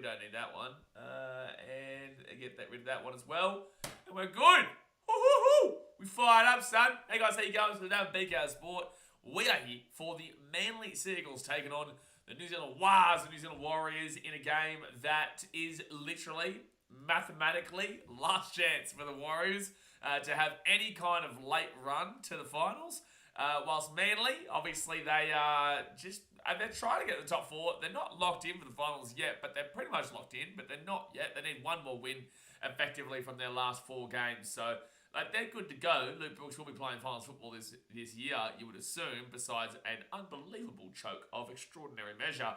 don't need that one. And get rid of that one as well. And we're good. Woo-hoo-hoo! We fired up, son. Hey guys, how you going? So today on BKR Sport, we are here for the Manly Seagulls taking on the New Zealand Wars, the New Zealand Warriors, in a game that is literally, mathematically, last chance for the Warriors to have any kind of late run to the finals. Whilst Manly, obviously, they're trying to get the top four. They're not locked in for the finals yet, but they're pretty much locked in, but they're not yet. They need one more win, effectively, from their last 4 games. So, they're good to go. Luke Brooks will be playing finals football this year, you would assume, besides an unbelievable choke of extraordinary measure.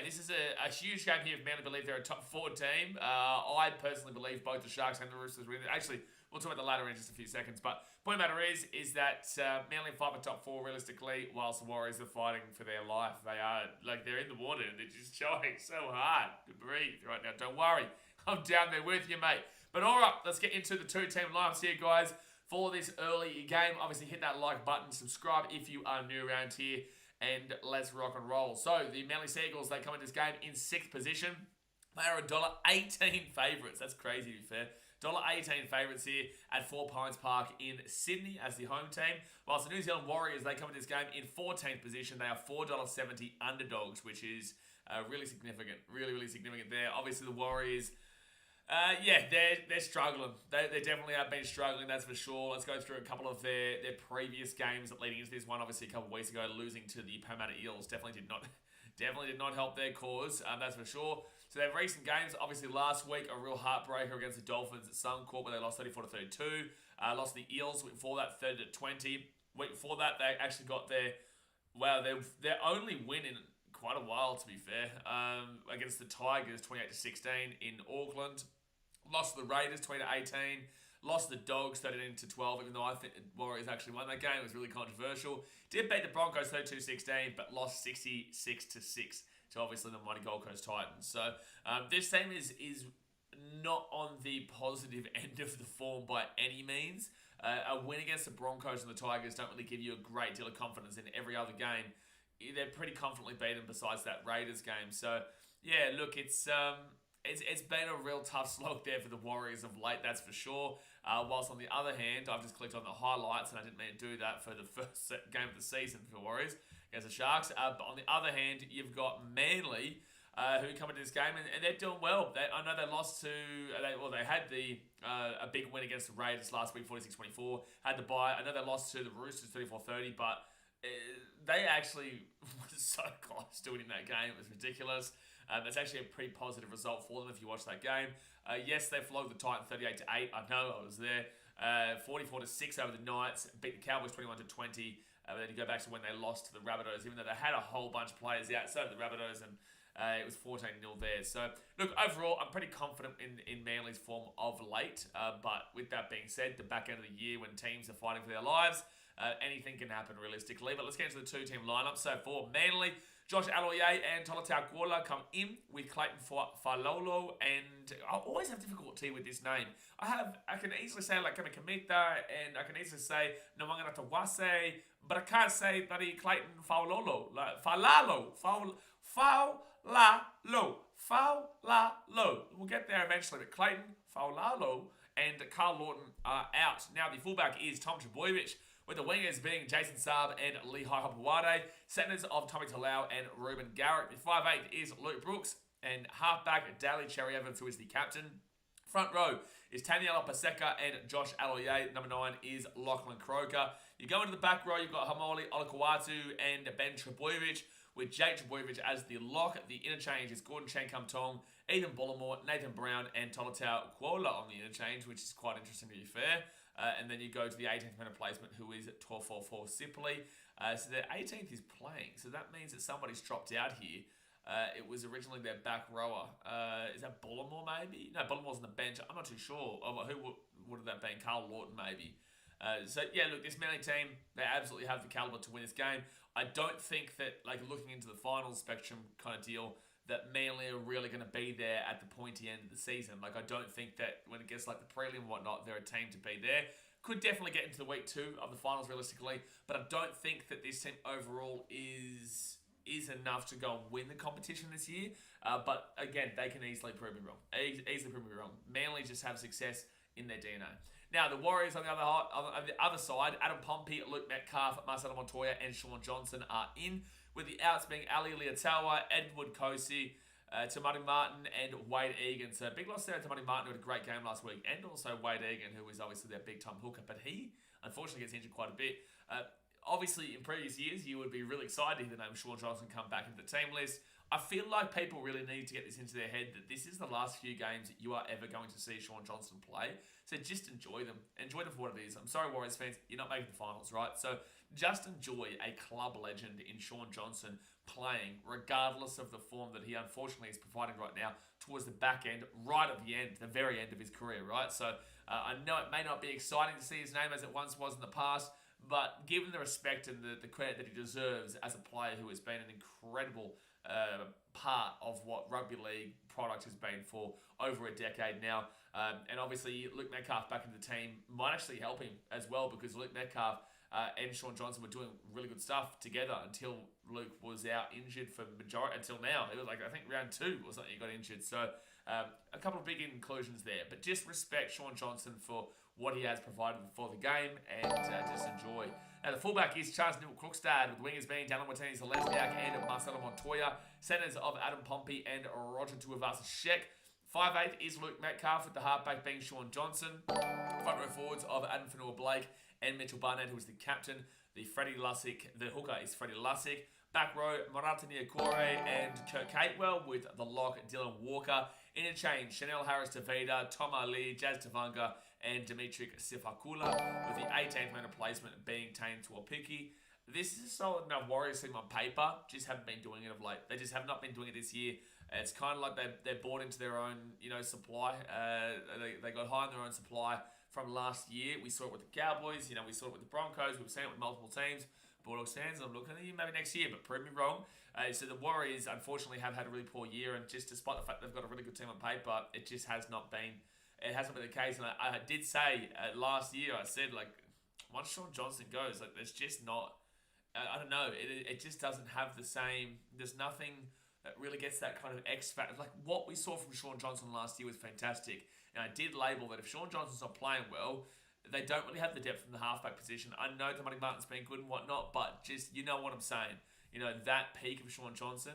This is a huge game here if Manly believe they're a top 4 team. I personally believe both the Sharks and the Roosters win. Actually, we'll talk about the latter in just a few seconds. But point of the matter is that Manly fight for top 4 realistically, whilst the Warriors are fighting for their life. They are, they're in the water and they're just trying so hard to breathe right now. Don't worry. I'm down there with you, mate. But all right, let's get into the 2-team lineups here, guys, for this early game. Obviously, hit that like button, subscribe if you are new around here, and let's rock and roll. So, the Manly Seagulls, they come into this game in 6th position. They are $1.18 favourites. That's crazy, to be fair. $1.18 favourites here at 4 Pines Park in Sydney as the home team. Whilst the New Zealand Warriors, they come into this game in 14th position. They are $4.70 underdogs, which is really significant. Really, really significant there. Obviously, the Warriors... they're struggling. They definitely have been struggling, that's for sure. Let's go through a couple of their previous games leading into this one. Obviously, a couple of weeks ago, losing to the Parramatta Eels definitely did not help their cause, that's for sure. So their recent games, obviously last week, a real heartbreaker against the Dolphins at Suncorp, where they lost 34-32. Lost the Eels week before that, 30-20. Week before that, they actually got their only win in quite a while, to be fair, against the Tigers, 28-16 in Auckland. Lost to the Raiders, 20-18. Lost to the Dogs, 13-12, even though I think the Warriors actually won that game. It was really controversial. Did beat the Broncos, 32-16, but lost 66-6 to obviously the mighty Gold Coast Titans. So this team is not on the positive end of the form by any means. A win against the Broncos and the Tigers don't really give you a great deal of confidence in every other game. They're pretty confidently beaten besides that Raiders game. So, yeah, look, it's been a real tough slog there for the Warriors of late, that's for sure. Whilst on the other hand, I've just clicked on the highlights, and I didn't mean to do that for the first game of the season for the Warriors against the Sharks. But on the other hand, you've got Manly, who come into this game, and they're doing well. I know they lost to... they had a big win against the Raiders last week, 46-24. Had the bye. I know they lost to the Roosters, 34-30, but... they actually were so close to winning that game. It was ridiculous. That's actually a pretty positive result for them if you watch that game. Yes, they flogged the Titans 38-8. I know, I was there. 44-6 over the Knights. Beat the Cowboys 21-20. But then you go back to when they lost to the Rabbitohs, even though they had a whole bunch of players out. So did the Rabbitohs, and it was 14-0 there. So, look, overall, I'm pretty confident in Manly's form of late. But with that being said, the back end of the year when teams are fighting for their lives, anything can happen realistically. But let's get into the 2-team lineup. So for Manly, Josh Aloiai and Tolotau Kuola come in with Clayton Falolo, and I always have difficulty with this name. I can easily say like Kamikimita, and I can easily say Nawangana Tawase, but I can't say bloody Clayton Falolo. Faulalo. We'll get there eventually, but Clayton Faulalo and Carl Lawton are out. Now the fullback is Tom Trbojevic, with the wingers being Jason Saab and Lehigh Hopewade, centers of Tommy Talau and Ruben Garrett. The 5'8" is Luke Brooks, and halfback Daly Cherry Evans, who is the captain. Front row is Taniela Paseka and Josh Aloiai. Number 9 is Lachlan Croker. You go into the back row, you've got Hamoli Olakuatu and Ben Trbojevic, with Jake Trbojevic as the lock. The interchange is Gordon Chankam-Tong, Ethan Bullimore, Nathan Brown, and Tolotau Kuola on the interchange, which is quite interesting to be fair. And then you go to the 18th minute placement, who is 12-4-4 Sipley. So the 18th is playing. So that means that somebody's dropped out here. It was originally their back rower. Is that Bullimore maybe? No, Bullimore's on the bench. I'm not too sure. Who would have that been? Carl Lawton maybe. So yeah, look, this Manly team, they absolutely have the caliber to win this game. I don't think that, like, looking into the final spectrum kind of deal, that Manly are really going to be there at the pointy end of the season. Like, I don't think that when it gets like the prelim and whatnot, they're a team to be there. Could definitely get into the week 2 of the finals realistically, but I don't think that this team overall is is enough to go and win the competition this year. But again, they can easily prove me wrong. Easily prove me wrong. Manly just have success in their DNA. Now, the Warriors on the other side, Adam Pompey, Luke Metcalf, Marcelo Montoya, and Sean Johnson are in, with the outs being Ali Liatawa, Edward Kosi, Tamati Martin, and Wade Egan. So big loss there to Tamati Martin, who had a great game last week, and also Wade Egan, who is obviously their big-time hooker, but he unfortunately gets injured quite a bit. Obviously, in previous years, you would be really excited to hear the name Sean Johnson come back into the team list. I feel like people really need to get this into their head that this is the last few games that you are ever going to see Sean Johnson play. So just enjoy them. Enjoy them for what it is. I'm sorry, Warriors fans, you're not making the finals, right? So just enjoy a club legend in Sean Johnson playing, regardless of the form that he unfortunately is providing right now, towards the back end, right at the end, the very end of his career, right? So I know it may not be exciting to see his name as it once was in the past, but given the respect and the credit that he deserves as a player who has been an incredible part of what rugby league product has been for over a decade now. And obviously, Luke Metcalf back in the team might actually help him as well, because Luke Metcalf and Sean Johnson were doing really good stuff together until Luke was out injured for majority, until now. It was like, I think round 2 or something, he got injured. So a couple of big inclusions there. But just respect Sean Johnson for what he has provided for the game, and just enjoy. Now, the fullback is Charles Newell-Crookstad, with wingers being Dallin Watene-Zelezniak and Marcelo Montoya. Centers of Adam Pompey and Roger Tuivasa-Sheck. 5'8" is Luke Metcalf, with the halfback being Sean Johnson. Front row forwards of Adam Fanua-Blake and Mitchell Barnett, who is the captain. The hooker is Freddie Lussick. Back row, Marata Niokore and Kurt Catewell, with the lock Dylan Walker. Interchange, Chanel Harris-Tavita, Tom Ali, Jazz Tavanga, and Dimitri Sifakula, with the 18th man replacement being Tane Tuopiki. This is a solid enough Warriors team on paper, just haven't been doing it of late. They just have not been doing it this year. It's kind of like they're bought into their own, supply. They got high on their own supply from last year. We saw it with the Cowboys, we saw it with the Broncos, we've seen it with multiple teams. Bulldogs fans, I'm looking at you maybe next year, but prove me wrong. So the Warriors, unfortunately, have had a really poor year, and just despite the fact they've got a really good team on paper, it just has not been. It hasn't been the case. And I did say last year, I said, like, once Sean Johnson goes, like, there's just not. I don't know. It just doesn't have the same. There's nothing that really gets that kind of X factor. Like what we saw from Sean Johnson last year was fantastic. And I did label that if Sean Johnson's not playing well, they don't really have the depth in the halfback position. I know Tamati Martin's been good and whatnot, but just, you know what I'm saying. That peak of Sean Johnson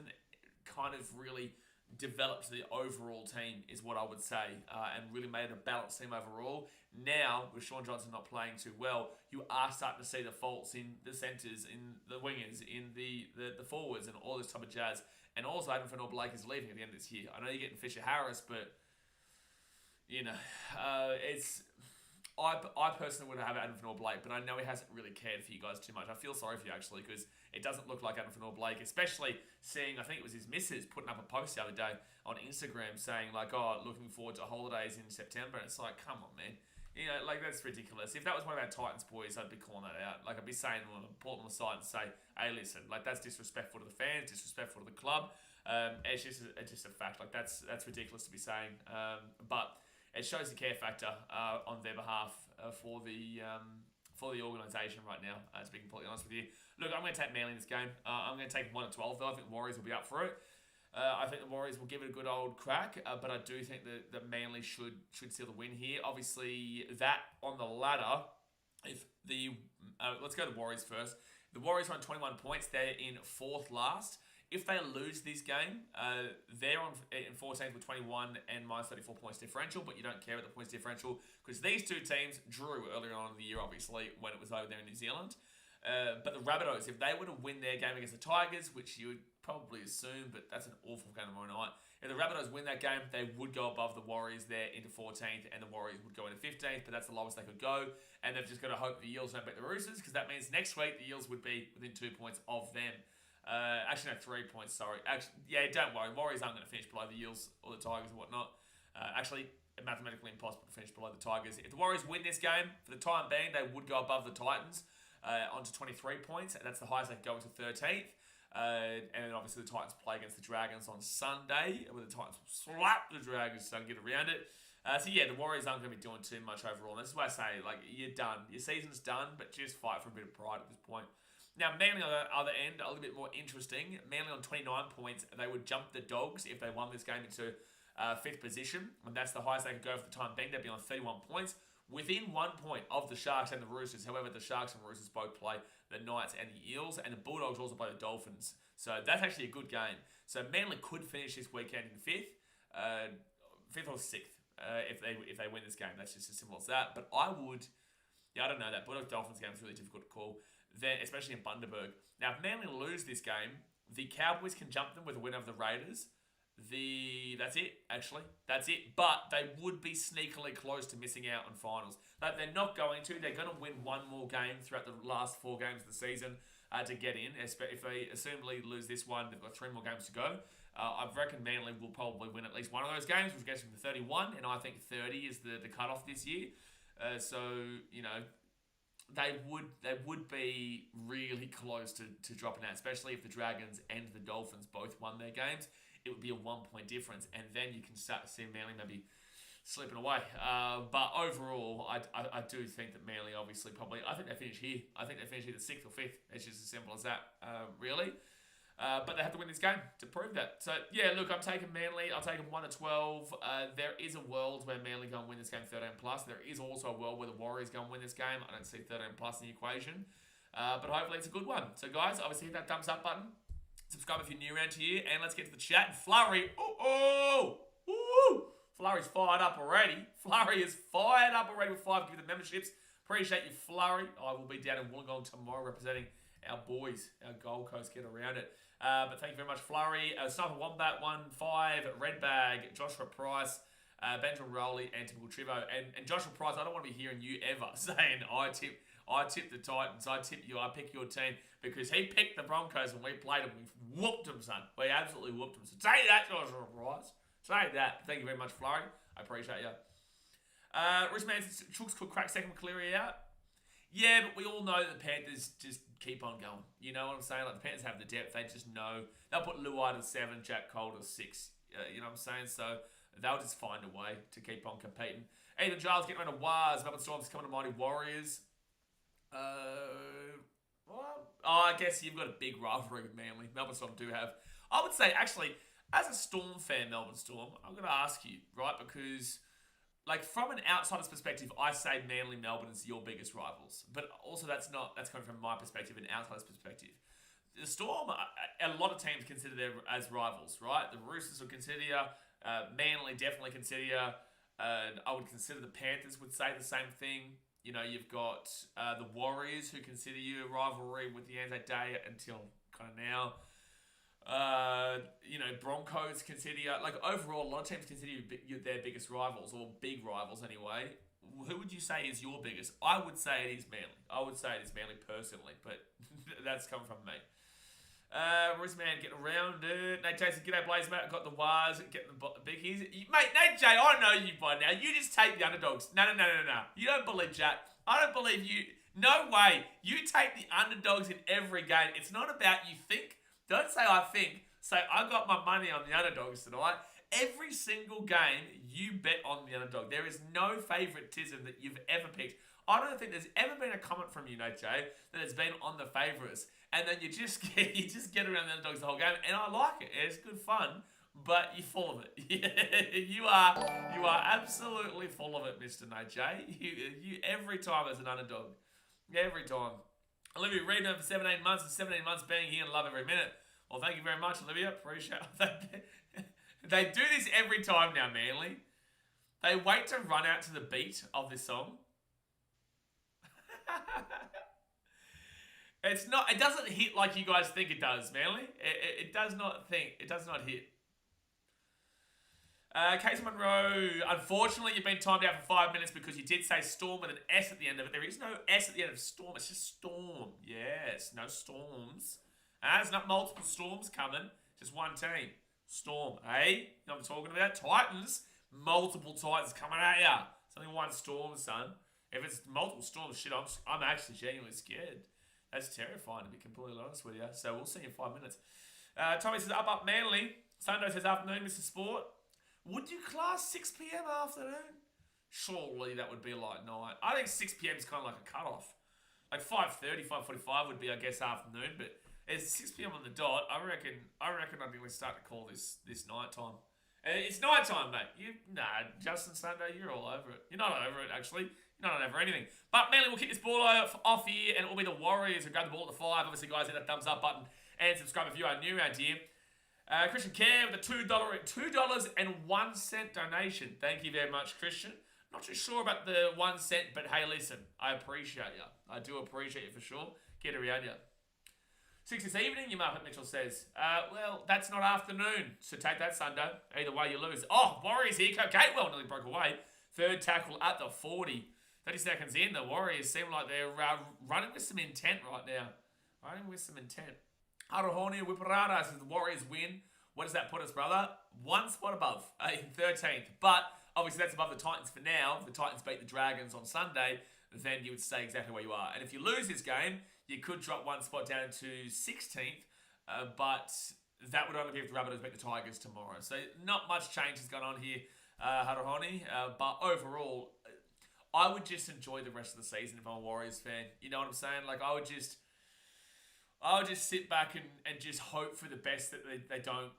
kind of really developed the overall team, is what I would say, and really made it a balanced team overall. Now, with Sean Johnson not playing too well, you are starting to see the faults in the centres, in the wingers, in the forwards, and all this type of jazz. And also, Adam Fanua-Blake is leaving at the end of this year. I know you're getting Fisher Harris, but it's. I personally would have Adam Fanua-Blake, but I know he hasn't really cared for you guys too much. I feel sorry for you, actually, because it doesn't look like Adam Fanua-Blake, especially seeing, I think it was his missus putting up a post the other day on Instagram saying, like, looking forward to holidays in September. And it's like, come on, man. That's ridiculous. If that was one of our Titans boys, I'd be calling that out. Like, I'd be saying, pull them aside and say, hey, listen, like, that's disrespectful to the fans, disrespectful to the club. It's just a fact. Like, that's ridiculous to be saying. But it shows the care factor on their behalf for the organisation right now, to be completely honest with you. Look, I'm going to take Manly in this game. I'm going to take 1-12, though. I think the Warriors will be up for it. I think the Warriors will give it a good old crack, but I do think that Manly should seal the win here. Obviously, that on the ladder, let's go to the Warriors first. The Warriors are on 21 points. They're in 4th last. If they lose this game, they're in 14th with 21 and minus 34 points differential, but you don't care about the points differential because these two teams drew earlier on in the year, obviously, when it was over there in New Zealand. But the Rabbitohs, if they were to win their game against the Tigers, which you would probably assume, but that's an awful game tomorrow night. If the Rabbitohs win that game, they would go above the Warriors there into 14th, and the Warriors would go into 15th, but that's the lowest they could go. And they've just got to hope the Eels don't beat the Roosters, because that means next week the Eels would be within 2 points of them. Actually, no, 3 points, sorry. Don't worry. Warriors aren't going to finish below the Eels or the Tigers or whatnot. Actually, mathematically impossible to finish below the Tigers. If the Warriors win this game, for the time being, they would go above the Titans onto 23 points. That's the highest they can go into 13th. And then obviously the Titans play against the Dragons on Sunday, where the Titans will slap the Dragons so they can get around it. The Warriors aren't going to be doing too much overall. And this is why I say, like, you're done. Your season's done, but just fight for a bit of pride at this point. Now, Manly on the other end, a little bit more interesting. Manly on 29 points, they would jump the Dogs if they won this game into 5th position. And that's the highest they could go for the time being. They'd be on 31 points, within 1 point of the Sharks and the Roosters. However, the Sharks and Roosters both play the Knights and the Eels, and the Bulldogs also play the Dolphins. So that's actually a good game. So Manly could finish this weekend in 5th or 6th if they win this game. That's just as simple as that. But I don't know. That Bulldogs Dolphins game is really difficult to call, then, especially in Bundaberg. Now, if Manly lose this game, the Cowboys can jump them with a win over the Raiders. That's it, actually. That's it. But they would be sneakily close to missing out on finals. But they're not going to. They're going to win one more game throughout the last 4 games of the season to get in. If they assumably lose this one, they've got 3 more games to go. I reckon Manly will probably win at least one of those games, which gets them to 31, and I think 30 is the cutoff this year. So, you know, they would be really close to dropping out, especially if the Dragons and the Dolphins both won their games. It would be a 1 point difference, and then you can start to see Manly maybe slipping away. But overall, I do think that Manly obviously I think they finish here. I think they finish either 6th or 5th. It's just as simple as that, really. But they have to win this game to prove that. So, yeah, look, I'm taking Manly. I'll take them 1-12. There is a world where Manly go and win this game 13+. There is also a world where the Warriors go and win this game. I don't see 13+ in the equation. But hopefully it's a good one. So, guys, obviously hit that thumbs up button. Subscribe if you're new around here. And let's get to the chat. Flurry. Flurry's fired up already. Flurry is fired up already with 5 gifted memberships. Appreciate you, Flurry. I will be down in Wollongong tomorrow representing our boys, our Gold Coast. Get around it. But thank you very much, Flurry. Sniper Wombat 1-5, Redbag, Joshua Price, Benjamin Rowley, and Typical Trivo. And Joshua Price, I don't want to be hearing you ever saying I tip the Titans, I tip you, I pick your team, because he picked the Broncos and we played them. We whooped them, son. We absolutely whooped them. So say that, Joshua Price. Say that. Thank you very much, Flurry. I appreciate you. Richman says Chooks could crack second Cleary out. Yeah, but we all know that the Panthers just keep on going. You know what I'm saying? Like, the Panthers have the depth. They just know. They'll put Luai to 7, Jack Cole to 6. You know what I'm saying? So they'll just find a way to keep on competing. Ethan Giles getting around to Wars. Melbourne Storm's coming to Mighty Warriors. I guess you've got a big rivalry with Manly. Melbourne Storm do have. I would say, actually, as a Storm fan, Melbourne Storm, I'm going to ask you, right? Because, like, from an outsider's perspective, I say Manly Melbourne is your biggest rivals. But also that's coming from my perspective, an outsider's perspective. The Storm, a lot of teams consider them as rivals, right? The Roosters would consider you. Manly definitely consider you. I would consider the Panthers would say the same thing. You know, you've got the Warriors who consider you a rivalry with the Anzac Day until kind of now. You know, Broncos consider you, like, overall, a lot of teams consider you their biggest rivals, or big rivals anyway. Who would you say is your biggest? I would say it is Manly. I would say it is Manly personally, but that's coming from me. Roseman getting around it. Nate J says, g'day Blaze, mate. I've got the wires, getting the biggies. Mate, Nate J, I know you by now. You just take the underdogs. No. You don't believe Jack. I don't believe you. No way. You take the underdogs in every game. It's not about you think. Don't say I think. Say I got my money on the underdogs tonight. Every single game, you bet on the underdog. There is no favoritism that you've ever picked. I don't think there's ever been a comment from you, Nate J, that has been on the favourites. And then you just get around the underdogs the whole game. And I like it. It's good fun. But you're full of it. You are absolutely full of it, Mr. Nate J. You every time as an underdog. Every time. Olivia Reed for 17 months and 17 months being here and love every minute. Well, thank you very much, Olivia. Appreciate it. They do this every time now, Manly. They wait to run out to the beat of this song. It doesn't hit like you guys think it does, Manly. It does not hit. Casey Monroe, unfortunately, you've been timed out for 5 minutes because you did say Storm with an S at the end of it. There is no S at the end of Storm. It's just Storm. Yes, no storms. There's not multiple storms coming. Just one team. Storm, eh? You know what I'm talking about? Titans. Multiple Titans coming at ya. It's only one storm, son. If it's multiple storms, shit, I'm actually genuinely scared. That's terrifying, to be completely honest with you. So we'll see in 5 minutes. Tommy says, up Manly. Sunday says, afternoon, Mr. Sport. Would you class 6 p.m. afternoon? Surely that would be like night. I think 6 p.m. is kind of like a cutoff. Like 5:30, 5:45 would be, I guess, afternoon, but it's 6 p.m. on the dot. I reckon I'd really start to call this night time. It's night time, mate. Justin Sunday, you're all over it. You're not over it, actually. You're not over anything. But Manly will kick this ball off here, and it will be the Warriors who grab the ball at the 5. Obviously, guys, hit that thumbs up button and subscribe if you are new around here. Christian Care with a $2.01 donation. Thank you very much, Christian. Not too sure about the 1 cent, but hey, listen, I appreciate you. I do appreciate you for sure. Get around you. 6 this evening, your Margaret Mitchell says. Well, that's not afternoon, so take that, Sunday. Either way, you lose. Oh, Warriors here. Gatewell nearly broke away. Third tackle at the 40. 30 seconds in, the Warriors seem like they're running with some intent right now. Running with some intent. Harohoni Wiparada says the Warriors win. What does that put us, brother? 1 spot above in 13th. But obviously that's above the Titans for now. If the Titans beat the Dragons on Sunday, then you would stay exactly where you are. And if you lose this game, you could drop 1 spot down to 16th. But that would only be if the Rabbitohs beat the Tigers tomorrow. So not much change has gone on here, Harohoni. But overall, I would just enjoy the rest of the season if I'm a Warriors fan. You know what I'm saying? Like, I would just sit back and just hope for the best that they don't,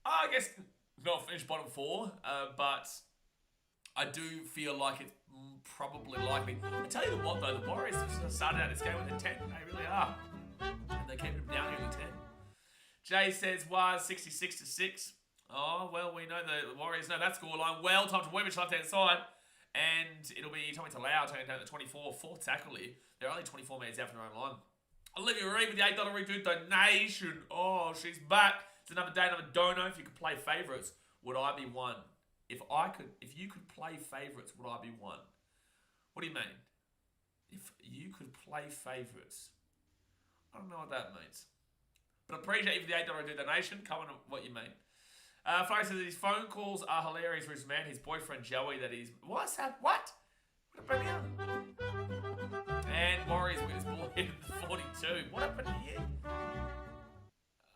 I guess, not finish bottom 4, but I do feel like it's probably likely. I tell you what, though, the Warriors have started out this game with a 10. They really are. And they kept them down here with a 10. Jay says, was 66-6. Oh, well, we know the Warriors know that scoreline well. Time to Webich left-hand side. And it'll be Tommy Talau taking down the 24. 4th tackle here. They're only 24 metres out from their own line. Olivia Reed with the $8 redo donation. Oh, she's back. It's another day, another dono. If you could play favourites, would I be one? If you could play favourites, would I be one? What do you mean? If you could play favourites. I don't know what that means. But I appreciate you for the $8 redo donation. Comment on what you mean. Folks says his phone calls are hilarious for his man, his boyfriend Joey, that he's... What's that? What? What happened here? And Warriors with his ball hit the 42. What happened here?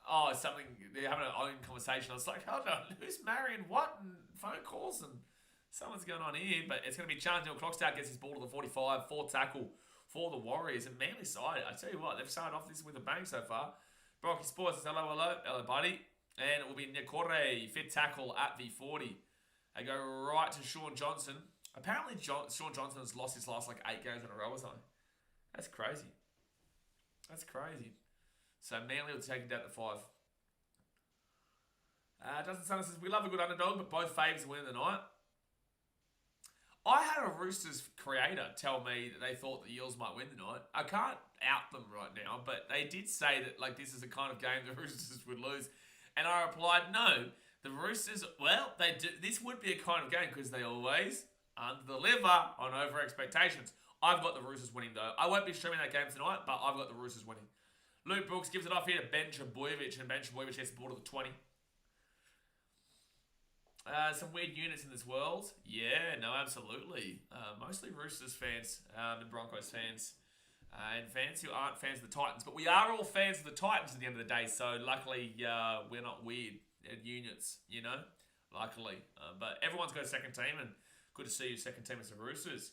Oh, something... They're having an own conversation. I was like, hold on. Who's marrying what? And phone calls and... Something's going on here. But it's going to be Charles Neil Crockstad gets his ball to the 45. 4th tackle for the Warriors. And Manly side, I tell you what, they've started off this with a bang so far. Brocky Sports says, hello, hello. Hello, buddy. And it will be Nikore, 5th tackle at the 40. They go right to Sean Johnson. Apparently, Sean Johnson has lost his last 8 games in a row or something. That's crazy. That's crazy. So Manly will take it down to 5. Justin Summers says, we love a good underdog, but both faves win the night. I had a Roosters creator tell me that they thought the Eels might win the night. I can't out them right now, but they did say that this is the kind of game the Roosters would lose. And I replied, no, the Roosters, well, they do. This would be a kind of game because they always under-deliver on over-expectations. I've got the Roosters winning, though. I won't be streaming that game tonight, but I've got the Roosters winning. Luke Brooks gives it off here to Ben Trebojevic, and Ben Trebojevic gets the ball to the 20. Some weird units in this world. Yeah, no, absolutely. Mostly Roosters fans and Broncos fans. And fans who aren't fans of the Titans. But we are all fans of the Titans at the end of the day, so luckily we're not weird units, you know? Luckily. But everyone's got a second team, and good to see you second team as the Roosters.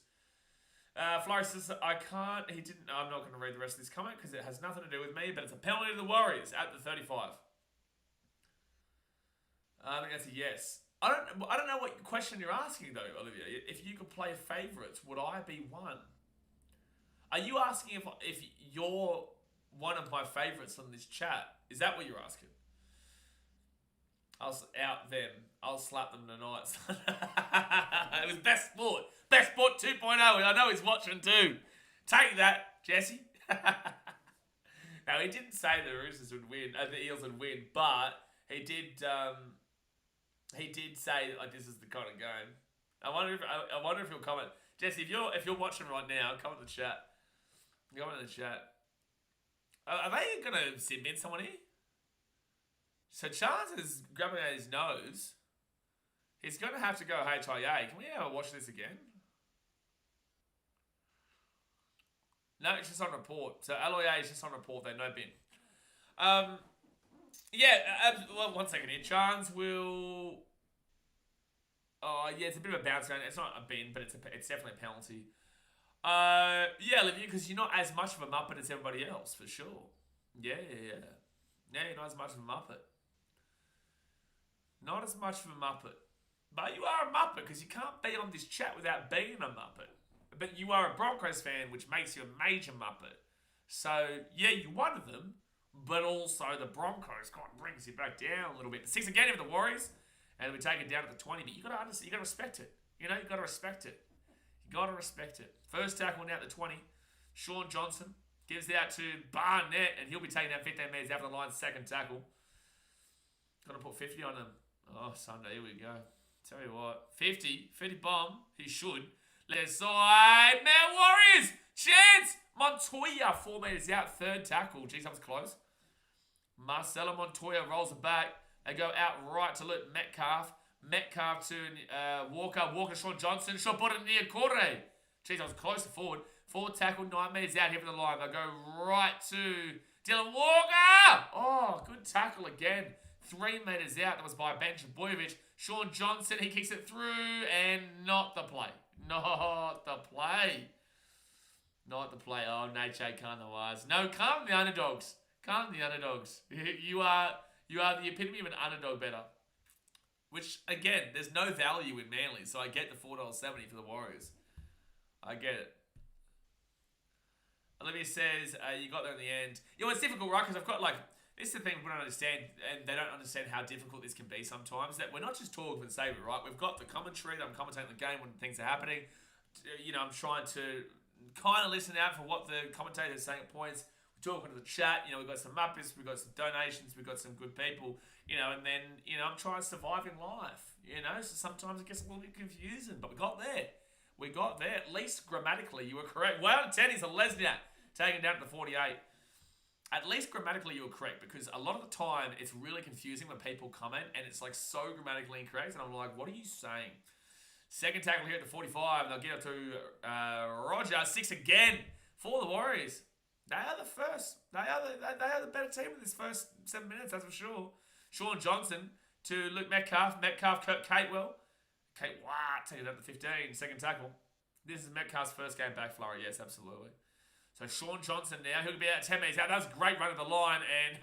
Flores says, I'm not going to read the rest of this comment because it has nothing to do with me, but it's a penalty to the Warriors at the 35. I think that's a yes. I don't know what question you're asking, though, Olivia. If you could play favourites, would I be one? Are you asking if you're one of my favourites on this chat? Is that what you're asking? I'll out them. I'll slap them tonight. It was Best Sport. Best Sport 2.0. I know he's watching too. Take that, Jesse. Now, he didn't say the Roosters would win, the Eels would win, but he did say that this is the kind of game. I wonder if he'll comment. Jesse, if you're watching right now, comment in the chat. Comment in the chat. Are they gonna sim in someone here? So Charles is grabbing at his nose. He's gonna have to go HIA. Can we ever watch this again? No, it's just on report. So LOA is just on report. They no bin. Well, 1 second here. Chance will... Oh, yeah, it's a bit of a bounce around. It's not a bin, but it's definitely a penalty. Yeah, Olivia, because you're not as much of a muppet as everybody else, for sure. Yeah. Yeah, you're not as much of a muppet. Not as much of a muppet. But you are a muppet, because you can't be on this chat without being a muppet. But you are a Broncos fan, which makes you a major muppet. So, yeah, you're one of them, but also the Broncos kind of brings you back down a little bit. The 6 again for the Warriors, and we take it down to the 20. But you got to understand, you got to respect it. You got to respect it. You got to respect it. First tackle now at the 20. Sean Johnson gives it out to Barnett, and he'll be taking down 15 metres after the line. Second tackle. Got to put 50 on him. Oh, Sunday, here we go. Tell you what, 50 bomb. He should. Left side, Mount Warriors. Chance. Montoya 4 metres out. Third tackle. Geez, that was close. Marcelo Montoya rolls it back. They go out right to Luke Metcalf. Metcalf to Walker. Walker to Sean Johnson. Shot put it near Corre. Geez, I was close to forward. Forward tackle, 9 metres out here from the line. They go right to Dylan Walker. Oh, good tackle again. 3 metres out. That was by Benjamin Boyovich. Sean Johnson, he kicks it through and not the play. Not the play. Not the play. Oh, Nate calm the wise. No, calm the underdogs. Calm the underdogs. You are the epitome of an underdog better. Which, again, there's no value in Manly, so I get the $4.70 for the Warriors. I get it. Olivia says, you got there in the end. It's difficult, right? Because I've got, this is the thing people don't understand, and they don't understand how difficult this can be sometimes, that we're not just talking for the sake of it, right? We've got the commentary that I'm commentating the game when things are happening. I'm trying to kind of listen out for what the commentators are saying at points. We're talking to the chat. We've got some Muppets, we've got some donations, we've got some good people, and then, I'm trying to survive in life, so sometimes it gets a little bit confusing, but we got there. We got there. At least grammatically, you were correct. 1 out of 10 is a Lesniak, taken down to the 48. At least grammatically you were correct, because a lot of the time it's really confusing when people comment and it's so grammatically incorrect, and I'm like, what are you saying? Second tackle here at the 45. They'll get up to Roger. 6 again for the Warriors. They are the first. They are the better team in this first 7 minutes, that's for sure. Sean Johnson to Luke Metcalf. Metcalf, Kurt Catewell. Kate Watt taking it up to 15. Second tackle. This is Metcalf's first game back, Flurry. Yes, absolutely. So Sean Johnson now, he'll be out 10 metres out. That was a great run of the line, and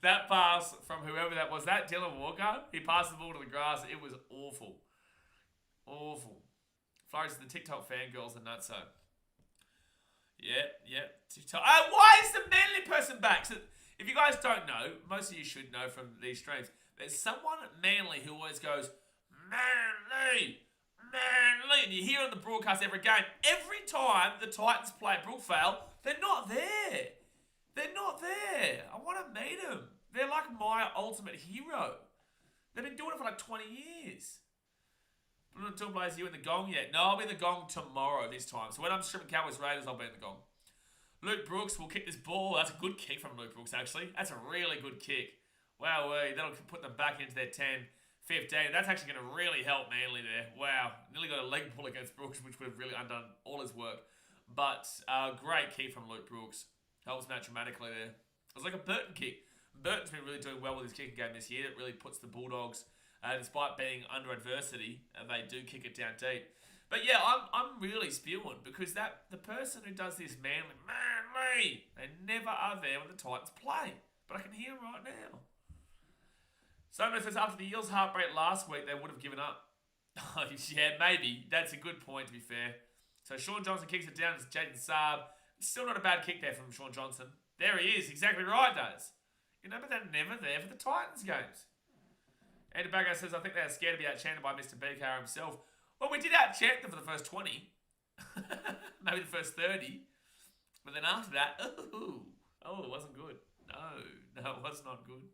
that pass from whoever that was, that Dylan Walker, he passed the ball to the grass. It was awful. Awful. Flurry's the TikTok fangirls and that's so. Yep. TikTok. Why is the Manly person back? So if you guys don't know, most of you should know from these streams, there's someone at Manly who always goes, Manly, and you hear on the broadcast every game. Every time the Titans play at Brookvale, they're not there. They're not there. I want to meet them. They're like my ultimate hero. They've been doing it for 20 years. Blue and Blaze, are you in the gong yet? No, I'll be in the gong tomorrow this time. So when I'm stripping Cowboys Raiders, I'll be in the gong. Luke Brooks will kick this ball. That's a good kick from Luke Brooks, actually. That's a really good kick. Wow, that'll put them back into their 10. 15. That's actually going to really help Manly there. Wow. Nearly got a leg pull against Brooks, which would have really undone all his work. But great kick from Luke Brooks. Helps him out dramatically there. It was like a Burton kick. Burton's been really doing well with his kicking game this year. It really puts the Bulldogs, despite being under adversity, they do kick it down deep. But yeah, I'm really spewing because the person who does this Manly, they never are there when the Titans play. But I can hear him right now. Someone says after the Eels' heartbreak last week, they would have given up. Yeah, maybe. That's a good point, to be fair. So Sean Johnson kicks it down to Jaden Saab. Still not a bad kick there from Sean Johnson. There he is. Exactly right, does. But they're never there for the Titans games. Andy Bagger says, I think they're scared to be out-chanted by Mr. BKR himself. Well, we did out-chant them for the first 20. Maybe the first 30. But then after that, it wasn't good. No, it was not good.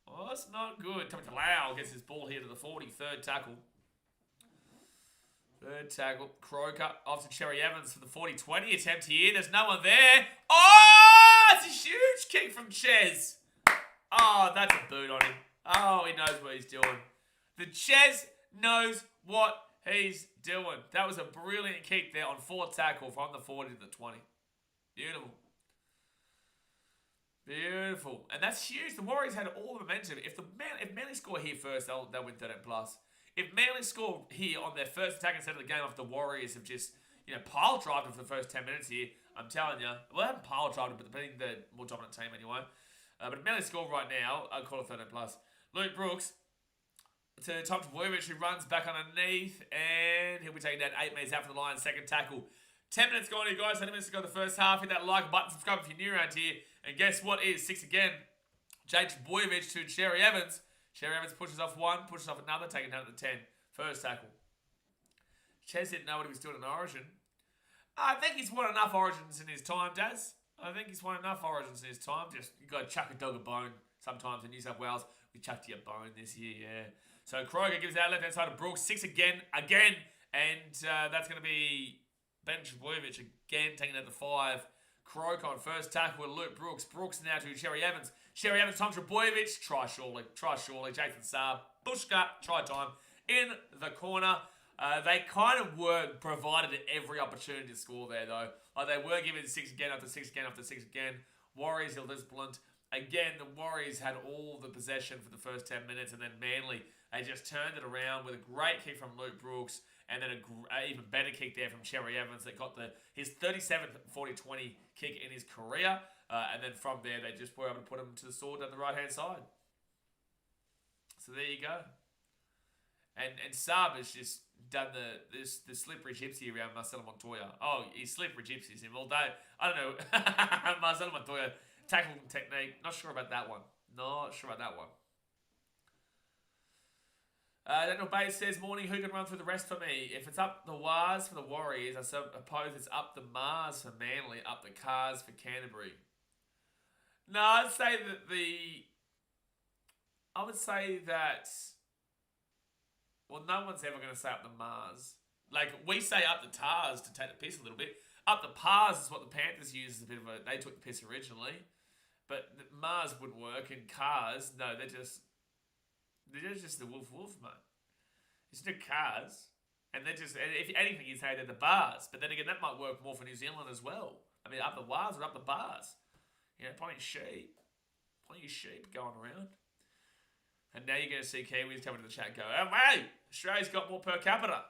Oh, that's not good. Coming to Lau, gets his ball here to the 40. Third tackle. Croker off to Cherry Evans for the 40-20 attempt here. There's no one there. Oh, it's a huge kick from Ches. Oh, that's a boot on him. Oh, he knows what he's doing. The Ches knows what he's doing. That was a brilliant kick there on fourth tackle from the 40 to the 20. Beautiful. And that's huge. The Warriors had all the momentum. If Manly score here first, they'll win 13+. If Manly score here on their first attack instead of the game after the Warriors have just, pile drived them for the first 10 minutes here, I'm telling you. Well, they haven't pile drived them, but they're being the more dominant team anyway. But if Manly score right now, I'll call it 13 plus. Luke Brooks to Tom Trbojevic, who runs back underneath, and he'll be taking down 8 metres out from the line, second tackle. 10 minutes gone here, guys. 10 minutes to go the first half. Hit that like button, subscribe if you're new around here. And guess what is 6 again? Jake Trbojevic to Cherry Evans. Cherry Evans pushes off one, pushes off another, taking down to the 10. First tackle. Ches didn't know what he was doing in Origin. I think he's won enough Origins in his time, Daz. I think he's won enough Origins in his time. Just, you got to chuck a dog a bone sometimes in New South Wales. We chucked you a bone this year, yeah. So Kroger gives out left-hand side of Brooks. 6 again. And that's going to be Ben Trbojevic again, taking out the 5. Croak on first tackle with Luke Brooks. Brooks now to Cherry Evans. Cherry Evans, Tom Trbojevic. Try surely. Jason Saab. Bushka. Try time. In the corner. They kind of were provided every opportunity to score there, though. Like they were given 6 again after 6 again after 6 again. Warriors ill-disciplined. Again, the Warriors had all the possession for the first 10 minutes, and then Manly, they just turned it around with a great kick from Luke Brooks, and then an even better kick there from Cherry Evans that got his 37th 40-20 kick in his career. And then from there, they just were able to put him to the sword on the right-hand side. So there you go. And Saab has just done the slippery gypsy around Marcelo Montoya. Oh, he slippery gypsies him all day. I don't know. Marcelo Montoya, tackling technique. Not sure about that one. Daniel Bates says, morning, who can run through the rest for me? If it's up the Wars for the Warriors, I suppose it's up the Mars for Manly, up the Cars for Canterbury. No, I would say that well, no one's ever going to say up the Mars. Like, we say up the Tars to take the piss a little bit. Up the Pars is what the Panthers used as a bit of they took the piss originally. But Mars wouldn't work, and Cars, no, they're just the wolf, mate. It's the Cars. And they're just, and if anything, you say they're the bars. But then again, that might work more for New Zealand as well. I mean, up the Wars or up the bars. Plenty of sheep going around. And now you're going to see Kiwis coming to the chat and go, oh, mate, Australia's got more per capita.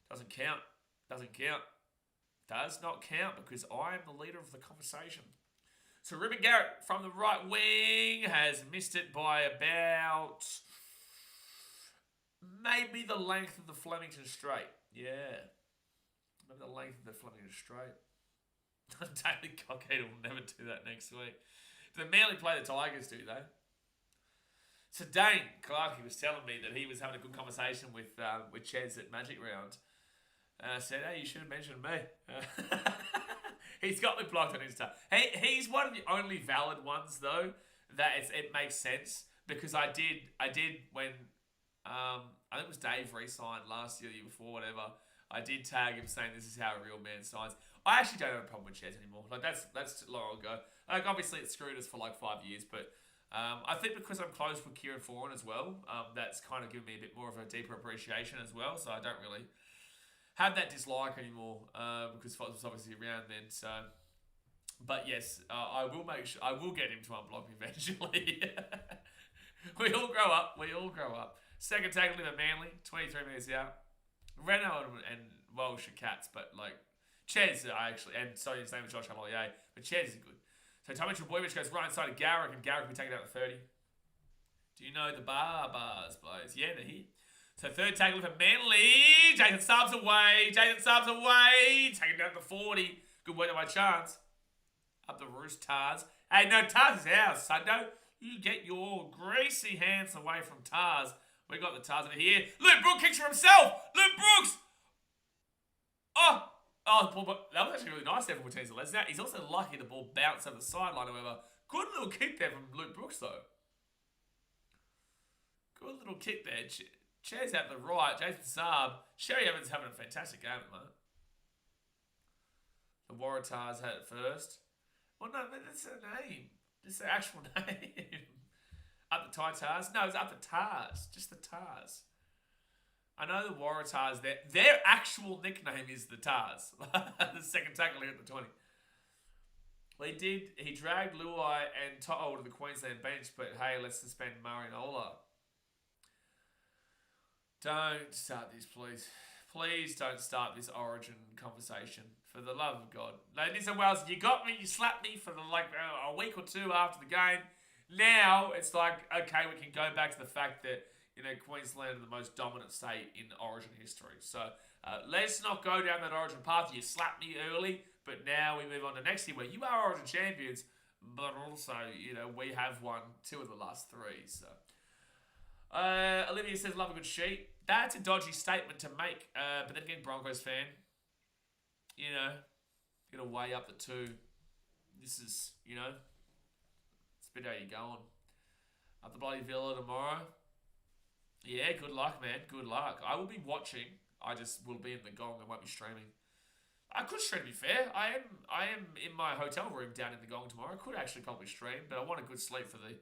Doesn't count. Does not count because I am the leader of the conversation. So Ruben Garrett from the right wing has missed it by about maybe the length of the Flemington Straight. Yeah. Maybe the length of the Flemington Straight. Daily Cockhead will never do that next week. Do the Manly play the Tigers, do they? So Dane Clarkey was telling me that he was having a good conversation with Chez at Magic Round. And I said, hey, you should have mentioned me. He's got me blocked on Insta. He's one of the only valid ones, though, that it makes sense. Because I did when, I think it was Dave re-signed last year, the year before, whatever. I did tag him saying this is how a real man signs. I actually don't have a problem with Chez anymore. Like, that's too long ago. Like, obviously, it screwed us for like 5 years, but I think because I'm close with Kieran Foran as well, that's kind of given me a bit more of a deeper appreciation as well. So I don't really have that dislike anymore because Foz was obviously around then. So, but yes, I will make sure I will get him to unblock me eventually. We all grow up. Second tackle in Manly, 23 minutes out. Renault and Walsh are cats, but like Chez actually, and sorry, his name is Josh Amolier, but Chez is good. So Tommy Trbojevic goes right inside of Garrick, and Garrick will be taken out to 30. Do you know the bars, boys? Yeah, they're here. So third tackle for Manly. Jason Saab's away. Taking down to 40. Good work by Chance. Up the Roost Tars. Hey, no, Tars is ours, Sundo. You get your greasy hands away from Tars. We got the Tars over here. Luke Brooks kicks for himself. Luke Brooks. Oh, that was actually really nice there from Martinez Lesnar. He's also lucky the ball bounced over the sideline, however. Good little kick there from Luke Brooks, though. Good little kick there. Chez out the right. Jason Saab. Sherry Evans having a fantastic game, mate. The Waratahs had it first. Well, no, that's their name. Just their actual name. Up the Titars? No, it's up the Tars. Just the Tars. I know the Waratahs, their actual nickname is the Tars. The second tackle at the 20. Well, he dragged Luai and Toto to the Queensland bench, but hey, let's suspend Murray and Ola. Don't start this, please. Please don't start this Origin conversation. For the love of God. No, New South Wales, you got me, you slapped me for a week or two after the game. Now, it's like, okay, we can go back to the fact that, Queensland are the most dominant state in Origin history. So, let's not go down that Origin path. You slapped me early, but now we move on to next year where you are Origin champions, but also, we have won 2 of the last 3, so... Olivia says, love a good sheet. That's a dodgy statement to make. But then again, Broncos fan, gotta weigh up the 2. This is, it's a bit how you're going. Up the bloody Villa tomorrow. Yeah, good luck, man. Good luck. I will be watching. I just will be in the gong and won't be streaming. I could stream, to be fair. I am in my hotel room down in the gong tomorrow. I could actually probably stream, but I want a good sleep for the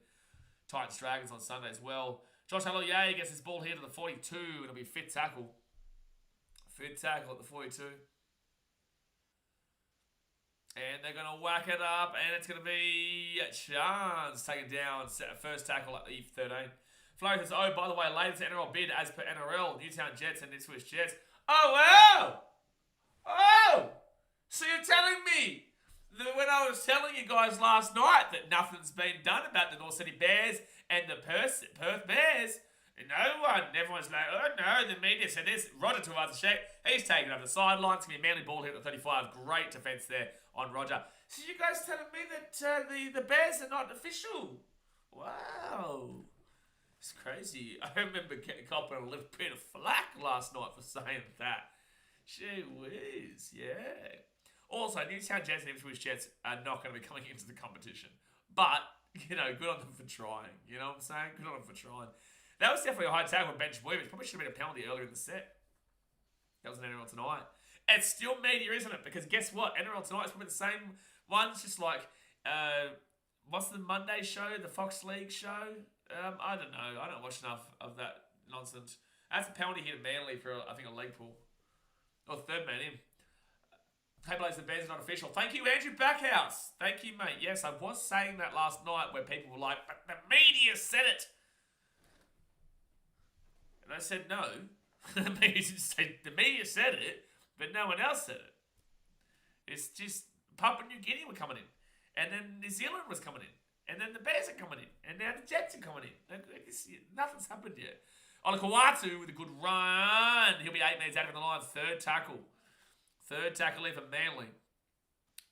Titans Dragons on Sunday as well. JOSTLE gets his ball here to the 42. It'll be fit tackle. Fit tackle at the 42. And they're going to whack it up. And it's going to be Chance taken down. First tackle at the 13. Flo says, oh, by the way, latest NRL bid as per NRL. Newtown Jets and Ipswich Jets. Oh, wow! Oh! So you're telling me that when I was telling you guys last night that nothing's been done about the North City Bears and the Perth Bears, everyone's like, oh no, the media said this. Roger Tuivasa-Sheck, he's taken over the sideline. It's going to be a Manly ball here at the 35. Great defence there on Roger. So you guys telling me that the Bears are not official? Wow. It's crazy. I remember copping a little bit of flack last night for saying that. Gee whiz, yeah. Also, Newtown Jets and Ipswich Jets are not going to be coming into the competition. But, good on them for trying. You know what I'm saying? Good on them for trying. That was definitely a high tackle with Ben Boyovich. Probably should have been a penalty earlier in the set. That was an NRL Tonight. It's still media, isn't it? Because guess what? NRL Tonight is probably the same one. It's just like, what's the Monday show? The Fox League show? I don't know. I don't watch enough of that nonsense. That's a penalty here to Manly for, I think, a leg pull. Or third man in. Hey, Blaze, the Bears are not official. Thank you, Andrew Backhouse. Thank you, mate. Yes, I was saying that last night where people were like, but the media said it. And I said no. The media said it, but no one else said it. It's just Papua New Guinea were coming in. And then New Zealand was coming in. And then the Bears are coming in. And now the Jets are coming in. Nothing's happened yet. Olakawatu with a good run. He'll be 8 minutes out of the line. Third tackle here for Manly.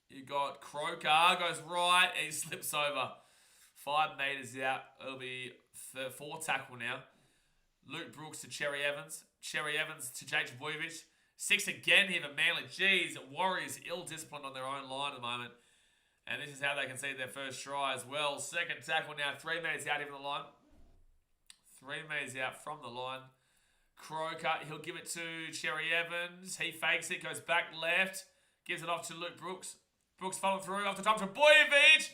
You got Croker. Goes right. And he slips over. 5 meters out. It'll be 4 tackle now. Luke Brooks to Cherry Evans. Cherry Evans to Jake Boyovich. 6 again here for Manly. Jeez, Warriors ill-disciplined on their own line at the moment. And this is how they can see their first try as well. Second tackle now. 3 meters out here from the line. 3 meters out from the line. Croker, he'll give it to Cherry Evans. He fakes it, goes back left. Gives it off to Luke Brooks. Brooks following through off the top to Boyovich.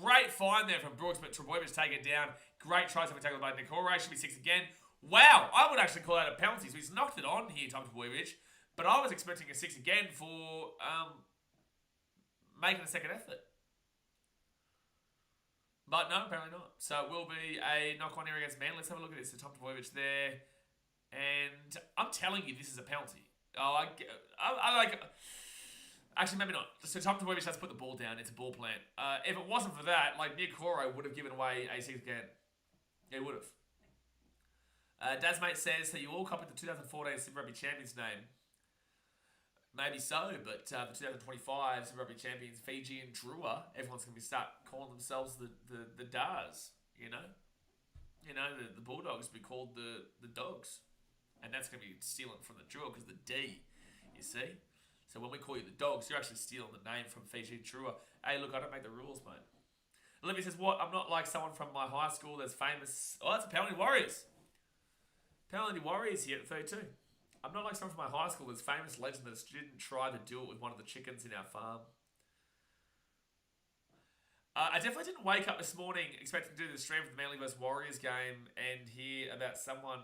Great find there from Brooks, but Trebojevic take it down. Great try to tackle by Nikore. Should be 6 again. Wow, I would actually call that a penalty. So he's knocked it on here, Tom Trebojevic. But I was expecting a 6 again for making a second effort. But no, apparently not. So it will be a knock-on here against Manly. Let's have a look at this. So Tom Trebojevic there. And I'm telling you, this is a penalty. Oh, I like... Actually, maybe not. So Tom Trebojevic has put the ball down. It's a ball plant. If it wasn't for that, like, Nikore would have given away a 6 again. He would have. Dasmate says that you all copied the 2014 Super Rugby Champions name. Maybe so, but the 2025 Super Rugby Champions, Fiji and Drua, everyone's going to start calling themselves the Dars, you know? You know, the Bulldogs will be called the Dogs. And that's going to be stealing from the Drua because the D, you see? So when we call you the Dogs, you're actually stealing the name from Fiji and Drua. Hey, look, I don't make the rules, mate. Olivia says, what? I'm not like someone from my high school that's famous. Oh, that's Penalty Warriors. Penalty Warriors here at 32. I'm not like someone from my high school that's famous legend that didn't try to do it with one of the chickens in our farm. I definitely didn't wake up this morning expecting to do the stream for the Manly vs Warriors game and hear about someone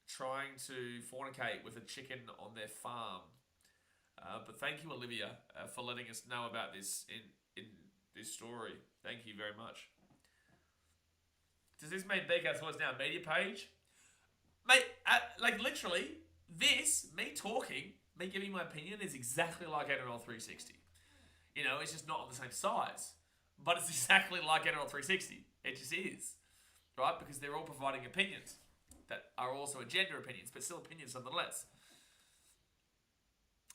trying to fornicate with a chicken on their farm. But thank you, Olivia, for letting us know about this in this story. Thank you very much. Does this mean BKR's now a media page? Mate, like literally, me talking, me giving my opinion is exactly like NRL 360. You know, it's just not on the same size. But it's exactly like NRL 360. It just is. Right? Because they're all providing opinions that are also agenda opinions, but still opinions nonetheless.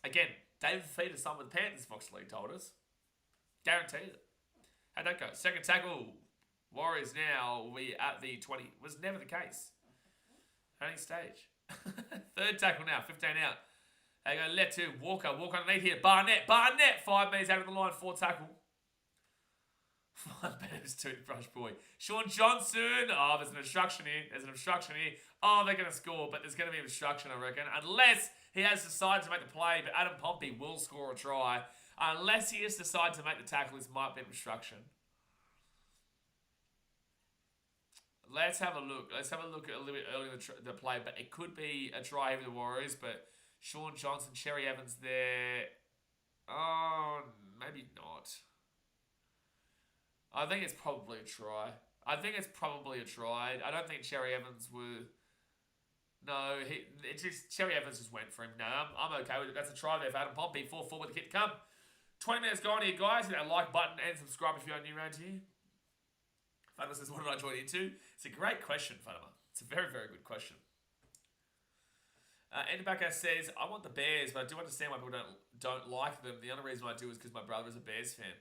Again, David Fafita signed with the Panthers, Fox League told us. Guaranteed it. How'd that go? Second tackle. Warriors now will be at the 20. Was never the case. Only stage. Third tackle now, 15 out. They go left to Walker. Walker underneath here. Barnett. 5 metres out of the line. 4 tackle. 5 metres to Brush Boy. Sean Johnson. Oh, there's an obstruction here. Oh, they're going to score, but there's going to be an obstruction, I reckon. Unless he has decided to make the play, but Adam Pompey will score a try. Unless he has decided to make the tackle, this might be an obstruction. Let's have a look. Let's have a look at a little bit earlier in the play, but it could be a try over the Warriors, but Sean Johnson, Cherry Evans there. Oh, maybe not. I think it's probably a try. I don't think Cherry Evans would... No, Cherry Evans just went for him. No, I'm okay with it. That's a try there for Adam Pompey. 4-4 with the kick to come. 20 minutes gone here, guys. Hit that like button and subscribe if you're new around here. Fatima says, what did I join into? It's a great question, Fatima. It's a very, very good question. Enderbacker says, I want the Bears, but I do understand why people don't like them. The only reason I do is because my brother is a Bears fan.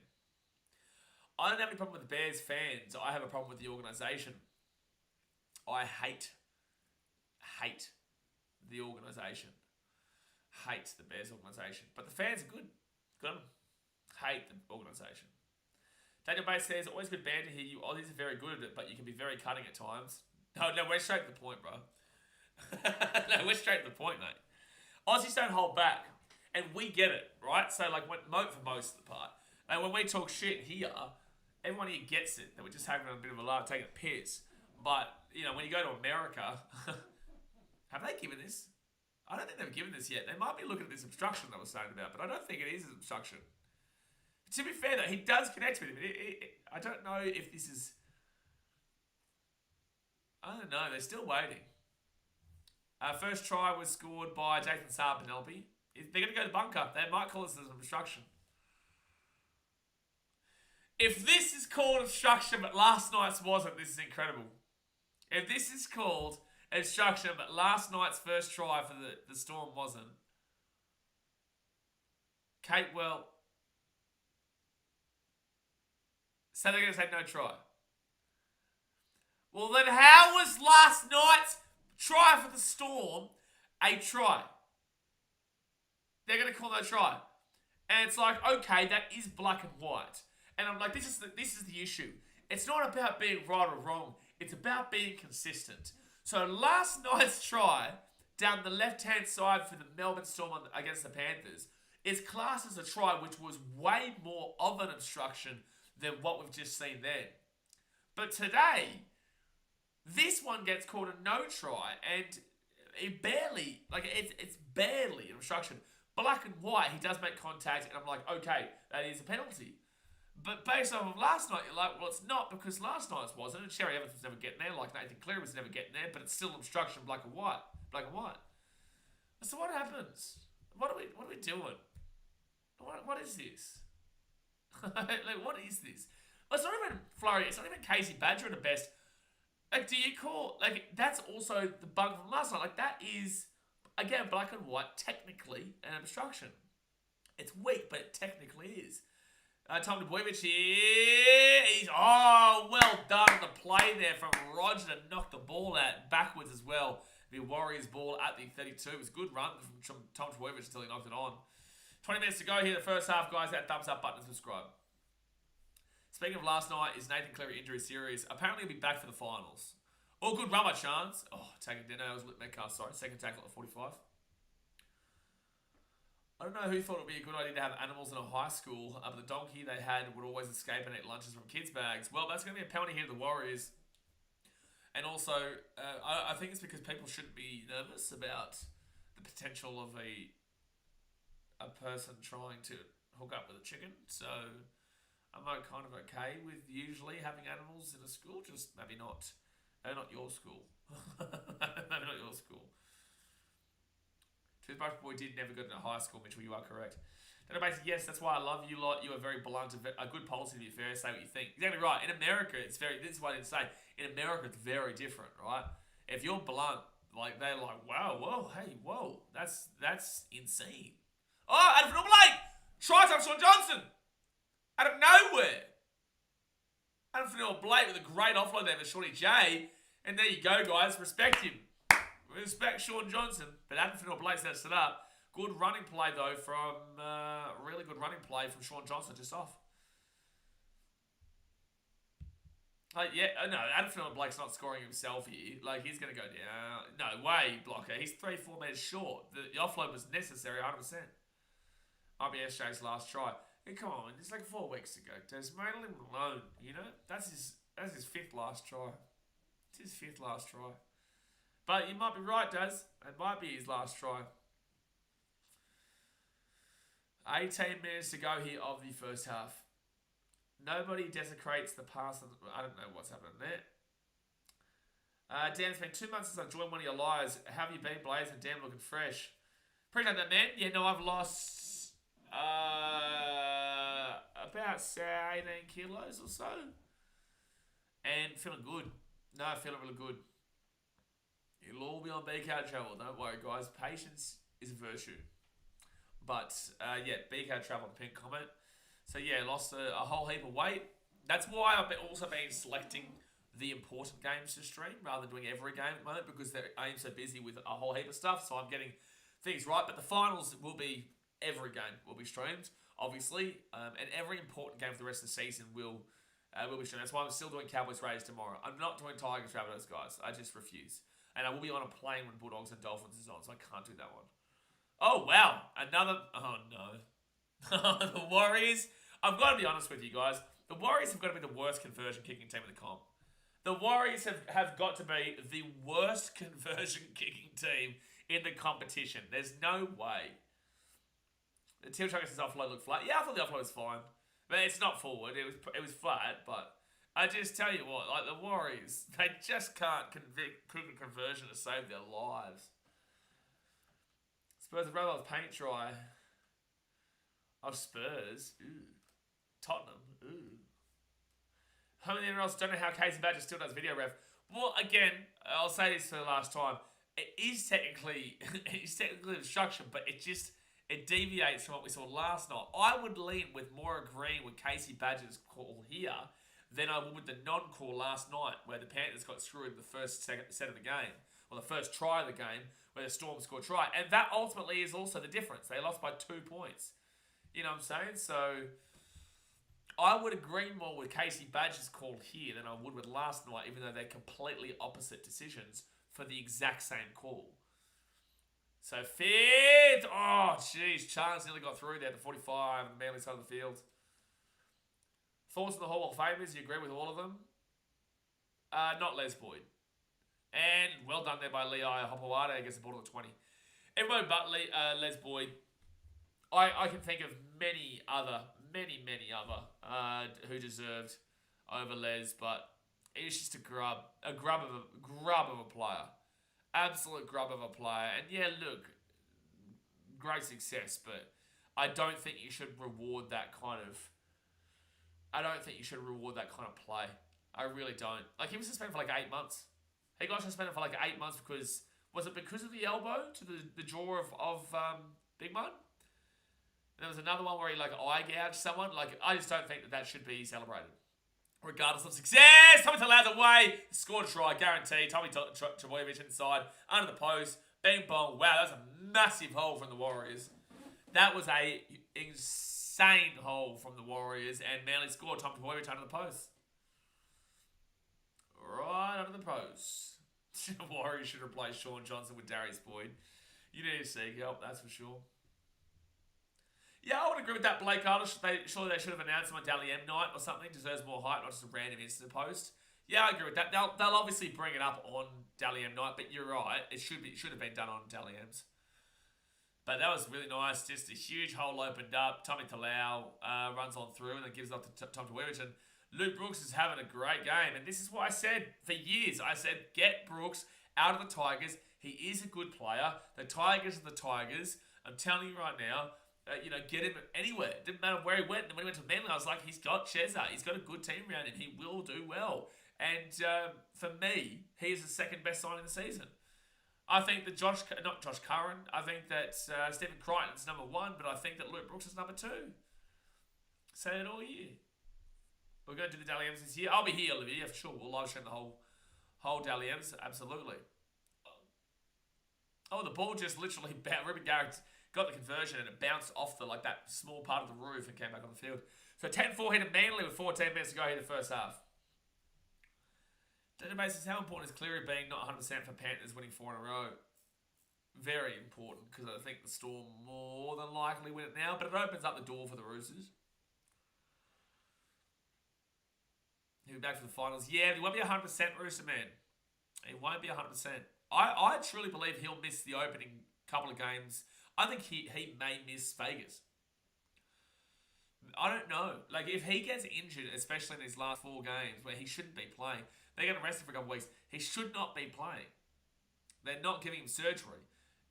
I don't have any problem with the Bears fans. I have a problem with the organisation. I hate the organisation. Hate the Bears organisation. But the fans are good. Good on them. Hate the organisation. Daniel Bay says, always good banter here. You Aussies are very good at it, but you can be very cutting at times. No, we're straight to the point, bro. No, we're straight to the point, mate. Aussies don't hold back. And we get it, right? So, like, for most of the part. And when we talk shit here, everyone here gets it. That we're just having a bit of a laugh, taking a piss. But, you know, when you go to America, have they given this? I don't think they've given this yet. They might be looking at this obstruction that I was saying about, but I don't think it is an obstruction. To be fair, though, he does connect with him. I don't know if this is... I don't know. They're still waiting. First try was scored by Jason Saab Penelope. They're going to go to bunker. They might call this an obstruction. If this is called obstruction, but last night's wasn't, this is incredible. If this is called obstruction, but last night's first try for the Storm wasn't. Kate, well... So they're going to say no try. Well, then how was last night's try for the Storm a try? They're going to call no try. And it's like, okay, that is black and white. And I'm like, this is the issue. It's not about being right or wrong. It's about being consistent. So last night's try down the left-hand side for the Melbourne Storm against the Panthers is classed as a try, which was way more of an obstruction than what we've just seen then. But today, this one gets called a no try, and it barely, it's barely an obstruction. Black and white, he does make contact, and I'm like, okay, that is a penalty. But based off of last night, you're like, well, it's not, because last night's wasn't, and Cherry Evans was never getting there, like Nathan Cleary was never getting there, but it's still obstruction, black and white. So what happens? What are we doing? What is this? Like, what is this? Well, it's not even Flurry. It's not even Casey Badger at the best. Like, do you call... Like, that's also the bug from last night. Like, that is, again, black and white, technically an obstruction. It's weak, but it technically is. Tom Dvojevic here. He's... Oh, well done on the play there from Roger to knock the ball out backwards as well. The Warriors ball at the 32. It was a good run from Tom Dvojevic until he knocked it on. 20 minutes to go here, the first half, guys. That thumbs up button and subscribe. Speaking of last night, is Nathan Cleary injury serious? Apparently he'll be back for the finals. Oh, good run by Chance. Oh, taking dinner. It was Metcalf, sorry. Second tackle at 45. I don't know who thought it would be a good idea to have animals in a high school, but the donkey they had would always escape and eat lunches from kids' bags. Well, that's going to be a penalty here to the Warriors. And also, I think it's because people shouldn't be nervous about the potential of a person trying to hook up with a chicken. So I'm kind of okay with usually having animals in a school, just maybe not Maybe not your school. Maybe not your school. Toothbrush boy did never go to high school, Mitchell. You are correct. Basically, yes, that's why I love you lot. You are very blunt, a good policy to be fair. Say what you think. Exactly right. In America, it's very. This is what I didn't say. In America, it's very different, right? If you're blunt, like they're like, wow, whoa, hey, whoa, that's insane. Oh, Adam Blake, tries up Sean Johnson, out of nowhere. Adam Blake with a great offload there for Shorty J, and there you go, guys. Respect him. Respect Sean Johnson, but Adam Blake sets it up. Good running play, though, from... really good running play from Sean Johnson, just off. No, Adam Blake's not scoring himself here. Like, he's going to go down. No way, blocker. He's 3-4 metres short. The offload was necessary, 100%. Might be SJ's last try. Hey, come on, it's like 4 weeks ago. Tasmania, leave him alone, you know? That's his 5th last try. It's his 5th last try. But you might be right, Daz. It might be his last try. 18 minutes to go here of the first half. Nobody desecrates the pass. I don't know what's happening there. Dan, it's been 2 months since I've joined one of your lives. How have you been, Blaze? And Dan looking fresh. Appreciate that, man. Yeah, no, I've lost about 18 kilos or so. And feeling good. No, feeling really good. It'll all be on BKRtravel. Don't worry, guys. Patience is a virtue. But, yeah, BKRtravel, pink comment. So, yeah, lost a whole heap of weight. That's why I've also been selecting the important games to stream rather than doing every game at the moment because I'm so busy with a whole heap of stuff. So I'm getting things right. But the finals will be, every game will be streamed, obviously. And every important game for the rest of the season will be streamed. That's why I'm still doing Cowboys Raiders tomorrow. I'm not doing Tigers Rabbitohs, guys. I just refuse. And I will be on a plane when Bulldogs and Dolphins is on, so I can't do that one. Oh, wow. Oh, no. The Warriors. I've got to be honest with you guys. The Warriors have got to be the worst conversion kicking team in the comp. The Warriors have got to be the worst conversion kicking team in the competition. There's no way. The Teal Chuckers' offload looked flat. Yeah, I thought the offload was fine. But it's not forward. It was flat, but I just tell you what, like the Warriors, they just can't kick a conversion to save their lives. Spurs have rather paint dry. Oh, Spurs. Ooh. Tottenham. Ooh. How many NRLs don't know how Casey Badger still does video ref? Well, again, I'll say this for the last time. It is technically obstruction, but it deviates from what we saw last night. I would lean with more agreeing with Casey Badger's call here than I would with the non-call last night, where the Panthers got screwed in the first set of the game, or the first try of the game, where the Storm scored try. And that ultimately is also the difference. They lost by 2 points. You know what I'm saying? So I would agree more with Casey Badger's call here than I would with last night, even though they're completely opposite decisions for the exact same call. So fifth. Oh, jeez. Chance nearly got through there at the 45 on the Manly side of the field. Thoughts on the Hall of Famers? You agree with all of them? Not Les Boyd. And well done there by Lei Hopewada against the ball to the 20. Everybody but Les Boyd. I can think of many other who deserved over Les, but he was just a grub of a player. Absolute grub of a player. And yeah, look, great success, but I don't think you should reward that kind of play. I really don't. Like, he was suspended for like 8 months. He got suspended for like 8 months because... Was it because of the elbow to the jaw of Big Mud? And there was another one where he like eye gouged someone. Like, I just don't think that should be celebrated. Regardless of success, Tommy Talau's away. Scored a try, guaranteed. Tommy Trbojevic inside, under the post. Bing bong. Wow, that's a massive hole from the Warriors. That was a insane hole from the Warriors, and Manly scored. Tommy Trbojevic under the post. Right under the post. Warriors should replace Sean Johnson with Darius Boyd. You need to seek help, that's for sure. Yeah, I would agree with that. Blake Carter, surely they should have announced him on Dally M night or something. Deserves more hype, not just a random instant post. Yeah, I agree with that. They'll obviously bring it up on Dally M night, but you're right. It should have been done on Dally M's. But that was really nice. Just a huge hole opened up. Tommy Talau runs on through and then gives it up to Tom Trbojevic. And Luke Brooks is having a great game, and this is what I said for years. I said, get Brooks out of the Tigers. He is a good player. The Tigers are the Tigers. I'm telling you right now, get him anywhere. Didn't matter where he went. And when he went to Manly, I was like, he's got Cheza. He's got a good team around him. He will do well. And for me, he is the second best signing of the season. I think that not Josh Curran. I think that Stephen Crichton's number 1, but I think that Luke Brooks is number 2. Say it all year. We're going to do the Dally M's this year. I'll be here, Olivia, for sure. We'll live stream the whole Dally M's. Absolutely. Oh, the ball just literally Ruben Garrett got the conversion and it bounced off that small part of the roof and came back on the field. So 10-4 hit Manly with 14 minutes to go here in the first half. Database says, how important is Cleary being not 100% for Panthers winning 4 in a row? Very important, because I think the Storm more than likely win it now, but it opens up the door for the Roosters. He'll be back for the finals. Yeah, he won't be 100% Rooster man. He won't be 100%. I truly believe he'll miss the opening couple of games. I think he may miss Vegas. I don't know. If he gets injured, especially in these last 4 games where he shouldn't be playing, they get arrested for a couple of weeks, he should not be playing. They're not giving him surgery.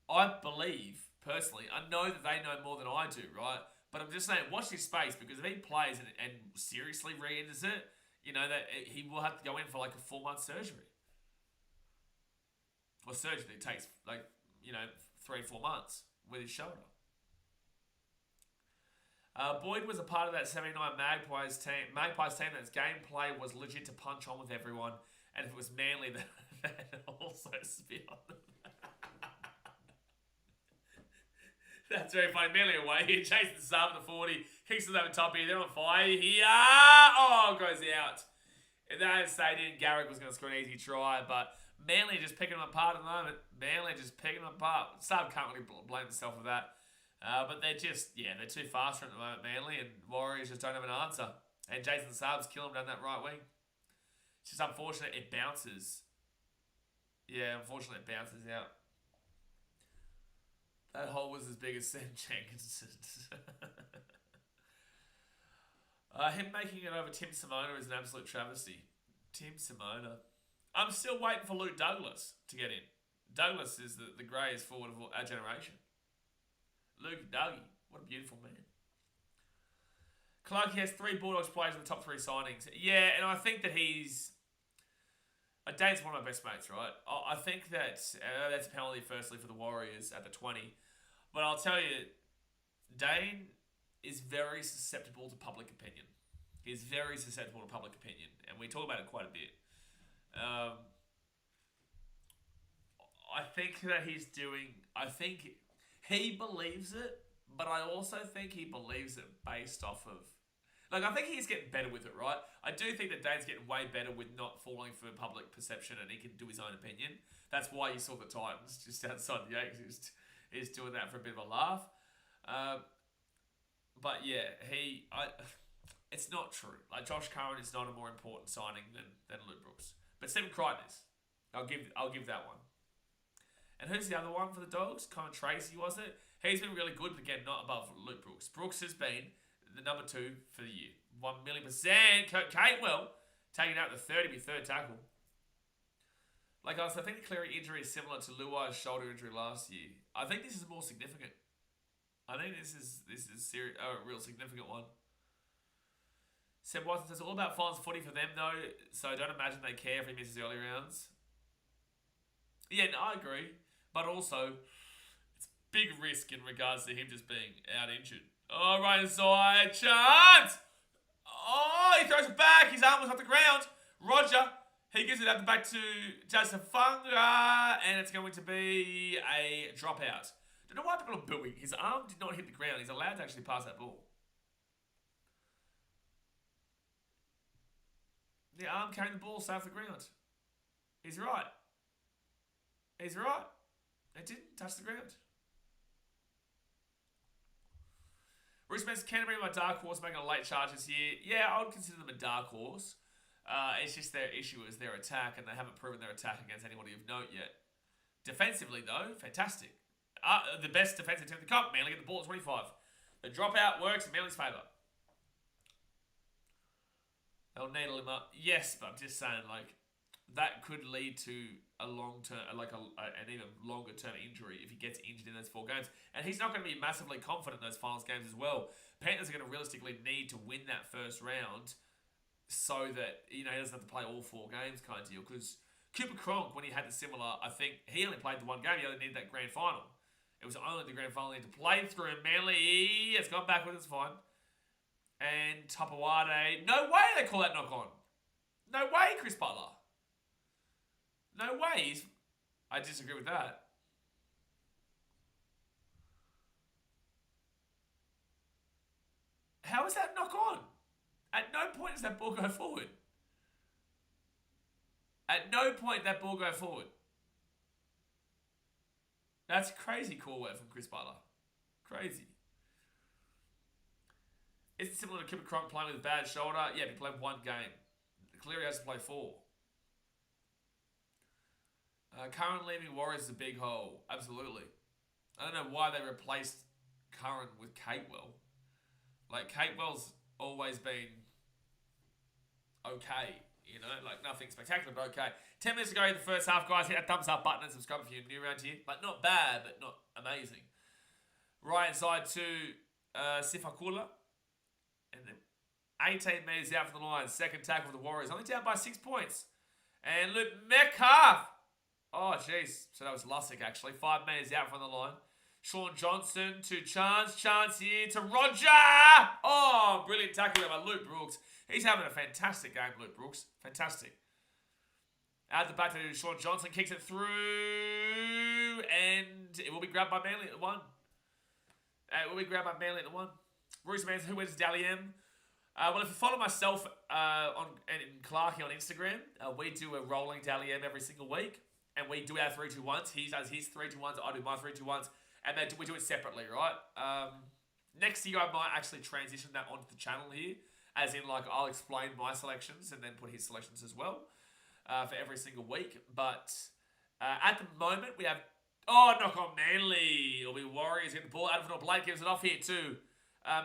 I believe, personally, I know that they know more than I do, right? But I'm just saying, watch this space, because if he plays and seriously re-enters it, that he will have to go in for a 4-month surgery. Or surgery that takes 3 or 4 months with his shoulder. Boyd was a part of that 79 Magpies team that's gameplay was legit to punch on with everyone, and if it was Manly, that also spit on them. That's very funny. Manly away here, chasing the sub at the 40, kicks it over top here, they're on fire here. Oh, goes out. If they had stayed in, Garrick was going to score an easy try, but Manly just picking them apart at the moment. Manly just picking them apart. Sub can't really blame himself for that. But they're too fast at the moment, Manly, and Warriors just don't have an answer. And Jason Saab's killing him down that right wing. It's just unfortunate it bounces. Yeah, unfortunately it bounces out. That hole was as big as Sam Jenkinson's. Him making it over Tim Simona is an absolute travesty. Tim Simona. I'm still waiting for Luke Douglas to get in. Douglas is the greatest forward of our generation. Luke Dougie. What a beautiful man. Clark has 3 Bulldogs players in the top 3 signings. Yeah, and I think that Dane's one of my best mates, right? I think that that's a penalty firstly for the Warriors at the 20. But I'll tell you, Dane is very susceptible to public opinion. He's very susceptible to public opinion. And we talk about it quite a bit. I think that I think he believes it, but I also think he believes it based off of... I think he's getting better with it, right? I do think that Dane's getting way better with not falling for public perception and he can do his own opinion. That's why you saw the Titans just outside the Yankees. He's doing that for a bit of a laugh. But yeah, it's not true. Josh Curran is not a more important signing than Luke Brooks. But Stephen Crichton is. I'll give that one. And who's the other one for the Dogs? Colin Tracy, was it? He's been really good, but again, not above Luke Brooks. Brooks has been the number 2 for the year. 1,000,000%. Kurt Catewell taking out the 33rd tackle. I think the Cleary injury is similar to Luai's shoulder injury last year. I think this is more significant. I think this is a real significant one. Seb Watson says, all about finals footy for them, though, so don't imagine they care if he misses early rounds. Yeah, no, I agree. But also, it's big risk in regards to him just being out injured. Oh, right inside. Chance! Oh, he throws it back. His arm was off the ground. Roger, he gives it up the back to Jasafunga, and it's going to be a dropout. Don't know why people are booing. His arm did not hit the ground. He's allowed to actually pass that ball. The arm carrying the ball south of the ground. He's right. He's right. It didn't touch the ground. Bruce Spencer, Canterbury, my dark horse, making a late charge this year. Yeah, I would consider them a dark horse. It's just their issue is their attack, and they haven't proven their attack against anybody of note yet. Defensively, though, fantastic. The best defensive team in the comp. Manly get the ball at 25. The dropout works in Manly's favour. They'll needle him up. Yes, but I'm just saying, like, that could lead to a long-term, like an even longer-term injury if he gets injured in those 4 games. And he's not going to be massively confident in those finals games as well. Panthers are going to realistically need to win that first round so that, he doesn't have to play all 4 games kind of deal. Because Cooper Cronk, when he had the similar, I think he only played the 1 game. He only needed that grand final. It was only the grand final he had to play through. Manly, it's gone backwards, it's fine. And Tapawade, no way they call that knock on. No way, Chris Butler. No way. I disagree with that. How is that knock on? At no point does that ball go forward. At no point that ball go forward. That's crazy call away from Chris Butler. Crazy. Is it similar to Kipper Cronk playing with a bad shoulder? Yeah, he played 1 game. Cleary has to play 4. Curran leaving Warriors is a big hole. Absolutely. I don't know why they replaced Curran with Catewell. Like, Catewell's always been okay. Like nothing spectacular, but okay. 10 minutes to go in the first half, guys. Hit that thumbs up button and subscribe if you're new around here. Like, not bad, but not amazing. Right inside to Sifakula. And then 18 metres out from the line. Second tackle for the Warriors. Only down by 6 points. And Luke Metcalf. Oh, jeez. So that was Lussick, actually. 5 metres out from the line. Sean Johnson to Chance. Chance here to Roger. Oh, brilliant tackle by Luke Brooks. He's having a fantastic game, Luke Brooks. Fantastic. Out the back to Sean Johnson. Kicks it through. And it will be grabbed by Manly at the 1. It will be grabbed by Manly at the 1. Bruce Mans, who wins Dally M? Well, if you follow myself and Clarky on Instagram, we do a rolling Dally M every single week. And we do our 3-2-1s. He does his 3-2-1s. I do my 3-2-1s. And we do it separately, right? Next year, I might actually transition that onto the channel here. As in, like, I'll explain my selections and then put his selections as well for every single week. But at the moment, we have... Oh, knock on Manly. It'll be Warriors get the ball. Adam Blake gives it off here too.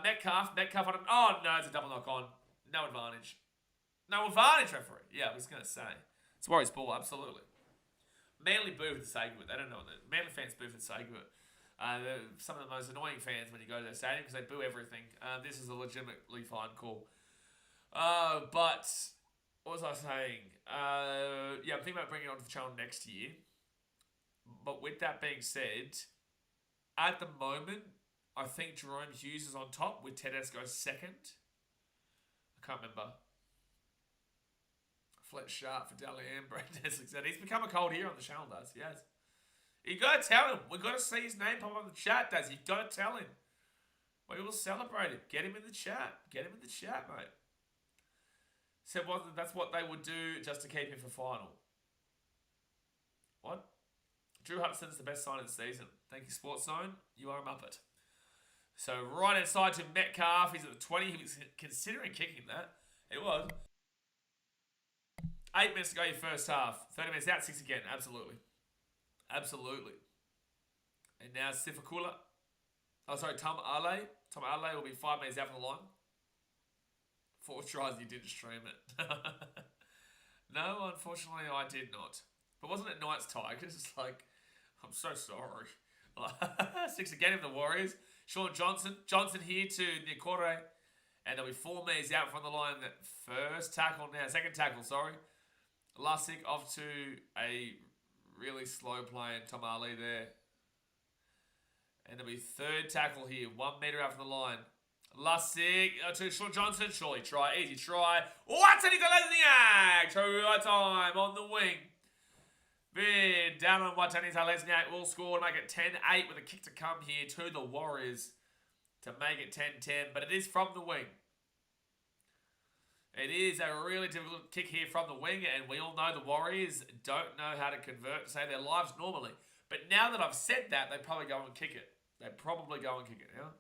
Metcalf on him. Oh, no, it's a double knock on. No advantage. No advantage, referee. Yeah, I was going to say. It's Warriors ball, absolutely. Manly boo for the sake of it. They don't know that. Manly fans boo for the sake of it. They're some of the most annoying fans when you go to their stadium because they boo everything. This is a legitimately fine call. But what was I saying? Yeah, I'm thinking about bringing it onto the channel next year. But with that being said, at the moment, I think Jerome Hughes is on top with Tedesco second. I can't remember. Fletch Sharp for Dally M. Brad Neslick said he's become a cold hero on the channel, does he? Has. You got to tell him. We've got to see his name pop up in the chat, does he? You've got to tell him. We will celebrate it. Get him in the chat. Get him in the chat, mate. Said that's what they would do just to keep him for final. What? Drew Hudson's the best sign of the season. Thank you, Sports Zone. You are a Muppet. So right inside to Metcalf. He's at the 20. He was considering kicking that. It was. 8 minutes to go your first half. 30 minutes out. 6 again. Absolutely. Absolutely. And now Sifakula. Oh, sorry. Tom Ale. Tom Ale will be 5 minutes out from the line. 4 tries. You didn't stream it. No, unfortunately, I did not. But wasn't it Knights Tigers? It's like, I'm so sorry. 6 again of the Warriors. Sean Johnson. Johnson here to Nikore. And there'll be 4 minutes out from the line. That first tackle now. Second tackle, sorry. Lussick off to a really slow playing Tom Ali there. And there'll be third tackle here. 1 metre out from the line. Lussick to Sean Johnson. Surely try. Easy try. What's Nico Lesniak? True time on the wing. Bid down on Watani Lesniak will score to make it 10-8 with a kick to come here to the Warriors to make it 10-10. But it is from the wing. It is a really difficult kick here from the wing, and we all know the Warriors don't know how to convert to save their lives normally. But now that I've said that, they probably go and kick it. They probably go and kick it, yeah?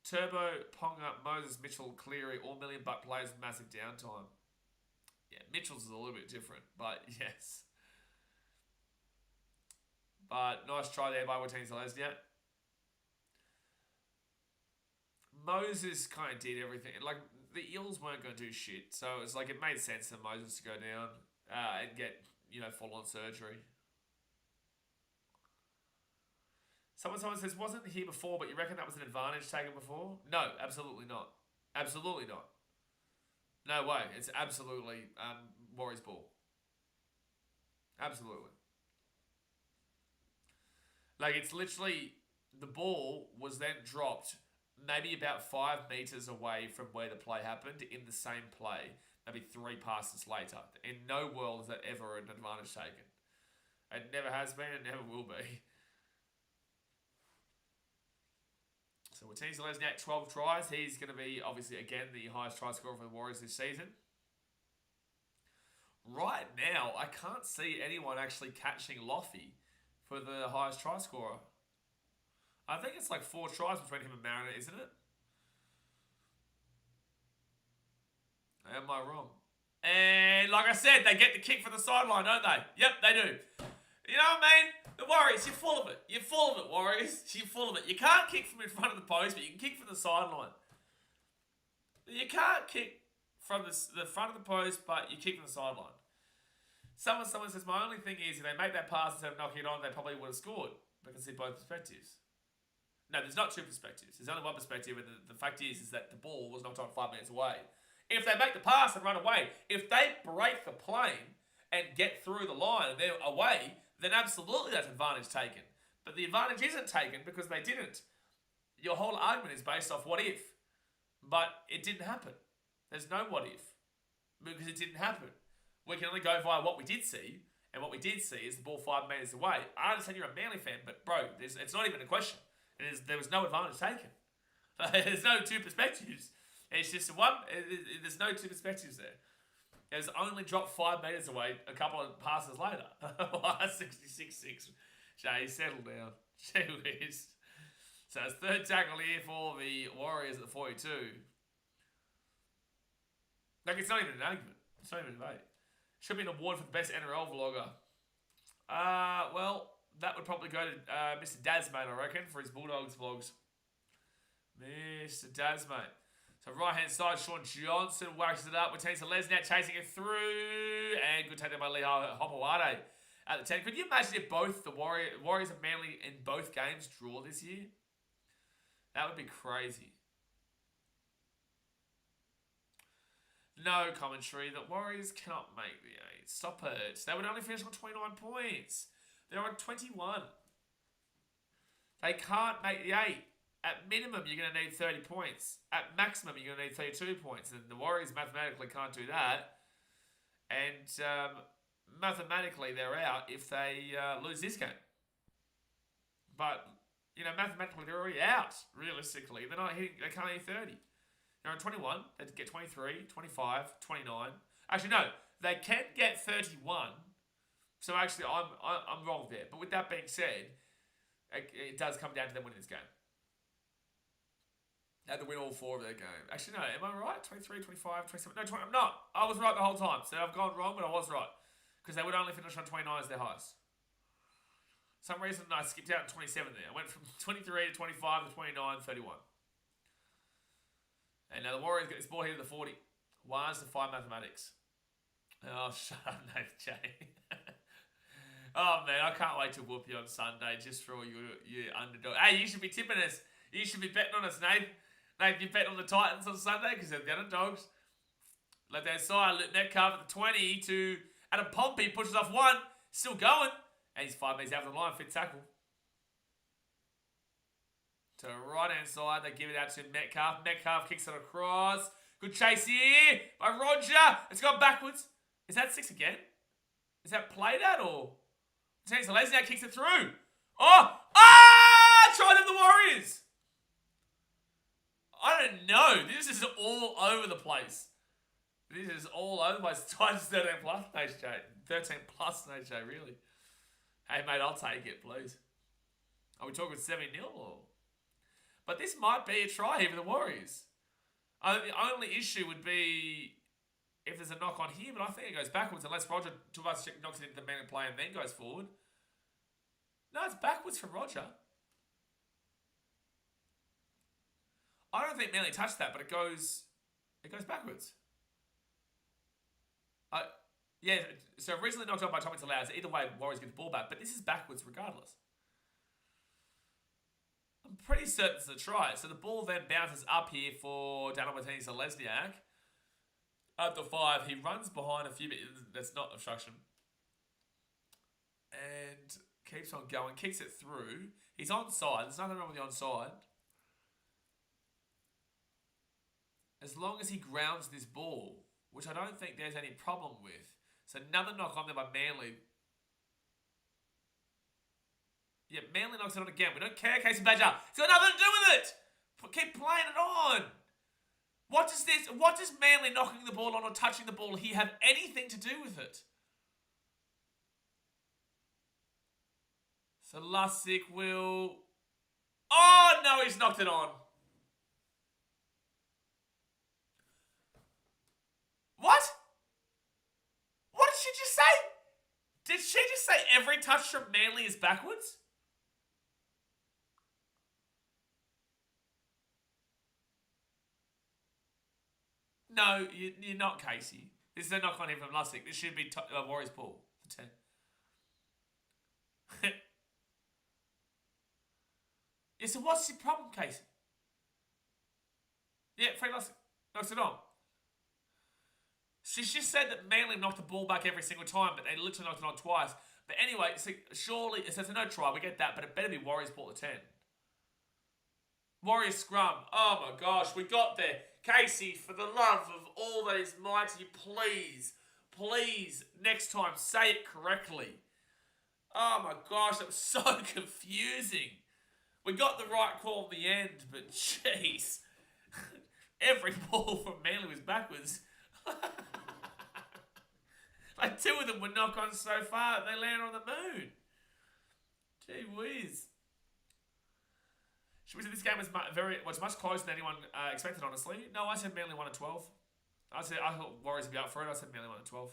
Turbo, Ponga, Moses, Mitchell, Cleary, all $1 million players with massive downtime. Yeah, Mitchell's is a little bit different, but yes. But nice try there by Watani Lesniak. Moses kind of did everything. Like, the Eels weren't going to do shit. So it was like, it made sense for Moses to go down and get, full-on surgery. Someone says, wasn't here before, but you reckon that was an advantage taken before? No, absolutely not. Absolutely not. No way. It's absolutely Warriors ball. Absolutely. Like, it's literally, the ball was then dropped maybe about 5 meters away from where the play happened in the same play, maybe 3 passes later. In no world is that ever an advantage taken. It never has been, it never will be. So Martinez Lesniak, 12 tries. He's going to be, obviously, again, the highest try scorer for the Warriors this season. Right now, I can't see anyone actually catching Loffy for the highest try scorer. I think it's like 4 tries between him and Mariner, isn't it? Am I wrong? And like I said, they get the kick from the sideline, don't they? Yep, they do. You know what I mean? The Warriors, you're full of it. You're full of it, Warriors. You're full of it. You can't kick from in front of the post, but you can kick from the sideline. You can't kick from the front of the post, but you kick from the sideline. Someone says, my only thing is, if they make that pass instead of knocking it on, they probably would have scored. I can see both perspectives. No, there's not 2 perspectives. There's only 1 perspective, and the fact is that the ball was knocked on 5 minutes away. If they make the pass and run away, if they break the plane and get through the line and they're away, then absolutely that's advantage taken. But the advantage isn't taken because they didn't. Your whole argument is based off what if. But it didn't happen. There's no what if. Because it didn't happen. We can only go via what we did see. And what we did see is the ball 5 meters away. I understand you're a Manly fan, but bro, it's not even a question. There was no advantage taken. There's no 2 perspectives. It's just one. There's no 2 perspectives there. It was only dropped 5 meters away a couple of passes later. 66-6. Jay, settle down. Gee whiz. So it's 3rd tackle here for the Warriors at the 42. Like, it's not even an argument. It's not even a debate. Should be an award for the best NRL vlogger. Well, that would probably go to Mr. Dazmate, I reckon, for his Bulldogs vlogs. Mr. Dazmate. So right-hand side, Sean Johnson whacks it up. Martinez Lesniak chasing it through. And good take there by Lee Hopewade at the 10. Could you imagine if both the Warriors and Manly in both games draw this year? That would be crazy. No commentary. The Warriors cannot make the 8. Stop it. They would only finish on 29 points. They're on 21. They can't make the 8. At minimum, you're going to need 30 points. At maximum, you're going to need 32 points. And the Warriors mathematically can't do that. And mathematically, they're out if they lose this game. But, mathematically, they're already out, realistically. They're not hitting, they can't hit 30. They're on 21. They get 23, 25, 29. Actually, no. They can get 31. So, actually, I'm wrong there. But with that being said, it does come down to them winning this game. They had to win all 4 of their games. Actually, no. Am I right? 23, 25, 27. No, 20. I'm not. I was right the whole time. So, I've gone wrong, but I was right. Because they would only finish on 29 as their highest. For some reason, I skipped out 27 there. I went from 23 to 25 to 29, 31. And now the Warriors get this ball here to the 40. 1 to 5 mathematics. Oh, shut up, Nathan J. Oh, man, I can't wait to whoop you on Sunday just for all your underdog. Hey, you should be tipping us. You should be betting on us, Nate. Nate, you bet on the Titans on Sunday because they're the underdogs. Left hand side, Metcalf at the 20 to Adam Pompey, pushes off 1. Still going. And he's 5 meters out of the line, 5th tackle. To the right-hand side, they give it out to Metcalf. Metcalf kicks it across. Good chase here by Roger. It's gone backwards. Is that 6 again? Is that played out or? Martinez now kicks it through. Oh! Ah! Try them, the Warriors. I don't know. This is all over the place. This is all over the place. Titans 13 plus, Nate J. 13 plus, Nate J, really. Hey, mate, I'll take it, please. Are we talking 7-0 or? But this might be a try here for the Warriors. The only issue would be if there's a knock on here, but I think it goes backwards unless Roger knocks it into the man and play and then goes forward. No, it's backwards from Roger. I don't think Manly touched that, but it goes It goes backwards. Yeah, so recently knocked on by Tommy Talau. So either way, Warriors get the ball back. But this is backwards regardless. I'm pretty certain it's a try. So the ball then bounces up here for Daniel Martinez-Lesniak. At the 5, he runs behind a few bit. That's not obstruction. And keeps on going. Kicks it through. He's onside. There's nothing wrong with the onside. As long as he grounds this ball, which I don't think there's any problem with. So another knock on there by Manly. Yeah, Manly knocks it on again. We don't care, Casey Badger. It's got nothing to do with it. Keep playing it on. What does Manly knocking the ball on or touching the ball here have anything to do with it? So Lussick will... Oh, no, he's knocked it on. What? What did she just say? Did she just say every touch from Manly is backwards? No, you're not, Casey. This is a knock on him from Lussick. This should be Warriors ball for 10. Yeah, so what's the problem, Casey? Yeah, Frank Lussick knocks it on. She's just said that Manly knocked the ball back every single time, but they literally knocked it on twice. But anyway, so surely, it's a no try, we get that, but it better be Warriors ball at 10. Warriors scrum. Oh my gosh, we got there. Casey, for the love of all that is mighty, please, next time, say it correctly. Oh my gosh, that was so confusing. We got the right call in the end, but jeez. Every ball from Manly was backwards. Like 2 of them were knock-ons so far, they land on the moon. Gee whiz. Should we say this game was much closer than anyone expected, honestly? No, I said Manly won at 12. I thought Warriors would be up for it. I said Manly won at 12.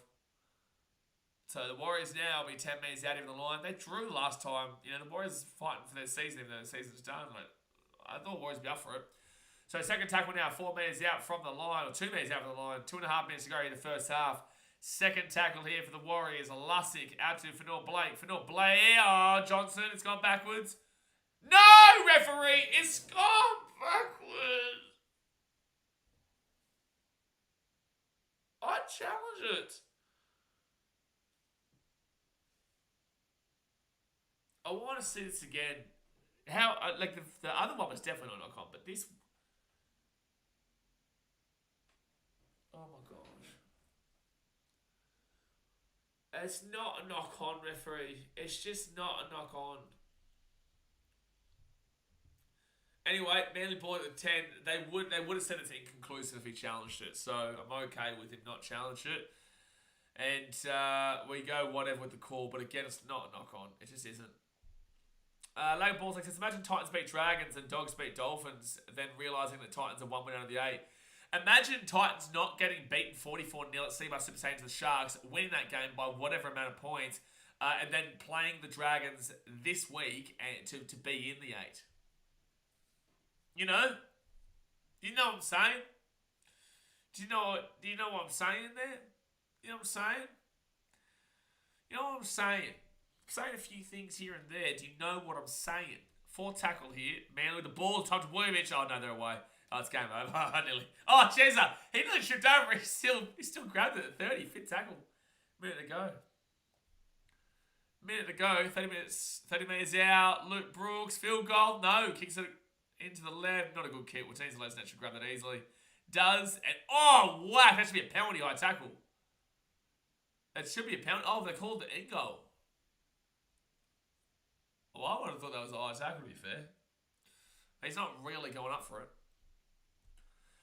So the Warriors now will be 10 minutes out of the line. They drew last time. You know, the Warriors fighting for their season, even though the season's done. Like, I thought Warriors would be up for it. So second tackle now, 4 minutes out from the line, or 2 minutes out from the line. 2.5 minutes to go in the first half. Second tackle here for the Warriors. Lussick out to Fanor Blake. Fanor Blake. Oh, Johnson. It's gone backwards. No, referee. It's gone backwards. I challenge it. I want to see this again. How, like, the other one was definitely not knock on, but this... Oh my gosh. It's not a knock on, referee. It's just not a knock on. Anyway, Manly ball at 10. They would have said it's inconclusive if he challenged it. So I'm okay with him not challenge it. And we go whatever with the call. But again, it's not a knock on. It just isn't. Lane Balls like says, imagine Titans beat Dragons and Dogs beat Dolphins, then realising that Titans are 1 win out of the 8. Imagine Titans not getting beaten 44-0 at Seabass Super Saiyans to the Sharks, winning that game by whatever amount of points, and then playing the Dragons this week and to be in the 8. You know? Do you know what I'm saying? Do you know what I'm saying there? You know what I'm saying? You know what I'm saying? I'm saying a few things here and there. Do you know what I'm saying? 4 tackle here. Manly with the ball. Time to Vujovic. Oh, no, they're away. Oh, it's game over. Nearly. Oh, Cheza. He nearly tripped over. He still grabbed it at 30. Fit tackle. Minute to go. 30 minutes out. Luke Brooks. Field goal. No. Kicks it into the left. Not a good kick. Well, teams the left should grab that easily. Does. And oh, wow. That should be a penalty high tackle. That should be a penalty. Oh, they called the end goal. Well, I would have thought that was a high tackle, to be fair. He's not really going up for it.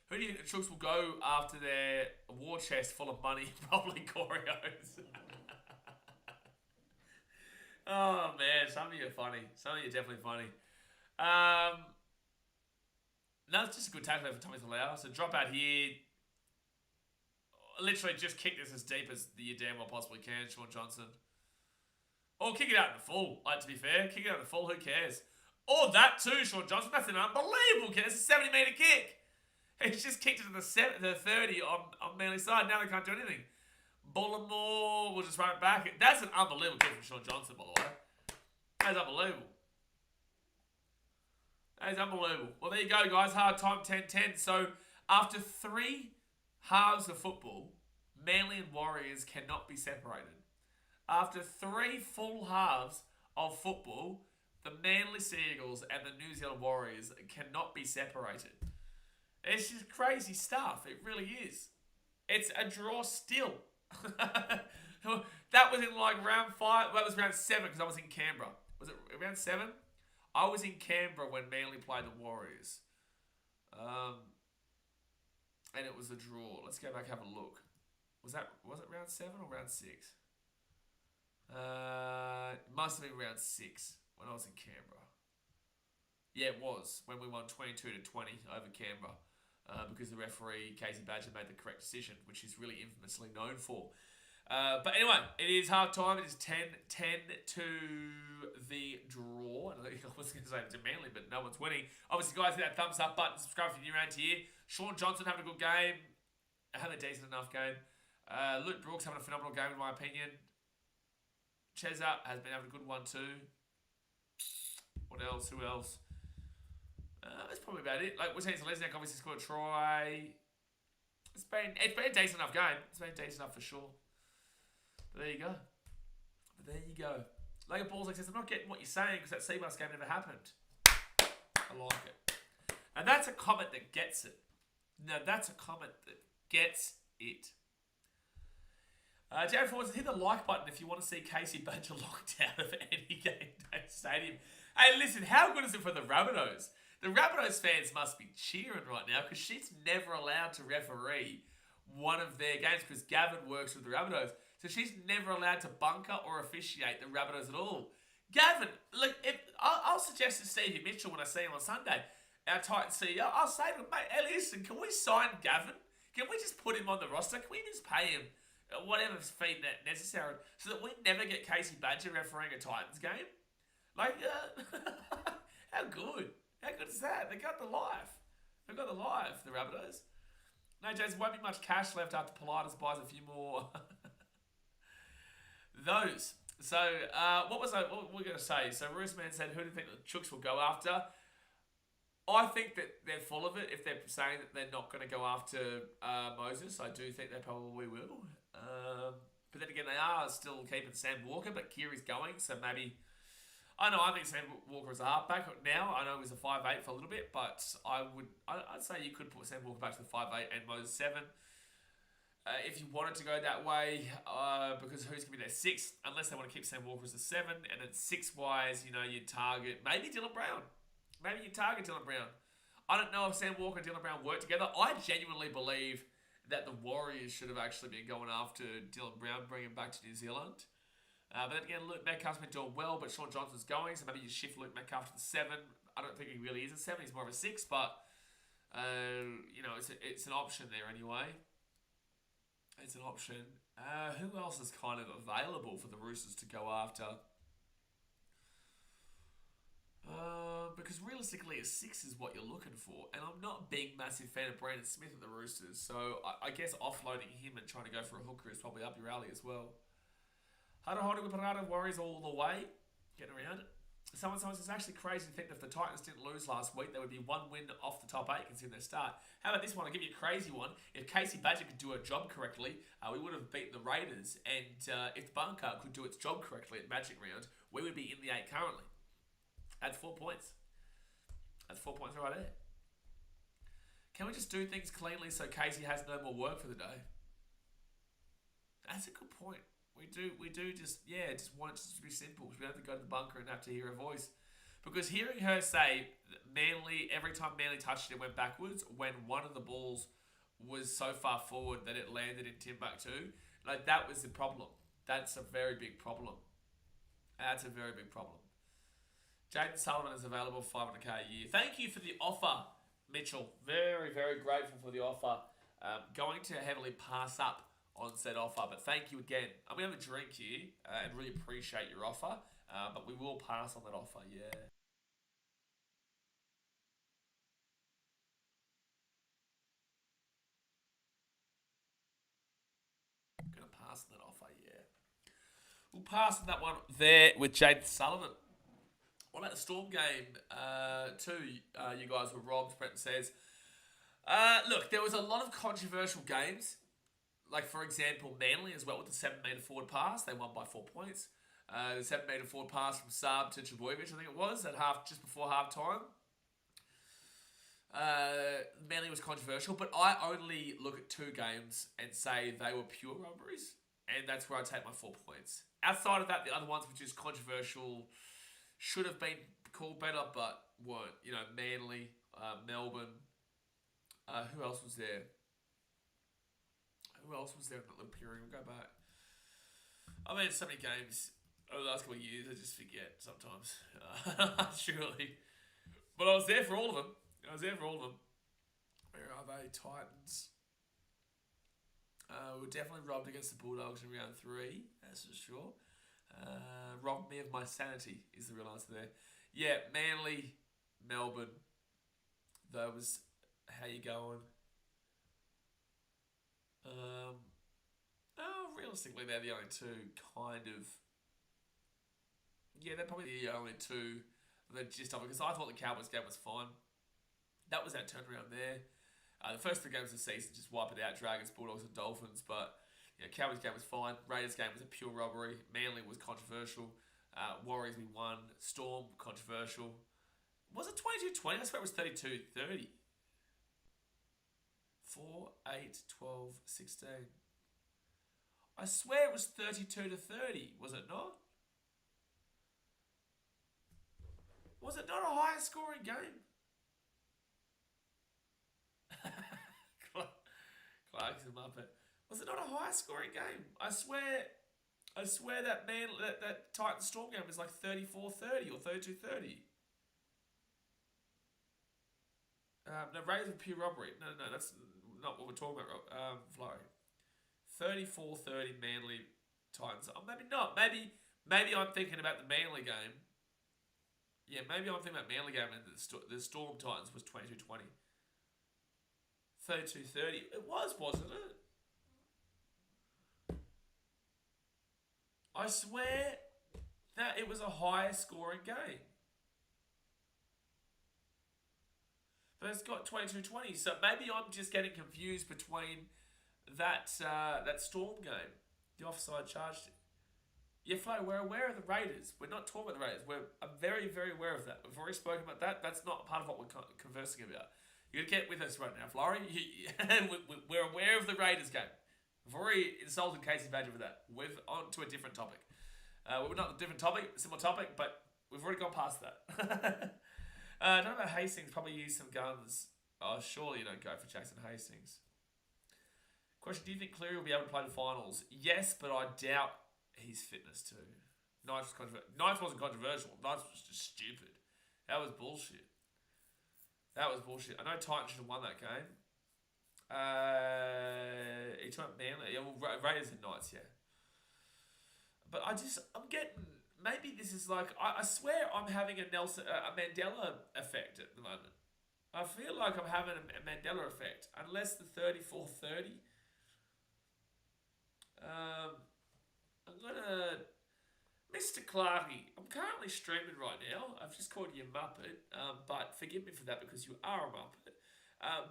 Who do you think the Chooks will go after their war chest full of money? Probably Corios. Oh, man. Some of you are funny. Some of you are definitely funny. No, it's just a good tackle for Tommy Talau. So drop out here. Literally just kick this as deep as you damn well possibly can, Sean Johnson. Or kick it out in the full. Like, to be fair, kick it out in the full. Who cares? Or that too, Sean Johnson. That's an unbelievable kick. It's a 70-metre kick. He's just kicked it to the 30 on Manly's side. Now they can't do anything. Bullimore will just run it back. That's an unbelievable kick from Sean Johnson, by the way. That's unbelievable. That is unbelievable. Well, there you go, guys. Hard time 10-10. So, after 3 halves of football, Manly and Warriors cannot be separated. After 3 full halves of football, the Manly Seagulls and the New Zealand Warriors cannot be separated. It's just crazy stuff. It really is. It's a draw still. That was in like round 5. That was round 7 because I was in Canberra. Was it round 7? I was in Canberra when Manly played the Warriors. And it was a draw. Let's go back and have a look. Was it round 7 or round 6? It must have been round 6 when I was in Canberra. Yeah, it was when we won 22-20 over Canberra. Because the referee, Casey Badger, made the correct decision, which he's really infamously known for. But anyway, it is half time. It is 10-10 to the draw. I was going to say to Manly, but no one's winning. Obviously, guys, hit that thumbs up button. Subscribe if you're new around here. Sean Johnson having a good game. Having a decent enough game. Luke Brooks having a phenomenal game, in my opinion. Cheza has been having a good one too. What else? Who else? That's probably about it. Like, we're saying Lesniak obviously scored a try. It's been a decent enough game. It's been decent enough for sure. But there you go. Like Balls says, I'm not getting what you're saying because that Seabus game never happened. I like it. And that's a comment that gets it. No, that's a comment that gets it. Jared Ford says, hit the like button if you want to see Casey Badger locked out of any game day stadium. Hey, listen, how good is it for the Rabbitohs? The Rabbitohs fans must be cheering right now because she's never allowed to referee one of their games because Gavin works with the Rabbitohs. So she's never allowed to bunker or officiate the Rabbitohs at all. Gavin, look, I'll suggest to Stevie Mitchell when I see him on Sunday, our Titan CEO, I'll say to him, mate, hey, listen, can we sign Gavin? Can we just put him on the roster? Can we just pay him whatever fee necessary so that we never get Casey Badger refereeing a Titans game? Like, how good? How good is that? They got the life. They've got the life, the Rabbitohs. No, James, won't be much cash left after Politis buys a few more. Those. So, what were we going to say? So, Roosman said, who do you think the Chooks will go after? I think that they're full of it if they're saying that they're not going to go after Moses. I do think they probably will. But then again, they are still keeping Sam Walker, but Kiri's going, so maybe... I think Sam Walker is a halfback now. I know he's a 5'8" for a little bit, but I'd say you could put Sam Walker back to the 5'8" and Moses 7. If you wanted to go that way, because who's going to be their 6? Unless they want to keep Sam Walker as a 7, and then 6-wise, you target maybe Dylan Brown. Maybe you target Dylan Brown. I don't know if Sam Walker and Dylan Brown work together. I genuinely believe that the Warriors should have actually been going after Dylan Brown, bringing him back to New Zealand. But then again, Luke Metcalf's been doing well, but Sean Johnson's going, so maybe you shift Luke Metcalf to the 7. I don't think he really is a 7. He's more of a 6, but it's an option there anyway. It's an option. Who else is kind of available for the Roosters to go after? Because realistically, a 6 is what you're looking for, and I'm not a big, massive fan of Brandon Smith at the Roosters, so I guess offloading him and trying to go for a hooker is probably up your alley as well. Hada with Parada Warriors all the way, getting around it. Someone says it's actually crazy to think that if the Titans didn't lose last week, there would be 1 win off the top 8 considering their start. How about this one? I'll give you a crazy one. If Casey Badger could do her job correctly, we would have beaten the Raiders, and if the Bunker could do its job correctly at Magic Round, we would be in the 8 currently. That's 4 points. That's 4 points right there. Can we just do things cleanly so Casey has no more work for the day? That's a good point. We do just want it to be simple. We don't have to go to the bunker and have to hear her voice. Because hearing her say that Manly, every time Manly touched it, went backwards, when one of the balls was so far forward that it landed in Timbuktu, like that was the problem. That's a very big problem. That's a very big problem. Jaden Sullivan is available for $500K a year. Thank you for the offer, Mitchell. Very, very grateful for the offer. Going to heavily pass up on said offer, but thank you again. I'm going to have a drink here and really appreciate your offer, but we will pass on that offer, yeah. we'll pass on that one there with Jaden Sullivan. What about the Storm game? You guys were robbed, Brenton says. Look, there was a lot of controversial games. Like, for example, Manly as well with the 7-metre forward pass. They won by 4 points. The 7-metre forward pass from Saab to Trebojevic, I think it was, at just before half time. Manly was controversial, but I only look at 2 games and say they were pure robberies, and that's where I take my 4 points. Outside of that, the other ones which is controversial should have been called better, but weren't. You know, Manly, Melbourne. Who else was there? Who else was there in that little period? We'll go back. I mean, so many games over the last couple of years, I just forget sometimes. Surely. But I was there for all of them. Where are they? Titans. We were definitely robbed against the Bulldogs in round 3. That's for sure. Robbed me of my sanity is the real answer there. Yeah, Manly, Melbourne. That was how you going. Realistically, they're the only 2 kind of... Yeah, they're probably the only 2 that just... Because I thought the Cowboys game was fine. That was that turnaround there. The first 3 games of the season just wipe it out. Dragons, Bulldogs and Dolphins. But Cowboys game was fine. Raiders game was a pure robbery. Manly was controversial. Warriors we won. Storm, controversial. Was it 22-20? I swear it was 32-30. 4, 8, 12, 16. I swear it was 32-30, was it not? Was it not a higher scoring game? Clark's a muppet. Was it not a higher scoring game? I swear that Titan Storm game was like 34-30 or 32-30. No, Raiders were pure robbery. No, that's not what we're talking about, Flurry. 34-30 Manly Titans. Oh, maybe not. Maybe I'm thinking about the Manly game. Yeah, maybe I'm thinking about Manly game and the Storm Titans was 22-20. 32-30. It was, wasn't it? I swear that it was a higher scoring game. But it's got 22-20. So maybe I'm just getting confused between that Storm game. The offside charge. Yeah, Flo, we're aware of the Raiders. We're not talking about the Raiders. I'm very, very aware of that. We've already spoken about that. That's not part of what we're conversing about. You get with us right now, Florrie. We're aware of the Raiders game. We've already insulted Casey Badger with that. We're on to a different topic. We're not a different topic, similar topic, but we've already gone past that. I don't know about Hastings. Probably use some guns. Oh, surely you don't go for Jackson Hastings. Question, do you think Cleary will be able to play the finals? Yes, but I doubt his fitness too. Knife wasn't controversial. Knife was just stupid. That was bullshit. I know Titans should have won that game. He took Manly. Yeah, well, Raiders and Knights, yeah. But I'm getting... Maybe this is like... I swear I'm having a Mandela effect at the moment. I feel like I'm having a Mandela effect. Unless the 34-30... I'm gonna... Mr. Clarkey, I'm currently streaming right now. I've just called you a Muppet, but forgive me for that because you are a Muppet.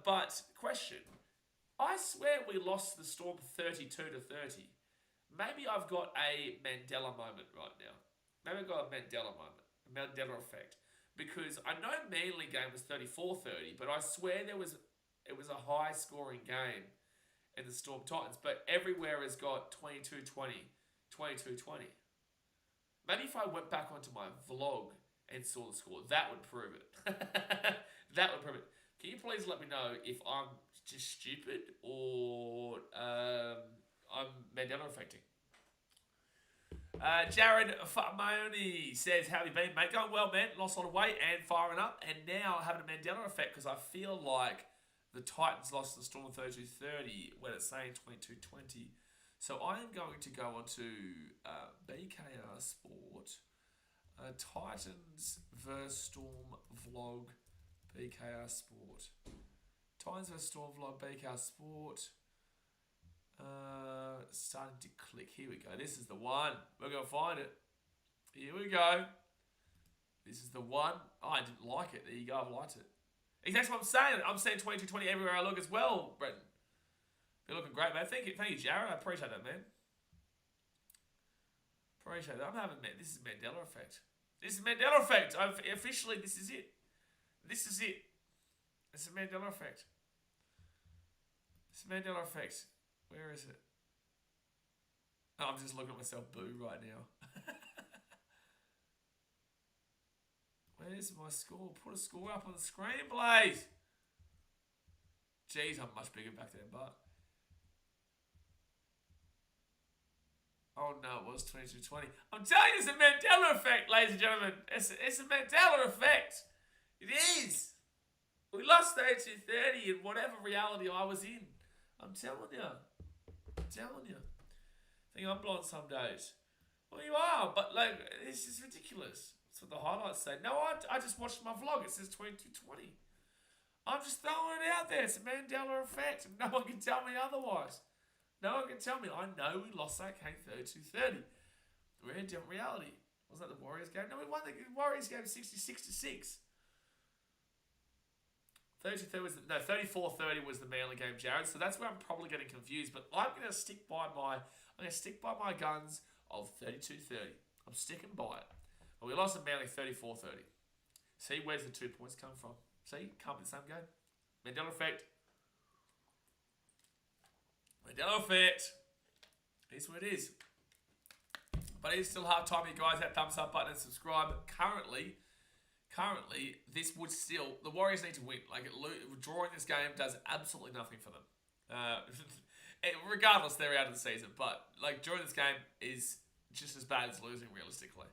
But, question. I swear we lost the Storm 32-30. Maybe I've got a Mandela moment right now. Maybe I've got a Mandela moment. A Mandela effect. Because I know Manly game was 34-30, but I swear it was a high scoring game in the Storm Titans, but everywhere has got 22-20, 22-20. Maybe if I went back onto my vlog and saw the score, that would prove it. That would prove it. Can you please let me know if I'm just stupid or I'm Mandela affecting? Jared Fatmoni says, how have you been, mate? Going well, man. Lost a lot of weight and firing up, and now having a Mandela effect because I feel like the Titans lost the Storm 32-30 when it's saying 22-20. So I am going to go on to BKR Sport, Titans vs Storm vlog, BKR Sport. Titans vs Storm vlog, BKR Sport. Starting to click. Here we go. This is the one. We're going to find it. Here we go. This is the one. Oh, I didn't like it. There you go. I've liked it. Exactly what I'm saying. I'm saying 22-20 everywhere I look as well, Brenton. You're looking great, man. Thank you, Jared. I appreciate that, man. Appreciate that. I'm having, man. This is Mandela effect. This is Mandela effect. Officially, this is it. This is it. It's a Mandela effect. It's a Mandela effect. Where is it? Oh, I'm just looking at myself boo right now. Where's my score? Put a score up on the screen, Blaze. Jeez, I'm much bigger back then, but. Oh no, it was 22-20. I'm telling you, it's a Mandela effect, ladies and gentlemen. It's a Mandela effect. It is. We lost 32-30 in whatever reality I was in. I'm telling you. I'm telling you. I think I'm blonde some days. Well, you are, but like, it's just ridiculous. That's what the highlights say. No, I just watched my vlog. It says 22-20. I'm just throwing it out there. It's a Mandela effect. No one can tell me otherwise. No one can tell me. I know we lost that game 32-30. We're in a different reality. Wasn't that the Warriors game? No, we won the Warriors game 66-6. 34-30 was the Manly game, Jared. So that's where I'm probably getting confused. But I'm gonna stick by my guns of 32-30. I'm sticking by it. But we lost to Manly 34-30. See, where's the 2 points come from? See, can't be the same game. Mandela effect. Mandela effect. Here's what it is. But it is still half time, you guys. That thumbs up button and subscribe. Currently, this would still... The Warriors need to win. Like, drawing this game does absolutely nothing for them. Regardless, they're out of the season. But, like, drawing this game is just as bad as losing, realistically.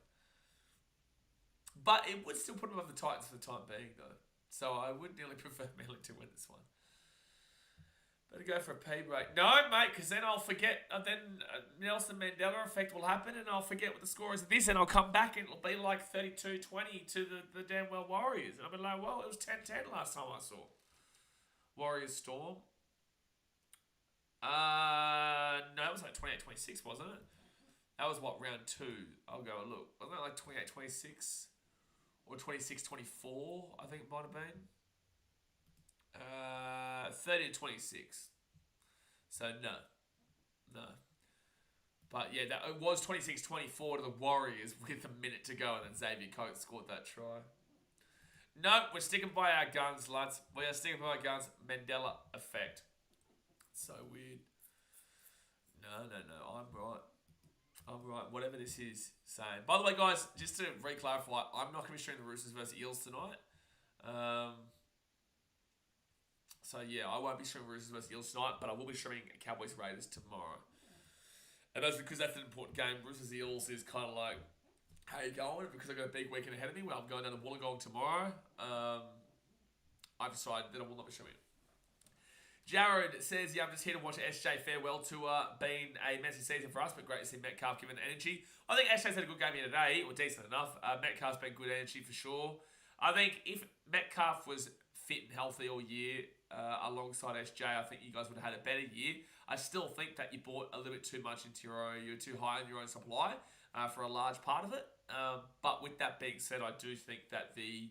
But it would still put them above the Titans for the time being, though. So I would nearly prefer Manly to win this one. Better go for a pay break. No, mate, because then I'll forget. Then Nelson Mandela effect will happen, and I'll forget what the score is of this, and I'll come back, and it'll be like 32-20 to the damn well Warriors. And I'll be like, well, it was 10-10 last time I saw. Warriors Storm. No, it was like 28-26, wasn't it? That was what, round 2? I'll go and look. Wasn't that like 28-26? Or 26-24, I think it might have been. 30-26. So, no. But, yeah, it was 26-24 to the Warriors with a minute to go, and then Xavier Coates scored that try. No, we're sticking by our guns, lads. We are sticking by our guns. Mandela effect. So weird. No. I'm right. Whatever this is saying. By the way, guys, just to re-clarify, I'm not going to be streaming the Roosters versus Eels tonight. So, yeah, I won't be streaming Roosters versus Eels tonight, but I will be streaming Cowboys Raiders tomorrow. And that's because that's an important game. Roosters Eels is kind of like, how you going? Because I've got a big weekend ahead of me where I'm going down to Wollongong tomorrow. I've decided that I will not be streaming. Jared says, yeah, I'm just here to watch SJ farewell tour. Been a messy season for us, but great to see Metcalf giving energy. I think SJ's had a good game here today, or decent enough. Metcalf's been good energy for sure. I think if Metcalf was fit and healthy all year alongside SJ, I think you guys would have had a better year. I still think that you bought a little bit too much into your own, you were too high on your own supply for a large part of it. But with that being said, I do think that the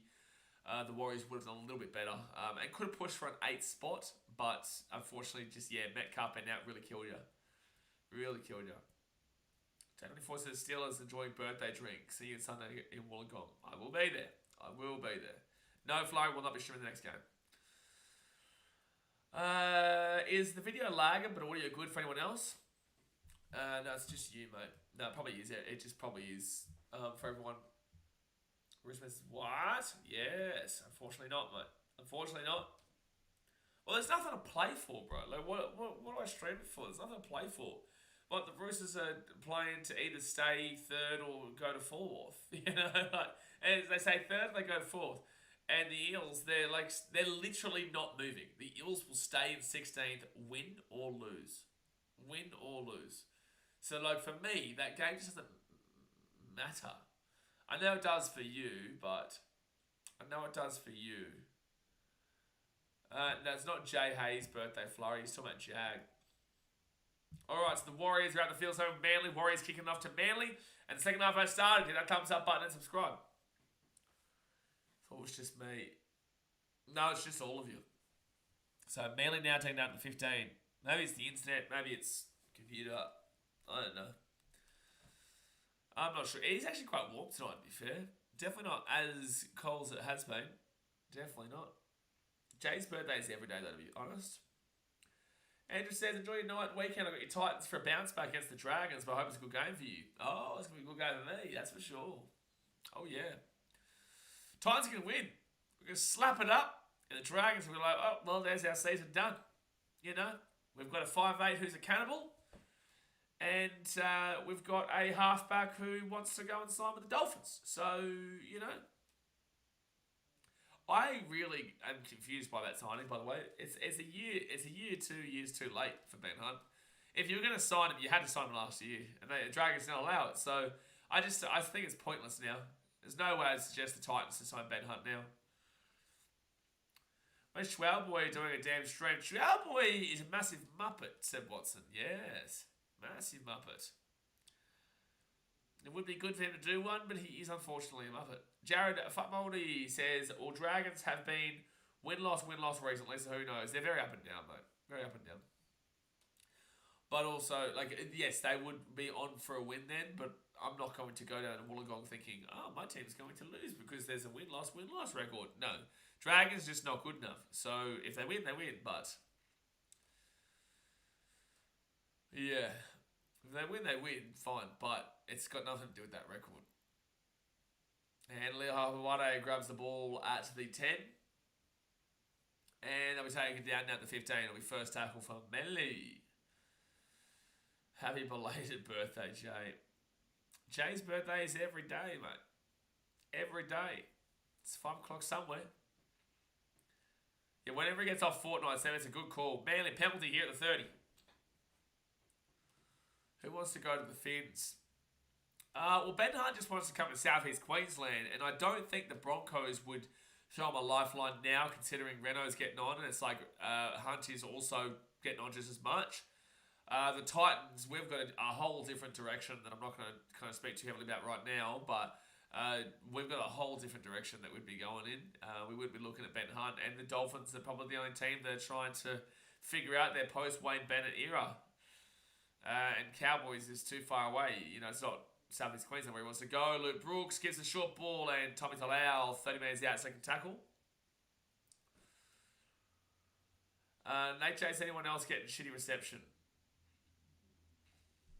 Warriors would have done a little bit better and could have pushed for an 8th spot, but unfortunately, just, Metcalf and out really killed you. Really killed you. J24 says, Steelers enjoying birthday drink. See you Sunday in Wollongong. I will be there. No, Flurry will not be streaming the next game. Is the video lagging, but audio good for anyone else? No, it's just you, mate. No, it probably is. It just probably is for everyone. Richmond says, what? Yes. Unfortunately not, mate. Unfortunately not. Well, there's nothing to play for, bro. Like, what do I stream it for? There's nothing to play for. Like, the Roosters are playing to either stay 3rd or go to 4th. You know? Like, and they say 3rd, they go to 4th. And the Eels, they're literally not moving. The Eels will stay in 16th, win or lose. Win or lose. So, like, for me, that game just doesn't matter. I know it does for you, but... No, it's not Jay Hayes' birthday flurry. He's talking about Jag. Alright, so the Warriors are out the field, so Manly. Warriors kicking off to Manly. And the second half has started. Hit that thumbs up button and subscribe. Thought it was just me. No, it's just all of you. So Manly now taking down to 15. Maybe it's the internet, maybe it's computer. I don't know. I'm not sure. It is actually quite warm tonight, to be fair. Definitely not as cold as it has been. Definitely not. Jay's birthday is every day, though, to be honest. Andrew says, enjoy your night and weekend. I got your Titans for a bounce back against the Dragons, but I hope it's a good game for you. Oh, it's going to be a good game for me, that's for sure. Oh, yeah. Titans are going to win. We're going to slap it up, and the Dragons will be like, oh, well, there's our season done. You know, we've got a 5'8" who's a cannibal, and we've got a halfback who wants to go and sign with the Dolphins. So, you know, I really am confused by that signing, by the way. It's a year, 2 years too late for Ben Hunt. If you were going to sign him, you had to sign him last year, and the Dragons don't allow it. So I think it's pointless now. There's no way I'd suggest the Titans to sign Ben Hunt now. Where's Schwalboy doing a damn stream? Schwalboy is a massive muppet, said Watson. Yes, massive muppet. It would be good for him to do one, but he is unfortunately a muppet. Jared Futmoldy says, all Dragons have been win-loss recently, so who knows? They're very up and down, though. Very up and down. But also, like, yes, they would be on for a win then, but I'm not going to go down to Wollongong thinking, oh, my team's going to lose because there's a win-loss record. No. Dragons just not good enough. So if they win, but... yeah. If they win, fine. But it's got nothing to do with that record. And Leo Hawade grabs the ball at the 10. And they'll be taking it down now at the 15. It'll be first tackle for Melly. Happy belated birthday, Jay. Jay's birthday is every day, mate. Every day. It's 5 o'clock somewhere. Yeah, whenever he gets off Fortnite, Sam, it's a good call. Manly penalty here at the 30. Who wants to go to the Fins? Well, Ben Hunt just wants to come to South East Queensland, and I don't think the Broncos would show him a lifeline now, considering Renault's getting on, and it's like Hunt is also getting on just as much. The Titans, we've got a whole different direction that I'm not going to kind of speak too heavily about right now, but we've got a whole different direction that we'd be going in. We would be looking at Ben Hunt, and the Dolphins are probably the only team that are trying to figure out their post-Wayne Bennett era. And Cowboys is too far away. You know, it's not South East Queensland where he wants to go. Luke Brooks gives a short ball, and Tommy Talau, 30 metres out, second tackle. Nate Chase, anyone else getting shitty reception?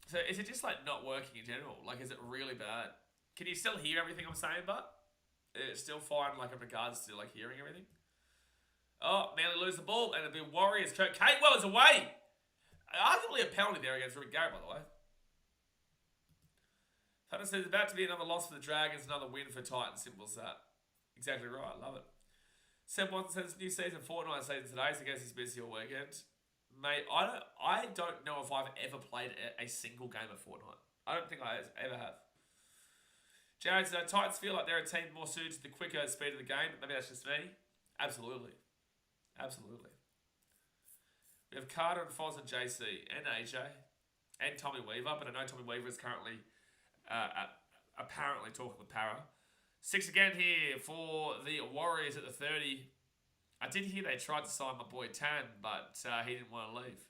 So is it just like not working in general? Like, is it really bad? Can you still hear everything I'm saying, but it's still fine, like in regards to like hearing everything? Oh, Manly lose the ball, and it'll be Warriors. Catewell is away. Arguably a penalty there against Rick Garrett, by the way. Hunter says, about to be another loss for the Dragons, another win for Titans. Simple as that. Exactly right. Love it. Seb Watson says, new season, Fortnite season today, so I guess he's busy all weekend. Mate, I don't know if I've ever played a single game of Fortnite. I don't think I ever have. Jared says, Titans feel like they're a team more suited to the quicker speed of the game. Maybe that's just me. Absolutely. Absolutely. We have Carter and Foz and JC and AJ and Tommy Weaver, but I know Tommy Weaver is currently apparently talking with Para. 6 again here for the Warriors at the 30. I did hear they tried to sign my boy Tan, but he didn't want to leave.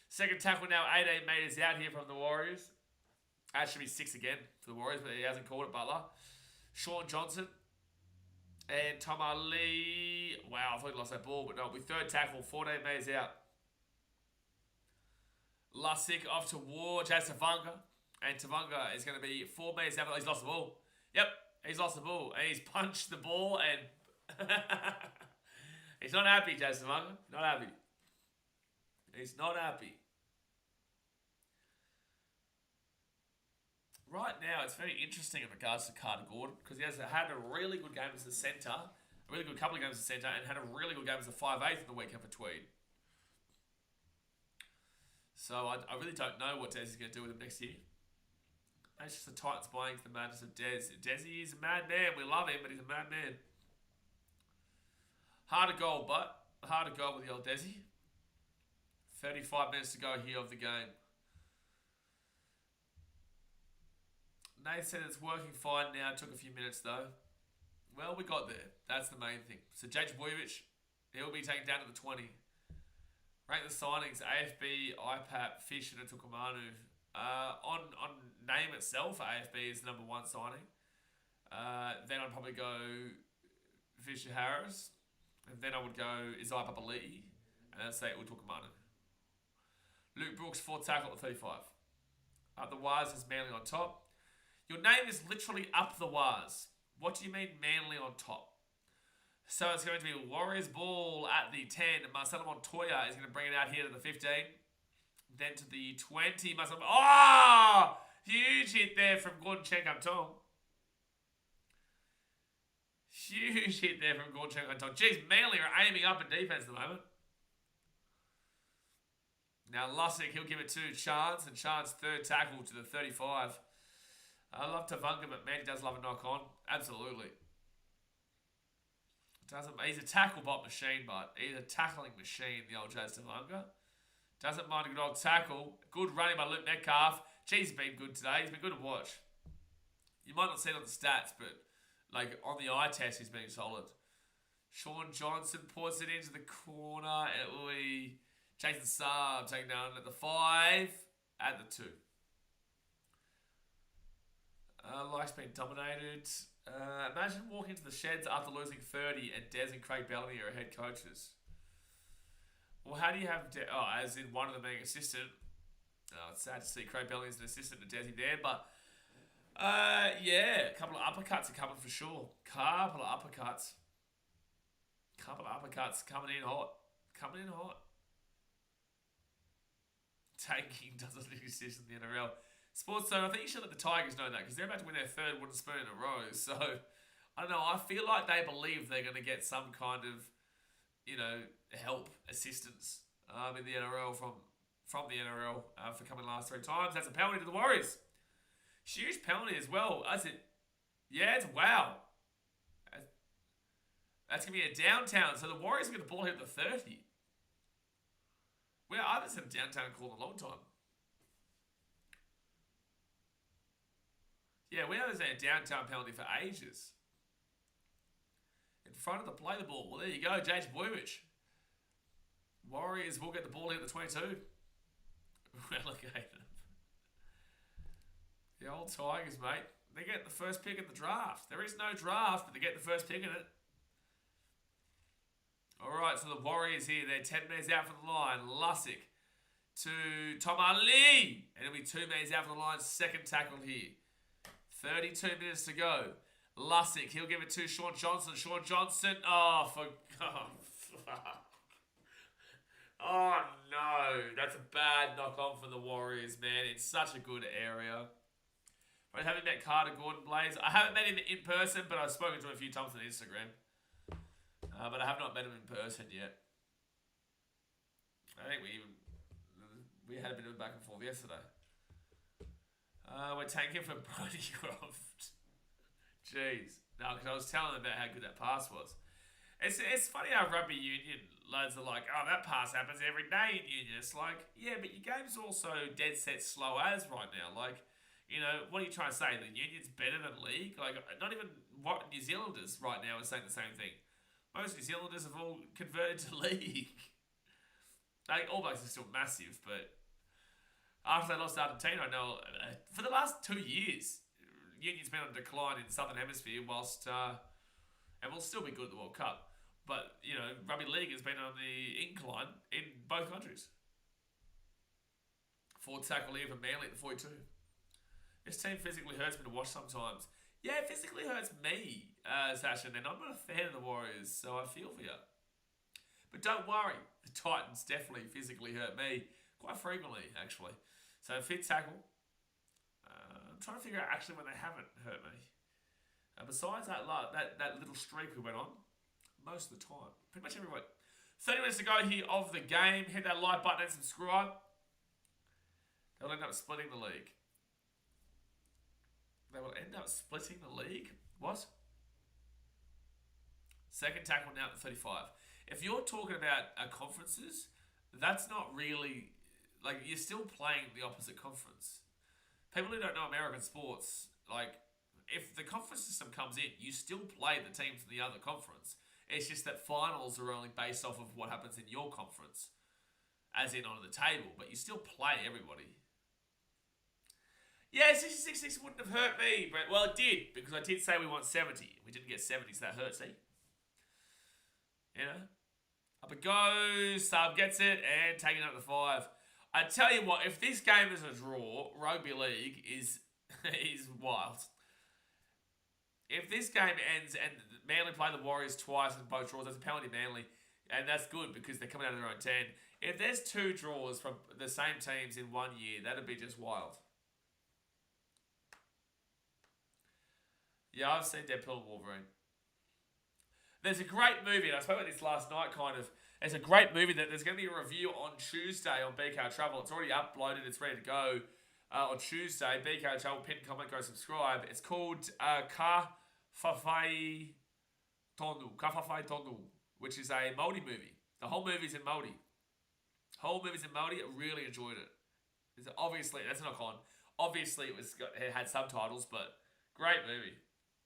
Second tackle now, 18 metres out here from the Warriors. Actually, 6 again for the Warriors, but he hasn't called it, Butler. Sean Johnson and Tom Ali. Wow, I thought he lost that ball, but no, it'll be third tackle, 14 metres out. Lussick off towards Tavanga. And Tavanga is going to be 4 metres out. He's lost the ball. Yep, he's lost the ball. And he's punched the ball and... he's not happy, Jason Tavanga. Not happy. He's not happy. Right now, it's very interesting in regards to Carter Gordon because he has had a really good game as a centre, a really good couple of games as a centre, and had a really good game as a 5'8" in the weekend for Tweed. So I really don't know what Des is going to do with him next year. It's just the Titans buying into the madness of Des. Desi is a mad man. We love him, but he's a mad man. Hard to goal with the old Desi. 35 minutes to go here of the game. Nate said it's working fine now. It took a few minutes though. Well, we got there. That's the main thing. So Jake Boyovich, he'll be taken down to the 20. Rank the signings: AFB, IPAP, Fish, and Tukumanu. On name itself, AFB is the number one signing. Then I'd probably go Fisher Harris, and then I would go Isaiah Papali'i, and then say Tukumanu. Luke Brooks, 4 tackle at 35. Up the Waz is Manly on top. Your name is literally up the Waz. What do you mean Manly on top? So it's going to be Warriors ball at the 10. Marcelo Montoya is going to bring it out here to the 15. Then to the 20. Marcelo. Oh! Huge hit there from Gordon Chenkam-Tong. Huge hit there from Gordon Chenkam-Tong. Jeez, Manly are aiming up in defense at the moment. Now Lussick, he'll give it to Chance, and Chance third tackle to the 35. I love Tavunga, but man, he does love a knock on. Absolutely. He's a tackle bot machine, but he's a tackling machine, the old Jazz Tavunga. Doesn't mind a good old tackle. Good running by Luke Metcalf. Geez, he's been good today. He's been good to watch. You might not see it on the stats, but like on the eye test, he's been solid. Sean Johnson puts it into the corner, and it will be Jason Saab taking down at the 5, at the 2. Life's been dominated. Imagine walking into the sheds after losing 30 and Des and Craig Bellamy are head coaches. Well, how do you have... as in one of them being assistant. It's sad to see Craig Bellamy as an assistant to Desi there, but... yeah, a couple of uppercuts are coming for sure. Couple of uppercuts coming in hot. Tanking doesn't exist in the NRL. Sports Zone, I think you should let the Tigers know that because they're about to win their 3rd wooden spoon in a row. So, I don't know. I feel like they believe they're going to get some kind of, help, assistance in the NRL from the NRL for coming last 3 times. That's a penalty to the Warriors. Huge penalty as well. That's it. Yeah, it's wow. That's going to be a downtown. So the Warriors are going to ball here at the 30. I haven't seen a downtown call in a long time. Yeah, we haven't seen a downtown penalty for ages. In front of the play the ball. Well, there you go, James Boyovich. Warriors will get the ball here at the 22. Relegated. The old Tigers, mate. They get the first pick in the draft. There is no draft, but they get the first pick in it. Alright, so the Warriors here. They're 10 metres out from the line. Lussick to Tom Ali. And it'll be 2 metres out from the line. Second tackle here. 32 minutes to go. Lussick, he'll give it to Sean Johnson. Sean Johnson. Oh, oh, no. That's a bad knock-on for the Warriors, man. It's such a good area. But having met Carter Gordon Blaze. I haven't met him in person, but I've spoken to him a few times on Instagram. But I have not met him in person yet. I think we had a bit of a back and forth yesterday. We're tanking for Brodie Croft. Jeez. No, because I was telling them about how good that pass was. It's funny how rugby union lads are like, oh, that pass happens every day in union. It's like, yeah, but your game's also dead set slow as right now. Like, what are you trying to say? The union's better than league? Like, not even what New Zealanders right now are saying the same thing. Most New Zealanders have all converted to league. Like, All Blacks are still massive, but after they lost to Argentina, I know for the last 2 years, Union's been on decline in the Southern Hemisphere, whilst and will still be good at the World Cup. But rugby league has been on the incline in both countries. 4th tackle here for Manly at the 42. This team physically hurts me to watch sometimes. Yeah, it physically hurts me, Sasha, and I'm not a fan of the Warriors, so I feel for you. But don't worry, the Titans definitely physically hurt me quite frequently, actually. So 5th tackle. I'm trying to figure out actually when they haven't hurt me. Besides that little streak we went on, most of the time, pretty much every week. 30 minutes to go here of the game. Hit that like button and subscribe. They'll end up splitting the league. They will end up splitting the league? What? Second tackle now at 35. If you're talking about conferences, that's not really... Like, you're still playing the opposite conference. People who don't know American sports, Like, if the conference system comes in, you still play the teams in the other conference. It's just that finals are only based off of what happens in your conference, as in on the table, but you still play everybody. Yeah, 66 wouldn't have hurt me, Brett. Well, it did, because I did say we want 70. We didn't get 70, so that hurt, see? You know? Up it goes, Sub gets it, and taking up the 5. I tell you what, if this game is a draw, rugby league is wild. If this game ends and Manly play the Warriors twice and both draws, that's a penalty Manly, and that's good because they're coming out of their own 10. If there's 2 draws from the same teams in 1 year, that'd be just wild. Yeah, I've seen Deadpool and Wolverine. There's a great movie, and I spoke about this last night, kind of. There's a great movie that there's going to be a review on Tuesday on BKRtravel. It's already uploaded. It's ready to go on Tuesday. BKRtravel, pin, comment, go subscribe. It's called Kafafai Tonu, which is a Māori movie. The whole movie's in Māori. I really enjoyed it. Obviously, that's not con. Obviously, it had subtitles, but great movie.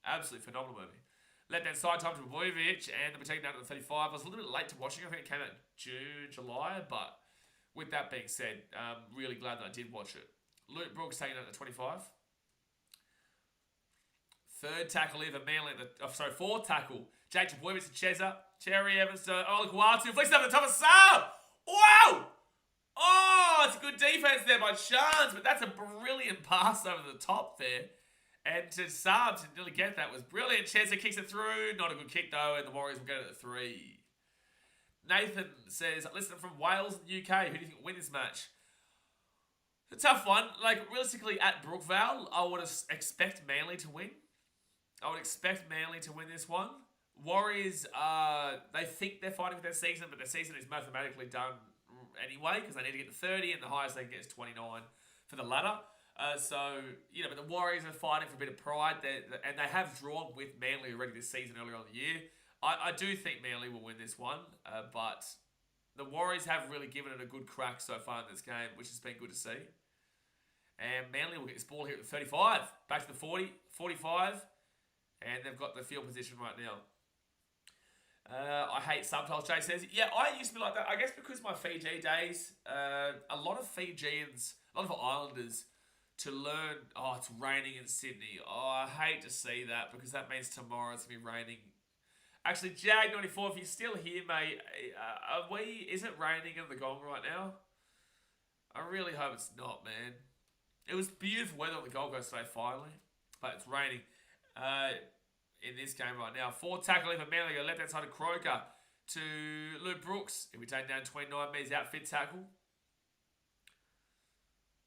Absolutely phenomenal movie. Let that side time to Bojovic, and we're taking down to the 35. I was a little bit late to watching. I think it came out June, July, but with that being said, really glad that I did watch it. Luke Brooks taking out the 25. Third tackle either Manly fourth tackle. Jake Bojovic to Cheza. Cherry Evans to Olakuatu. Flicks up the top of Saab. Wow! Oh, it's a good defense there by Shans, but that's a brilliant pass over the top there. And to Saab to nearly get that was brilliant. Cheza kicks it through. Not a good kick, though, and the Warriors will get it at 3. Nathan says, listen, from Wales and UK, who do you think will win this match? It's a tough one. Like, realistically, at Brookvale, I would expect Manly to win. I would expect Manly to win this one. Warriors, they think they're fighting for their season, but their season is mathematically done anyway, because they need to get to 30, and the highest they can get is 29 for the ladder. But the Warriors are fighting for a bit of pride, and they have drawn with Manly already this season earlier on in the year. I do think Manly will win this one, but the Warriors have really given it a good crack so far in this game, which has been good to see. And Manly will get this ball here at the 35, back to the 40, 45, and they've got the field position right now. I hate subtitles, Jay says. Yeah, I used to be like that. I guess because my Fiji days, a lot of Fijians, a lot of Islanders, to learn, it's raining in Sydney. I hate to see that because that means tomorrow it's going to be raining. Actually, Jag94, if you're still here, mate, is it raining in the Gong right now? I really hope it's not, man. It was beautiful weather on the Gold Coast today, finally, but it's raining in this game right now. 4 tackle in for Manly, left hand side of Croker to Luke Brooks. If we take down 29 metres out, fit tackle.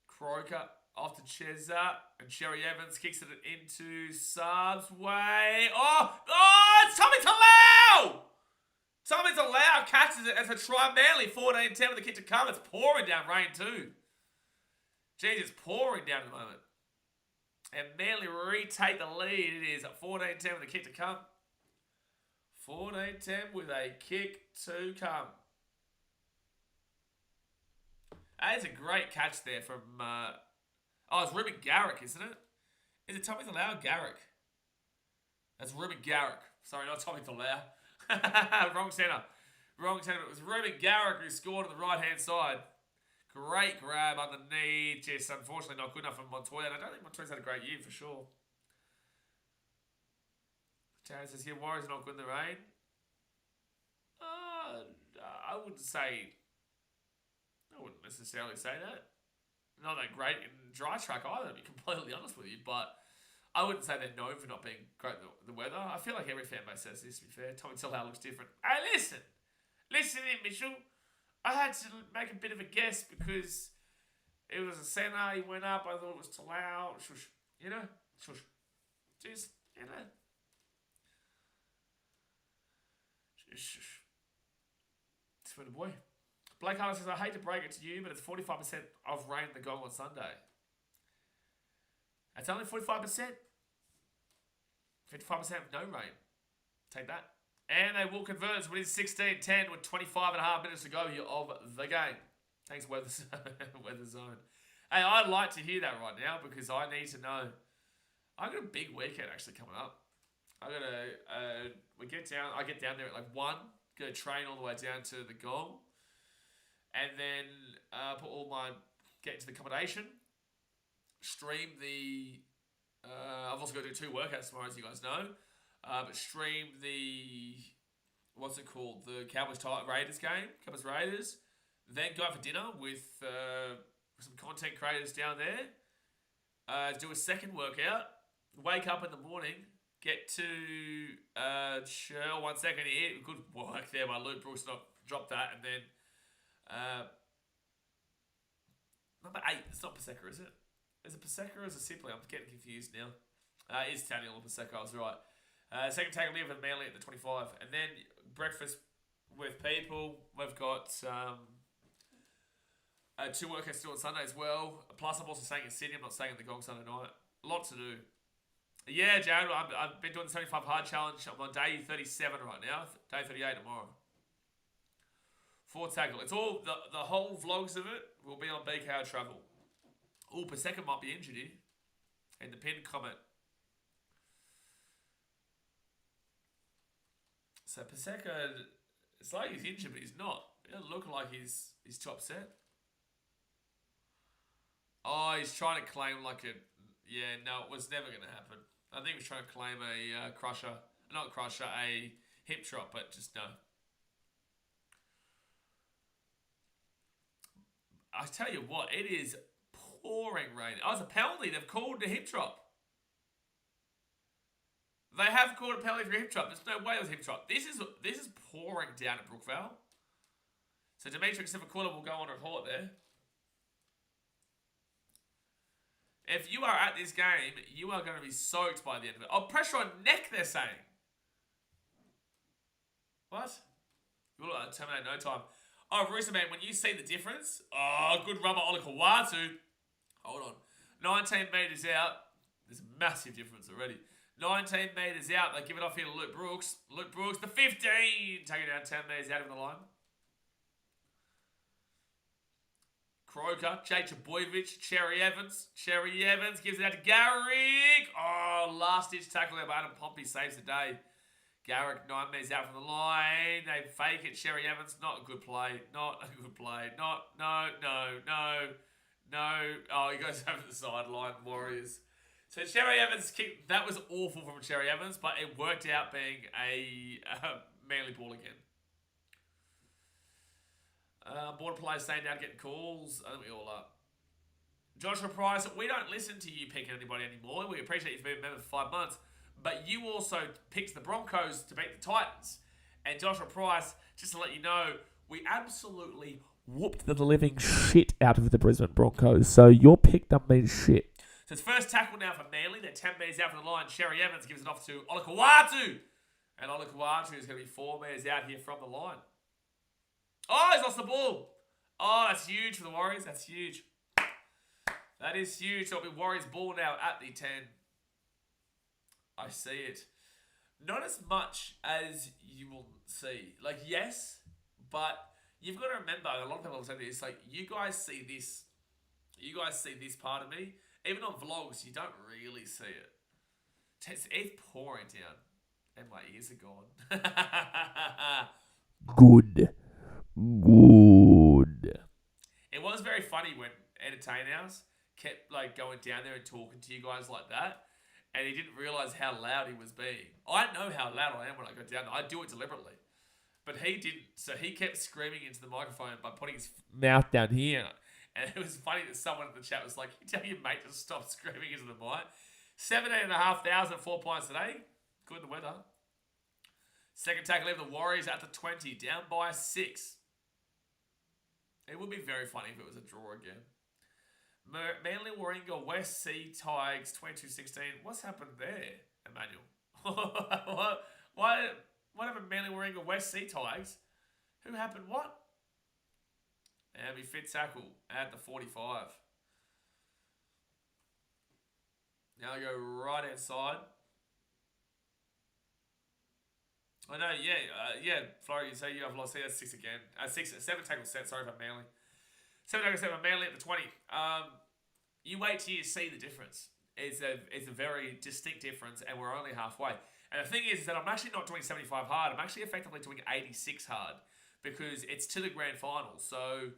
Croker off to Cheza, and Cherry Evans kicks it into Saab's way. It's Tommy Talau! Tommy Talau catches it as a try. Manly 14-10 with the kick to come. It's pouring down rain too. Jeez, it's pouring down at the moment. And Manly retake the lead. It is 14-10 with the kick to come. 14-10 with a kick to come. That is a great catch there from... it's Ruben Garrick, isn't it? Is it Tommy Talau? Garrick. That's Ruben Garrick. Sorry, not Tommy Talau. Wrong centre. It was Ruben Garrick who scored on the right-hand side. Great grab underneath. Just unfortunately not good enough for Montoya. And I don't think Montoya's had a great year for sure. Jared says here, Warriors are not good in the rain. I wouldn't necessarily say that. Not that great in dry track either, to be completely honest with you, but I wouldn't say they're known for not being great in the weather. I feel like every fan base says this, to be fair. Tommy Talau looks different. Hey, listen in, Mitchell. I had to make a bit of a guess because it was a centre, he went up, I thought it was Talau. Shush. You know? Shush. Just, you know. Shush. It's for the boy. Blake Hunter says, I hate to break it to you, but it's 45% of rain in the Gong on Sunday. That's only 45%. 55% of no rain. Take that. And they will convert us within 16-10 with 25.5 minutes to go here of the game. Thanks, Weather Zone. Hey, I'd like to hear that right now because I need to know. I got a big weekend actually coming up. I get down there at like 1, go train all the way down to the Gong, and then get into the accommodation, stream the. I've also got to do 2 workouts tomorrow, as you guys know, but stream the what's it called, the Cowboys Raiders game, Cowboys Raiders. Then go out for dinner with some content creators down there. Do a second workout. Wake up in the morning. Get to chill 1 second here. Good work there by Luke Brooks. Not drop that, and then number 8. It's not Paseka, is it? Is it Paseka or is it Simply? I'm getting confused now. It is Daniel or Paseka. I was right. Second take live and Manly at the 25, and then breakfast with people. We've got 2 workouts still on Sunday as well. Plus, I'm also staying in Sydney. I'm not staying in the Gong Sunday night. A lot to do. Yeah, Jared, I've been doing the 75 hard challenge. I'm on day 37 right now. Day 38 tomorrow. 4 tackle. It's all, the whole vlogs of it will be on BKRtravel. Oh, Paseka might be injured here. In the pinned comment. So Paseka, it's like he's injured, but he's not. It doesn't look like he's top set. Oh, he's trying to claim like a... Yeah, no, it was never going to happen. I think he was trying to claim a a hip drop, but just no. I tell you what, it is pouring rain. Oh, it's a penalty. They've called the hip drop. They have called a penalty for a hip drop. There's no way it was a hip drop. This is pouring down at Brookvale. So Dimitri Sivakula will go on report there. If you are at this game, you are going to be soaked by the end of it. Oh, pressure on neck, they're saying. What? You'll terminate no time. Oh, Rooster Man, when you see the difference, good rubber Olakawatu. Hold on. 19 metres out. There's a massive difference already. 19 metres out. They give it off here to Luke Brooks. Luke Brooks, the 15. Take it down 10 metres out of the line. Croker, Jay Chaboyevich, Cherry Evans. Cherry Evans gives it out to Garrick. Oh, last-ditch tackle there by Adam Pompey saves the day. Garrick, 9 metres out from the line. They fake it. Cherry Evans, not a good play. Not a good play. No. Oh, he goes over the sideline, Warriors. So Cherry Evans kicked. That was awful from Cherry Evans, but it worked out being a Manly ball again. Border players staying down, getting calls. I think we all are. Joshua Price, we don't listen to you picking anybody anymore. We appreciate you've been a member for 5 months. But you also picked the Broncos to beat the Titans. And Joshua Price, just to let you know, we absolutely whooped the living shit out of the Brisbane Broncos. So your pick doesn't mean shit. So it's first tackle now for Manly. They're 10 metres out from the line. Sherry Evans gives it off to Olakawatu. And Olakawatu is going to be 4 metres out here from the line. Oh, he's lost the ball. Oh, that's huge for the Warriors. That's huge. That is huge. So it'll be Warriors ball now at the 10. I see it. Not as much as you will see. Like, yes, but you've got to remember, a lot of people have said this, like, you guys see this part of me. Even on vlogs, you don't really see it. It's pouring down. And my ears are gone. Good. It was very funny when Entertain House kept, like, going down there and talking to you guys like that. And he didn't realise how loud he was being. I know how loud I am when I go down there. I do it deliberately. But he didn't. So he kept screaming into the microphone by putting his mouth down here. And it was funny that someone in the chat was like, you tell your mate to stop screaming into the mic. 17,500, 4 points today. Good in the weather. Second tackle leave the Warriors at the 20. Down by 6. It would be very funny if it was a draw again. Manly Warringah West Sea Tigers 22-16. What's happened there, Emmanuel? What happened Manly Warringah West Sea Tigers? Who happened what? And we fit tackle at the 45. Now I go right hand side. I know, yeah, Florida, you say you have lost. See, that's 6 again. 7 tackle set. Sorry for Manly. 7 tackle set for Manly at the 20. You wait till you see the difference. is a very distinct difference, and we're only halfway. And the thing is that I'm actually not doing 75 hard. I'm actually effectively doing 86 hard because it's to the grand final. So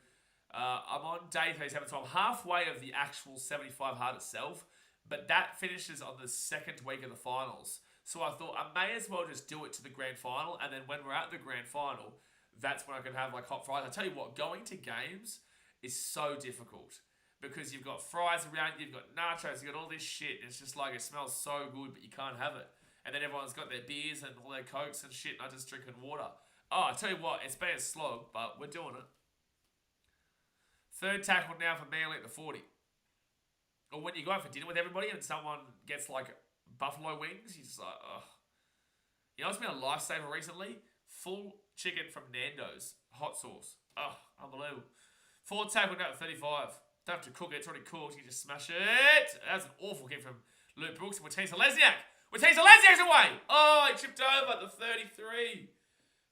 I'm on day 37, so I'm halfway of the actual 75 hard itself, but that finishes on the second week of the finals. So I thought I may as well just do it to the grand final, and then when we're at the grand final, that's when I can have like hot fries. I tell you what, going to games is so difficult because you've got fries around, you've got nachos, you've got all this shit. It's just like it smells so good, but you can't have it. And then everyone's got their beers and all their cokes and shit, and I'm just drinking water. Oh, I tell you what, it's been a slog, but we're doing it. Third tackle now for Manly at the 40. Or when you go out for dinner with everybody and someone gets like buffalo wings, you're just like, ugh. You know what's been a lifesaver recently? Full chicken from Nando's. Hot sauce. Ugh, unbelievable. Fourth tackle now at 35. Don't have to cook it, it's already cooked. You just smash it. That's an awful kick from Luke Brooks and Matisse Lesniak. Matisse Lesniak's away. Oh, he chipped over at the 33.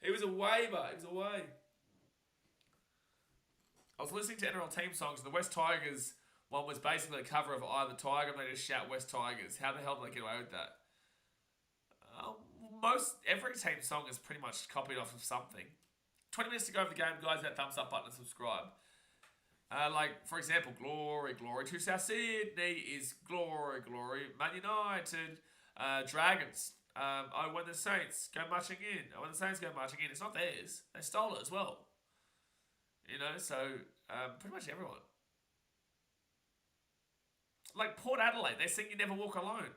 He was away, but he was away. I was listening to NRL team songs, and the West Tigers one was basically a cover of I the Tiger, and they just shout West Tigers. How the hell did they get away with that? Every team song is pretty much copied off of something. 20 minutes to go of the game, guys. That thumbs up button and subscribe. Like, for example, Glory, Glory to South Sydney is Glory, Glory. Man United, Dragons. Oh, when the Saints go marching in. Oh, when the Saints go marching in. It's not theirs. They stole it as well. You know, so pretty much everyone. Like Port Adelaide, they sing You Never Walk Alone.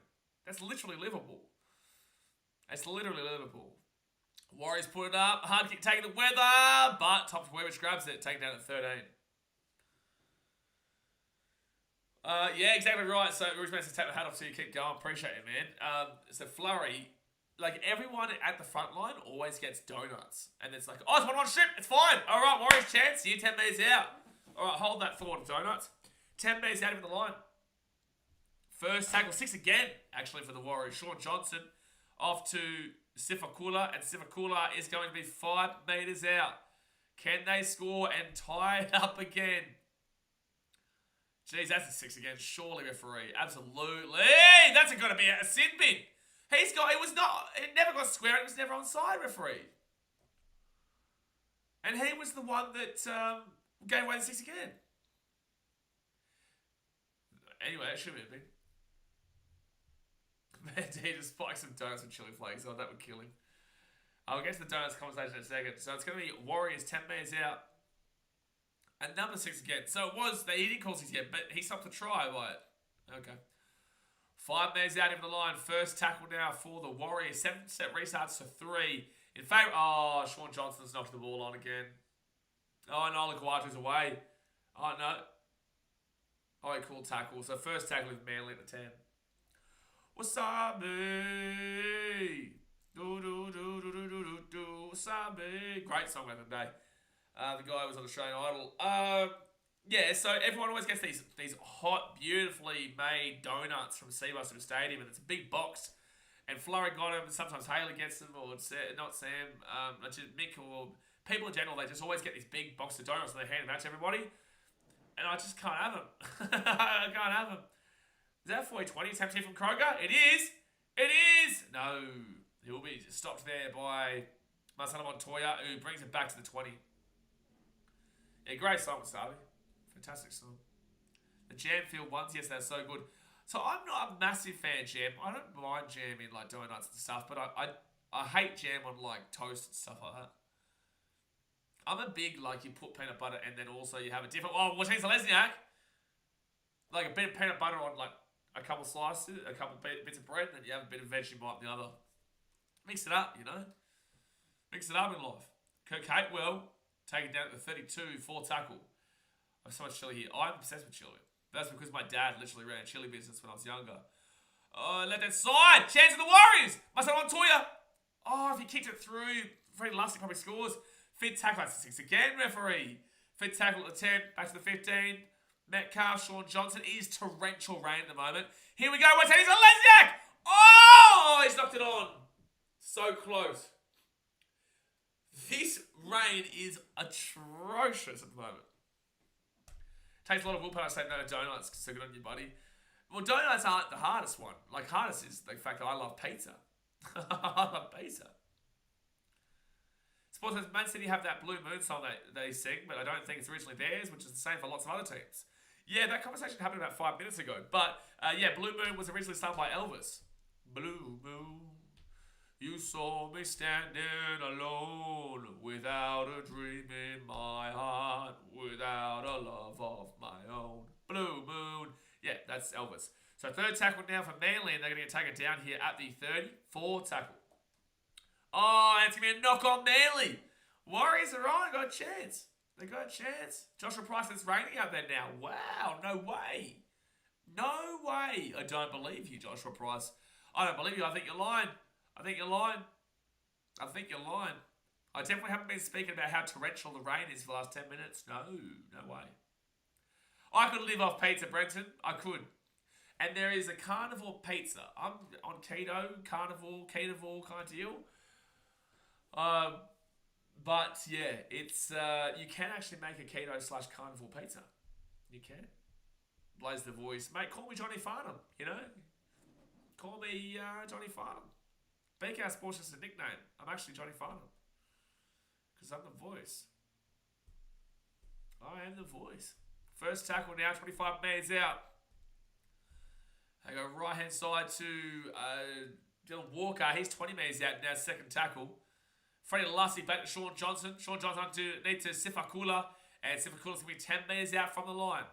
That's literally Liverpool. It's literally Liverpool. Warriors put it up. Hard kick taking the weather. But Tom Weaver grabs it. Taken down at 13. Yeah, exactly right. So, Rouge Man's to take the hat off so you keep going. Appreciate it, man. So, Flurry, like everyone at the front line always gets donuts. And it's like, oh, it's 1-1 strip. It's fine. All right, Warriors chance. You 10 metres out. All right, hold that thought of donuts. 10 metres out of the line. First tackle, 6 again, actually, for the Warriors. Sean Johnson off to Sifakula, and Sifakula is going to be 5 metres out. Can they score and tie it up again? Jeez, that's a 6 again. Surely, referee. Absolutely. That's got to be a sin bin. It never got square, it was never onside, referee. And he was the one that gave away the 6 again. Anyway, it should be a bin. Man, he just spikes some donuts with chili flakes. Oh, that would kill him. I'll get to the donuts conversation in a second. So it's going to be Warriors 10 metres out. And number 6 again. So it was, he didn't call 6 yet, but he stopped the try by it. Okay. 5 metres out of the line. First tackle now for the Warriors. 7 set restarts to 3. In favour. Oh, Sean Johnson's knocked the ball on again. Oh, no, Laguatu's away. Oh, no. Oh, he called tackle. So first tackle with Manly at the 10. Wasabi. Wasabi. Great song back in the day. The guy was on Australian Idol. Yeah, so everyone always gets these hot, beautifully made donuts from Seabus to the stadium, and it's a big box. And Flurry got them, and sometimes Haley gets them, or not Sam, just Mick, or people in general. They just always get these big boxes of donuts, and they hand them out to everybody. And I just can't have them. I can't have them. Is that 40-20 attempts here from Kroger? It is. It is. No. He will be stopped there by Marcelo Montoya, who brings it back to the 20. Yeah, great song, Wasabi. Fantastic song. The Jam Field ones, yes, they're so good. So I'm not a massive fan of jam. I don't mind jam in like donuts and stuff, but I hate jam on like toast and stuff like that. I'm a big, like, you put peanut butter and then also you have a different... Oh, what's next to Lesniak? Like a bit of peanut butter on, like, a couple slices, a couple bits of bread, and then you have a bit of Vegemite on the other. Mix it up, you know? Mix it up in life. Kirk Hatewell, taken down at the 32, 4 tackle. I have so much chili here. I'm obsessed with chili. That's because my dad literally ran a chili business when I was younger. Oh, let that slide! Chance of the Warriors! Marcelo Montoya! Oh, if he kicked it through, Freddie Lustig probably scores. Fifth tackle, that's 6 again, referee. Fifth tackle at the 10, back to the 15. Metcalf, Sean Johnson. It is torrential rain at the moment. Here we go, what's he's a Lesniak! Oh, he's knocked it on. So close. This rain is atrocious at the moment. Takes a lot of willpower to say no to donuts, so good on you, buddy. Well, donuts aren't the hardest one. Like, hardest is the fact that I love pizza. I love pizza. Sports says Man City have that Blue Moon song that they sing, but I don't think it's originally theirs, which is the same for lots of other teams. Yeah, that conversation happened about 5 minutes ago. But, yeah, Blue Moon was originally sung by Elvis. Blue Moon, you saw me standing alone, without a dream in my heart, without a love of my own. Blue Moon. Yeah, that's Elvis. So third tackle now for Manly, and they're going to get taken down here at the 34 tackle. Oh, and it's going to be a knock on Manly. Warriors are on. Got a chance. They got a chance. Joshua Price, it's raining out there now. Wow, no way. No way. I don't believe you, Joshua Price. I don't believe you. I think you're lying. I think you're lying. I think you're lying. I definitely haven't been speaking about how torrential the rain is for the last 10 minutes. No, no way. I could live off pizza, Brenton. I could. And there is a carnivore pizza. I'm on keto, carnivore kind of deal. But yeah, it's you can actually make a keto/carnivore pizza. You can. Blaze the voice, mate. Call me Johnny Farnham. You know, call me Johnny Farnham. BK Sports is a nickname. I'm actually Johnny Farnham because I'm the voice. I am the voice. First tackle now, 25 metres out. They go right hand side to Dylan Walker. He's 20 metres out now. Second tackle. Freddie Lassie back to Sean Johnson. Sean Johnson need to Sifakula. And Sifakula's going to be 10 metres out from the line.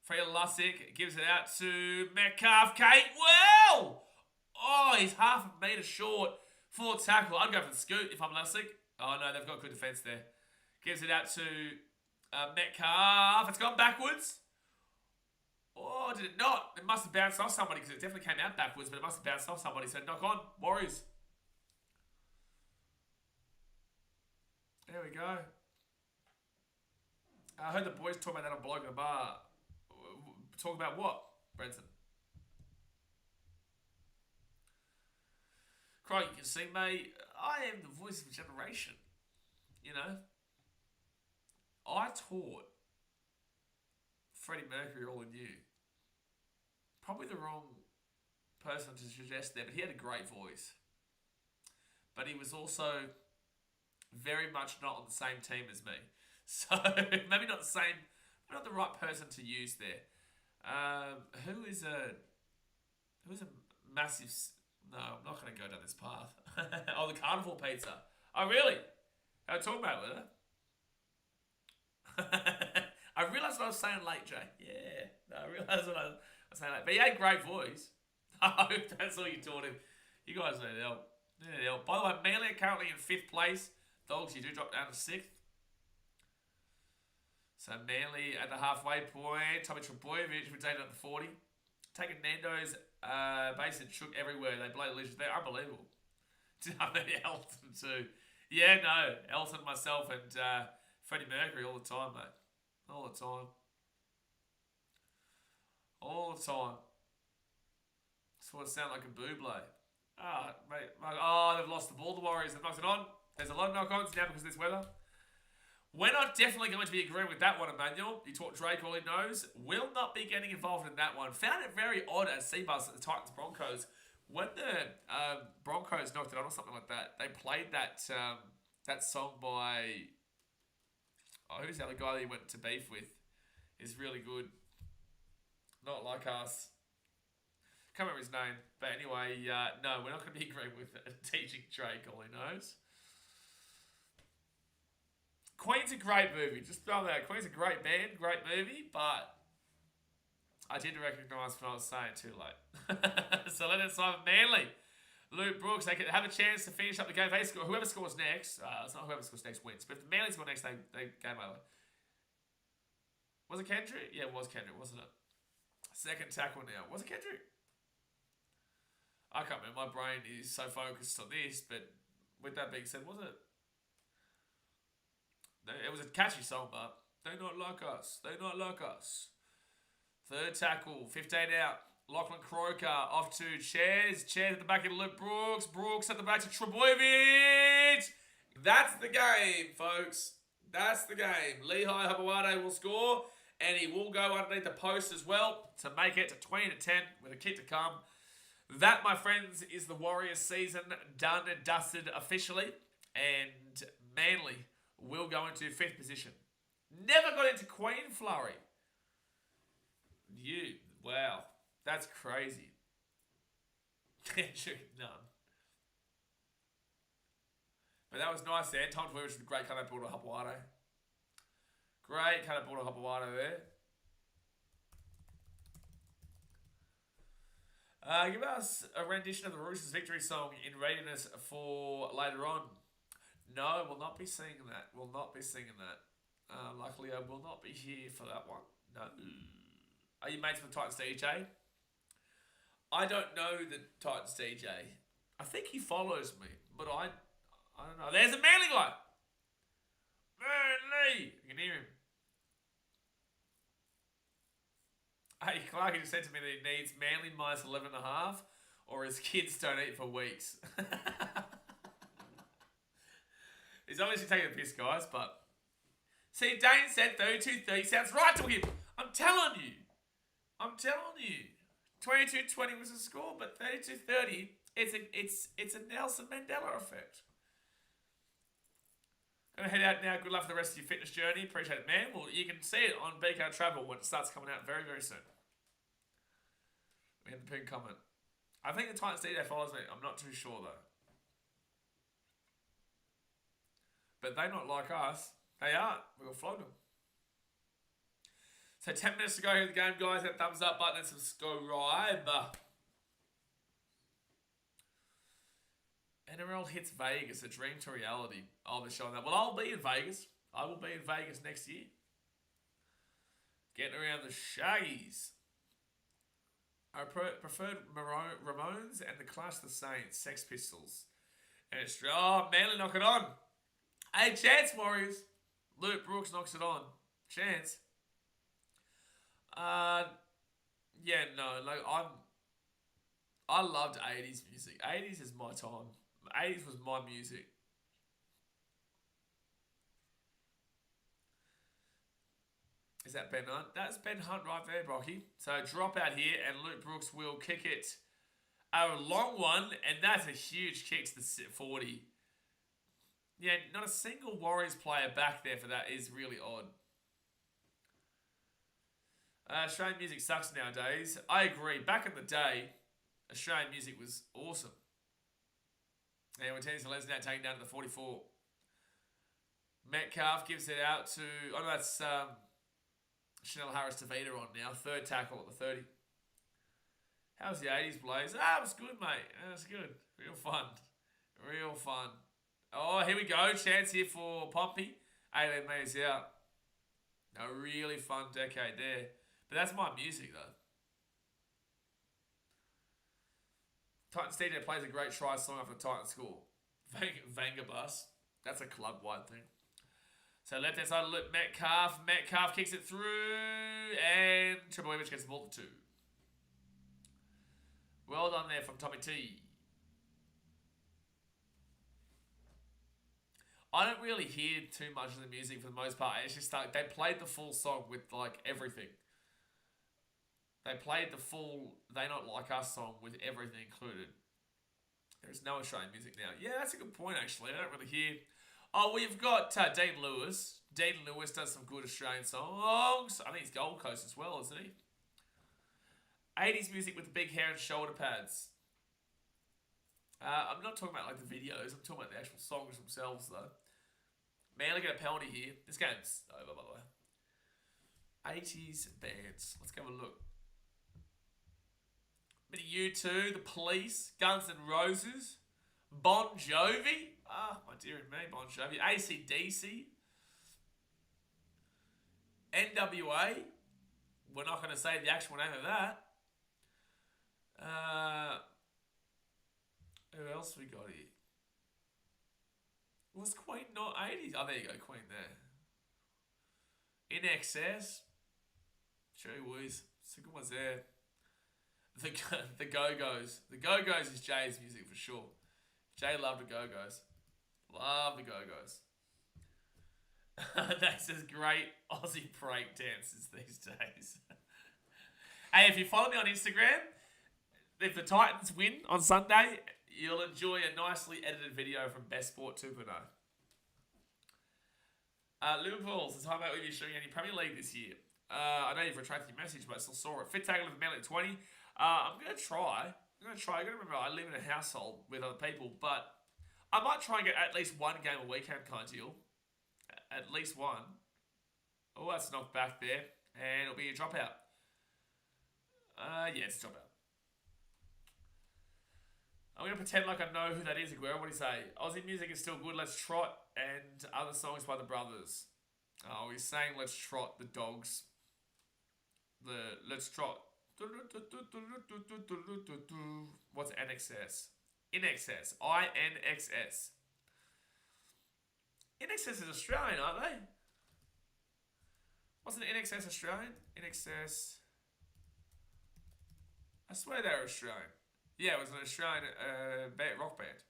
Freddie Lassie gives it out to Metcalf. Kate, well! Oh, he's half a metre short for tackle. I'd go for the scoot if I'm Lassie. Oh, no, they've got good defence there. Gives it out to Metcalf. It's gone backwards. Oh, did it not? It must have bounced off somebody because it definitely came out backwards, but it must have bounced off somebody. So knock on. Warriors. There we go. I heard the boys talking about that on Blog in a Bar. Talk about what, Brenton? Cry, you can see, mate. I am the voice of a generation. You know? I taught Freddie Mercury all in you. Probably the wrong person to suggest there, but he had a great voice. But he was also very much not on the same team as me. So, maybe not the same, not the right person to use there. Who is a massive... No, I'm not going to go down this path. Oh, the carnival pizza. Oh, really? How are you talking about with it? I realised what I was saying late, Jay. Yeah. No, I realised what I was saying late. But he had a great voice. I hope that's all you taught him. You guys need help. Need help. By the way, Manly are currently in 5th place. Dogs, you do drop down to 6th. So Manly at the halfway point. Tommy Trebojevic retained at the 40. Taking Nando's base and shook everywhere. They blow the leash. They're unbelievable. I mean, Elton too. Yeah, no. Elton, myself, and Freddie Mercury all the time, mate. All the time. All the time. Sort of sound like a Buble. Ah, mate. Oh, they've lost the ball, the Warriors. They've knocked it on. There's a lot of knock-ons now because of this weather. We're not definitely going to be agreeing with that one, Emmanuel. You taught Drake all he knows. Will not be getting involved in that one. Found it very odd at Seabus at the Titans Broncos. When the Broncos knocked it on or something like that, they played that song by... Oh, who's the other guy that he went to beef with? Is really good. Not like us. Can't remember his name. But anyway, no, we're not going to be agreeing with teaching Drake all he knows. Queen's a great movie. Just throw that. Queen's a great band, great movie, but I didn't recognise what I was saying too late. So let it Simon Manly. Luke Brooks, they can have a chance to finish up the game. They score, whoever scores next, it's not whoever scores next wins, but if the Manly score next, they game over. Was it Kendrick? Yeah, it was Kendrick, wasn't it? Second tackle now. Was it Kendrick? I can't remember. My brain is so focused on this, but with that being said, was it? It was a catchy song, but they not like us. They not like us. Third tackle, 15 out. Lachlan Croker off to Chairs. Chairs at the back of Luke Brooks. Brooks at the back to Trebojevic. That's the game, folks. That's the game. Lehigh Habawade will score. And he will go underneath the post as well to make it to 20 to 10 with a kick to come. That, my friends, is the Warriors season done and dusted officially. And Manly will go into 5th position. Never got into Queen Flurry. Wow, that's crazy. None. But that was nice there. Tom Twitter with a great cut up Border Hapawado. Great cut up Border Hapawado there. Give us a rendition of the Roosters victory song in readiness for later on. No, we'll not be singing that. We'll not be singing that. Luckily, I will not be here for that one. No. Are you mates with Titans DJ? I don't know the Titans DJ. I think he follows me, but I don't know. There's a Manly guy. Manly. You can hear him. Hey, Clark just said to me that he needs Manly minus 11.5 or his kids don't eat for weeks. He's obviously taking a piss, guys, but... See, Dane said 32-30 sounds right to him. I'm telling you. 22-20 was the score, but 32-30, it's a Nelson Mandela effect. Gonna head out now. Good luck for the rest of your fitness journey. Appreciate it, man. Well, you can see it on BKRtravel when it starts coming out very, very soon. We have the pin comment. I think the Titans DJ follows me. I'm not too sure though. But they're not like us. They are. We'll float them. So 10 minutes to go here in the game, guys. That thumbs up button and subscribe. NRL hits Vegas, a dream to reality. Oh, they're showing that. Well, I'll be in Vegas. I will be in Vegas next year. Getting around the Shaggies. I preferred Ramones and the Clash of the Saints, Sex Pistols. And it's, oh, Manly knock it on. Hey, chance, Warriors. Luke Brooks knocks it on. Chance. Yeah, no, like I loved 80s music. 80s is my time. 80s was my music. Is that Ben Hunt? That's Ben Hunt right there, Brocky. So drop out here and Luke Brooks will kick it a long one, and that's a huge kick to the 40. Yeah, not a single Warriors player back there for that is really odd. Australian music sucks nowadays. I agree. Back in the day, Australian music was awesome. And when Tennyson Lesnar now taking down to the 44. Metcalf gives it out to... Oh, no, that's Chanel Harris-Tavita on now. Third tackle at the 30. How was the 80s, Blaze? It was good, mate. It was good. Real fun. Real fun. Oh, here we go. Chance here for Pompey. 18 metres out. A really fun decade there. But that's my music, though. Titans DJ plays a great try song off the Titans score. Vangabus. That's a club-wide thing. So left hand side of loop, Metcalf. Metcalf kicks it through. And Triple Image gets the ball to 2. Well done there from Tommy T. I don't really hear too much of the music for the most part. It's just like they played the full song with like everything. They played the full They Not Like Us song with everything included. There's no Australian music now. Yeah, that's a good point actually. I don't really hear. Oh, we've got Dean Lewis. Dean Lewis does some good Australian songs. I think he's Gold Coast as well, isn't he? 80s music with the big hair and shoulder pads. I'm not talking about like the videos. I'm talking about the actual songs themselves though. Manly get a penalty here. This game's over by the way. 80s bands. Let's go have a look. Bit of U2, The Police, Guns N' Roses, Bon Jovi. Ah, my dear and me, Bon Jovi. AC/DC. NWA. We're not going to say the actual name of that. Who else we got here? Was Queen not 80s? Oh, there you go, Queen there. In Excess. Cherry Whiz. Some good ones there. The Go-Go's. The Go-Go's is Jay's music for sure. Jay loved the Go-Go's. Love the Go-Go's. That's just great Aussie break dances these days. Hey, if you follow me on Instagram, if the Titans win on Sunday, you'll enjoy a nicely edited video from Best Sport 2.0. Liverpool says, hi mate, will you be showing any Premier League this year? I know you've retracted your message, but I still saw it. Fit tackle of Manly 20. I'm going to try. You've got to remember, I live in a household with other people, but I might try and get at least one game a weekend kind of deal. At least one. Oh, that's knocked back there. And it'll be a dropout. Yeah, it's a dropout. I'm going to pretend like I know who that is, Aguero. What do you say? Aussie music is still good. Let's Trot and other songs by the Brothers. Oh, he's saying Let's Trot, the Dogs. Let's Trot. What's NXS? INXS. INXS. INXS is Australian, aren't they? Wasn't INXS Australian? INXS. I swear they were Australian. Yeah, it was an Australian rock band.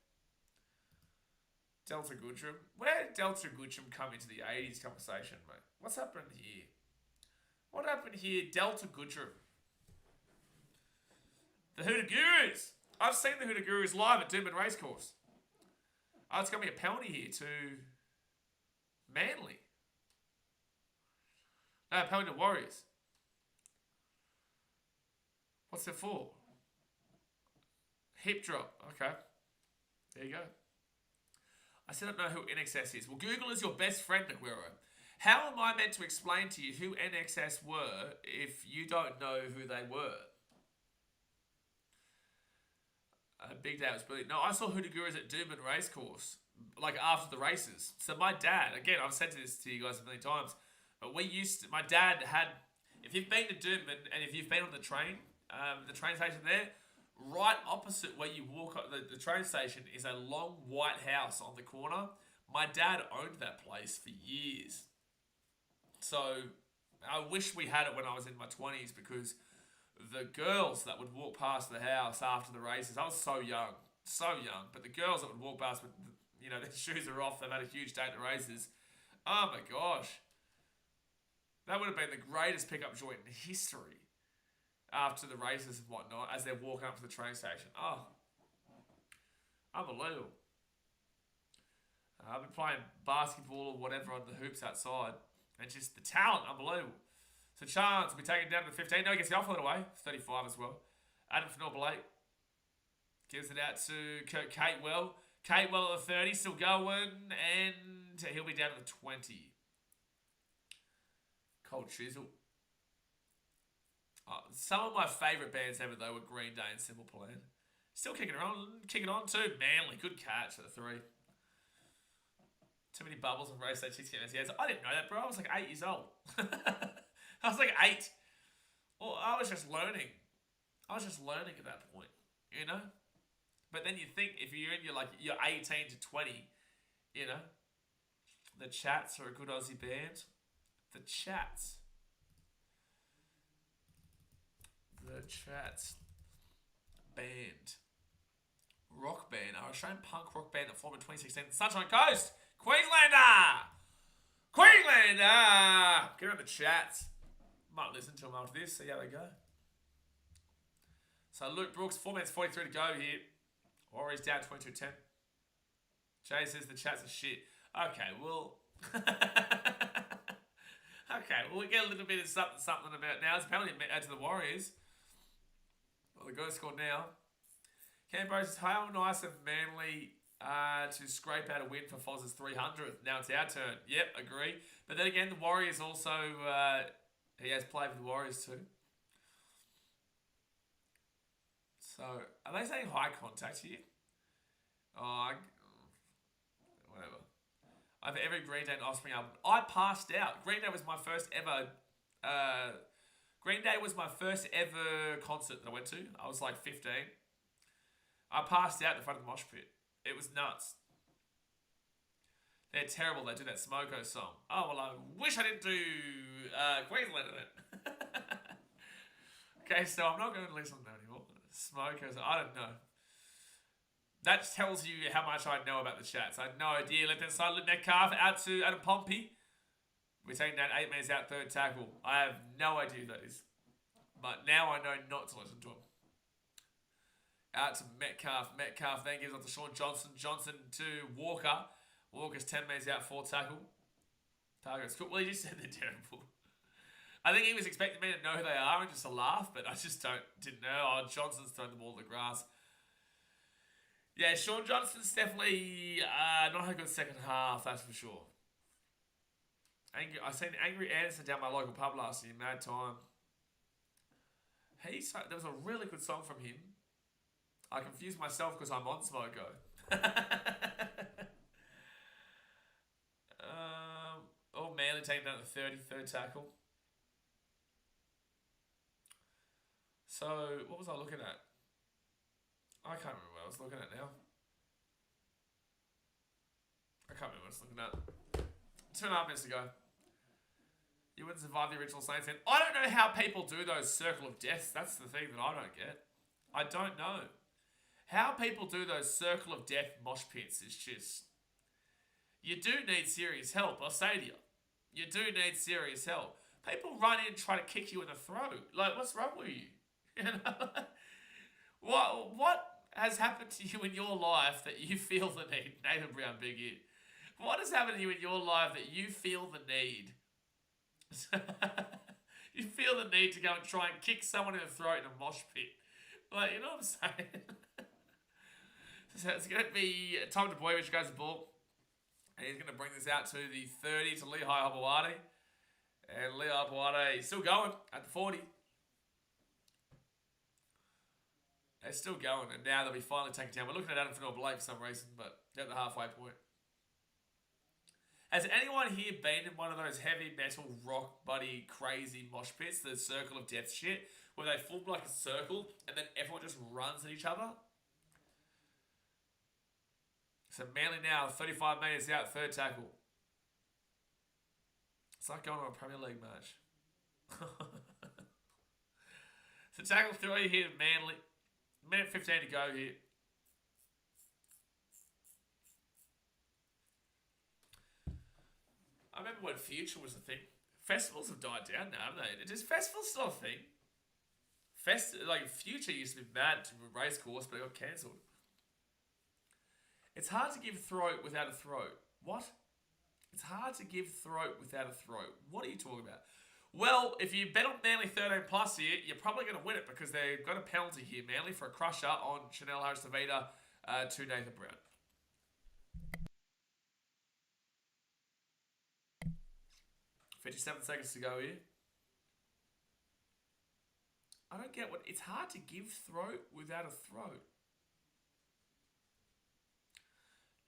Delta Goodrum. Where did Delta Goodrum come into the 80s conversation, mate? What's happened here? What happened here? Delta Goodrum. The Hoota Gurus. I've seen the Hoota Gurus live at Doomben Racecourse. Oh, it's going to be a penalty here to Manly. No, penalty to Warriors. What's it for? Hip drop. Okay. There you go. I still don't know who NXS is. Well, Google is your best friend, Aguero. How am I meant to explain to you who NXS were if you don't know who they were? Big Day was brilliant. No, I saw Hoota Gurus at Doomben Racecourse, like after the races. So my dad, again, I've said this to you guys a million times, but my dad had, if you've been to Doomben and if you've been on the train station there, right opposite where you walk up the train station is a long white house on the corner. My dad owned that place for years. So I wish we had it when I was in my 20s, because the girls that would walk past the house after the races, I was so young, but the girls that would walk past with, their shoes are off, they've had a huge day at the races. Oh my gosh. That would have been the greatest pickup joint in history after the races and whatnot, as they're walking up to the train station. Oh, unbelievable. I've been playing basketball or whatever on the hoops outside, and just the talent, unbelievable. So Chance will be taken down to 15. No, he gets the offload away. 35 as well. Adam Fennell-Blake gives it out to Kurt Catewell. Catewell at the 30, still going, and he'll be down to the 20. Cold Chisel. Some of my favourite bands ever, though, were Green Day and Simple Plan. Still kicking on too. Manly, good catch at the 3. Too many bubbles and race that chicks getting his. I didn't know that, bro. I was like 8 years old. I was like 8. Well, I was just learning. At that point, But then you think if you're in you're 18 to 20, the Chats are a good Aussie band. The Chats band. Rock band. Our Australian punk rock band that formed in 2016. Sunshine Coast. Queenslander. Get on the Chats. Might listen to them after this. See how they go. So Luke Brooks, 4 minutes 43 to go here. Warriors down 22-10. Jay says the Chats are shit. Okay, well... we get a little bit of something about now. It's penalty to the Warriors. Well, the goal scored now. Canberra says, how nice of Manly to scrape out a win for Foz's 300th. Now it's our turn. Yep, agree. But then again, the Warriors also... he has played for the Warriors too. So, are they saying high contact here? Whatever. I have every Green Day and Offspring album. I passed out. Green Day was my first ever concert that I went to. I was like 15. I passed out in front of the mosh pit. It was nuts. They're terrible. They do that Smoko song. Oh, well, I wish I didn't do Queensland in it. Okay, so I'm not going to listen to that anymore. Smokers, I don't know. That tells you how much I know about the Chats. I had no idea. Left hand side, Metcalf out to Adam Pompey. We're taking that 8 minutes out third tackle. I have no idea who that is. But now I know not to listen to him. Out to Metcalf. Metcalf then gives off to Sean Johnson. Johnson to Walker. Walker's 10 minutes out fourth tackle. Target's cool. Well, he just said they're terrible. I think he was expecting me to know who they are and just to laugh, but I just didn't know. Oh, Johnson's thrown the ball to the grass. Yeah, Sean Johnson's definitely not a good second half, that's for sure. I seen Angry Anderson down my local pub last year, mad time. There was a really good song from him. I confused myself because I'm on Smoko. Manly taking down the 33rd tackle. So, what was I looking at? I can't remember what I was looking at now. I can't remember what I was looking at. 2.5 minutes ago. You wouldn't survive the original Saints. I don't know how people do those circle of deaths. That's the thing that I don't get. I don't know. How people do those circle of death mosh pits is just... You do need serious help, I'll say to you. You do need serious help. People run in and try to kick you in the throat. Like, what's wrong with you? You know? What has happened to you in your life that you feel the need? Nathan Brown, big hit. What has happened to you in your life that you feel the need? You feel the need to go and try and kick someone in the throat in a mosh pit. Like, you know what I'm saying? So it's going to be Tom DeBoy, goes the ball. And he's going to bring this out to the 30 to Lehigh Hobawade. And Lehigh Hobawade is still going at the 40. They're still going, and now they'll be finally taken down. We're looking at Adam Fanor-Blake for some reason, but they're at the halfway point. Has anyone here been in one of those heavy metal, rock, buddy, crazy mosh pits, the circle of death shit, where they form like a circle, and then everyone just runs at each other? So Manly now, 35 metres out, third tackle. It's like going to a Premier League match. So tackle 3 here, Manly. Minute 15 to go here. I remember when Future was a thing. Festivals have died down now, haven't they? Is festivals still a thing? Future used to be mad to a race course, but it got cancelled. It's hard to give throat without a throat. What? It's hard to give throat without a throat. What are you talking about? Well, if you bet on Manly 13 plus here, you're probably going to win it because they've got a penalty here, Manly, for a crusher on Chanel Harris-Tavita to Nathan Brown. "57 seconds to go here. I don't get what... It's hard to give throat without a throat.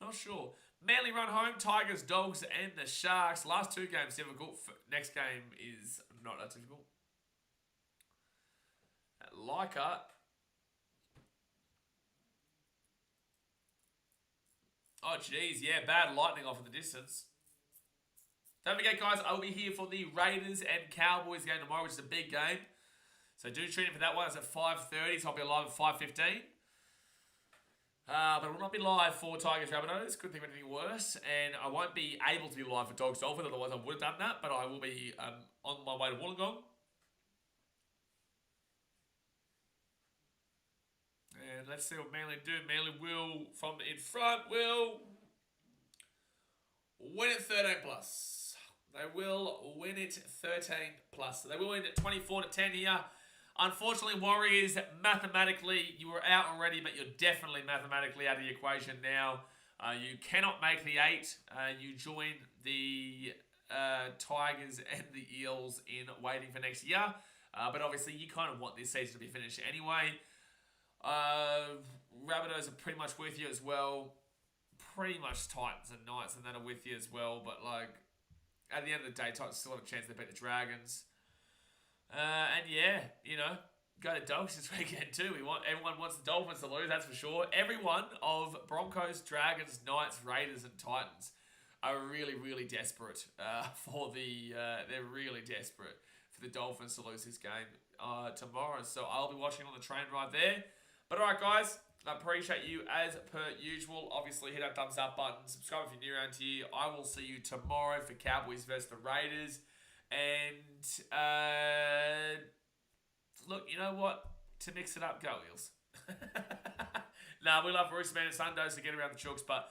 Not sure. Manly run home, Tigers, Dogs, and the Sharks. Last 2 games difficult. Next game is not that difficult. At Leichhardt. Oh, jeez. Yeah, bad lightning off in the distance. Don't forget, guys, I'll be here for the Raiders and Cowboys game tomorrow, which is a big game. So do tune in for that one. It's at 5:30, so I'll be live at 5:15. But I will not be live for Tigers Rabbitohs. Couldn't think of anything worse. And I won't be able to be live for Dogs Dolphins, otherwise I would have done that. But I will be on my way to Wollongong. And let's see what Manly do. Manly will, from in front, will win it 13 plus. They will win it 13 plus. So they will win it 24-10 here. Unfortunately, Warriors, mathematically, you were out already, but you're definitely mathematically out of the equation now. You cannot make the 8. You join the Tigers and the Eels in waiting for next year. But obviously, you kind of want this season to be finished anyway. Rabbitohs are pretty much with you as well. Pretty much Titans and Knights and that are with you as well. But, like, at the end of the day, Titans still have a chance to beat the Dragons. And yeah, you know, go to Dogs this weekend too. Everyone wants the Dolphins to lose, that's for sure. Everyone of Broncos, Dragons, Knights, Raiders, and Titans are really, really desperate they're really desperate for the Dolphins to lose this game tomorrow. So I'll be watching on the train ride there. But alright, guys, Appreciate you as per usual. Obviously, hit that thumbs up button. Subscribe if you're new around here. I will see you tomorrow for Cowboys versus the Raiders. And look, you know what? To mix it up, go Eels. Nah, we love Roostman and Sunday, so get around the chooks. But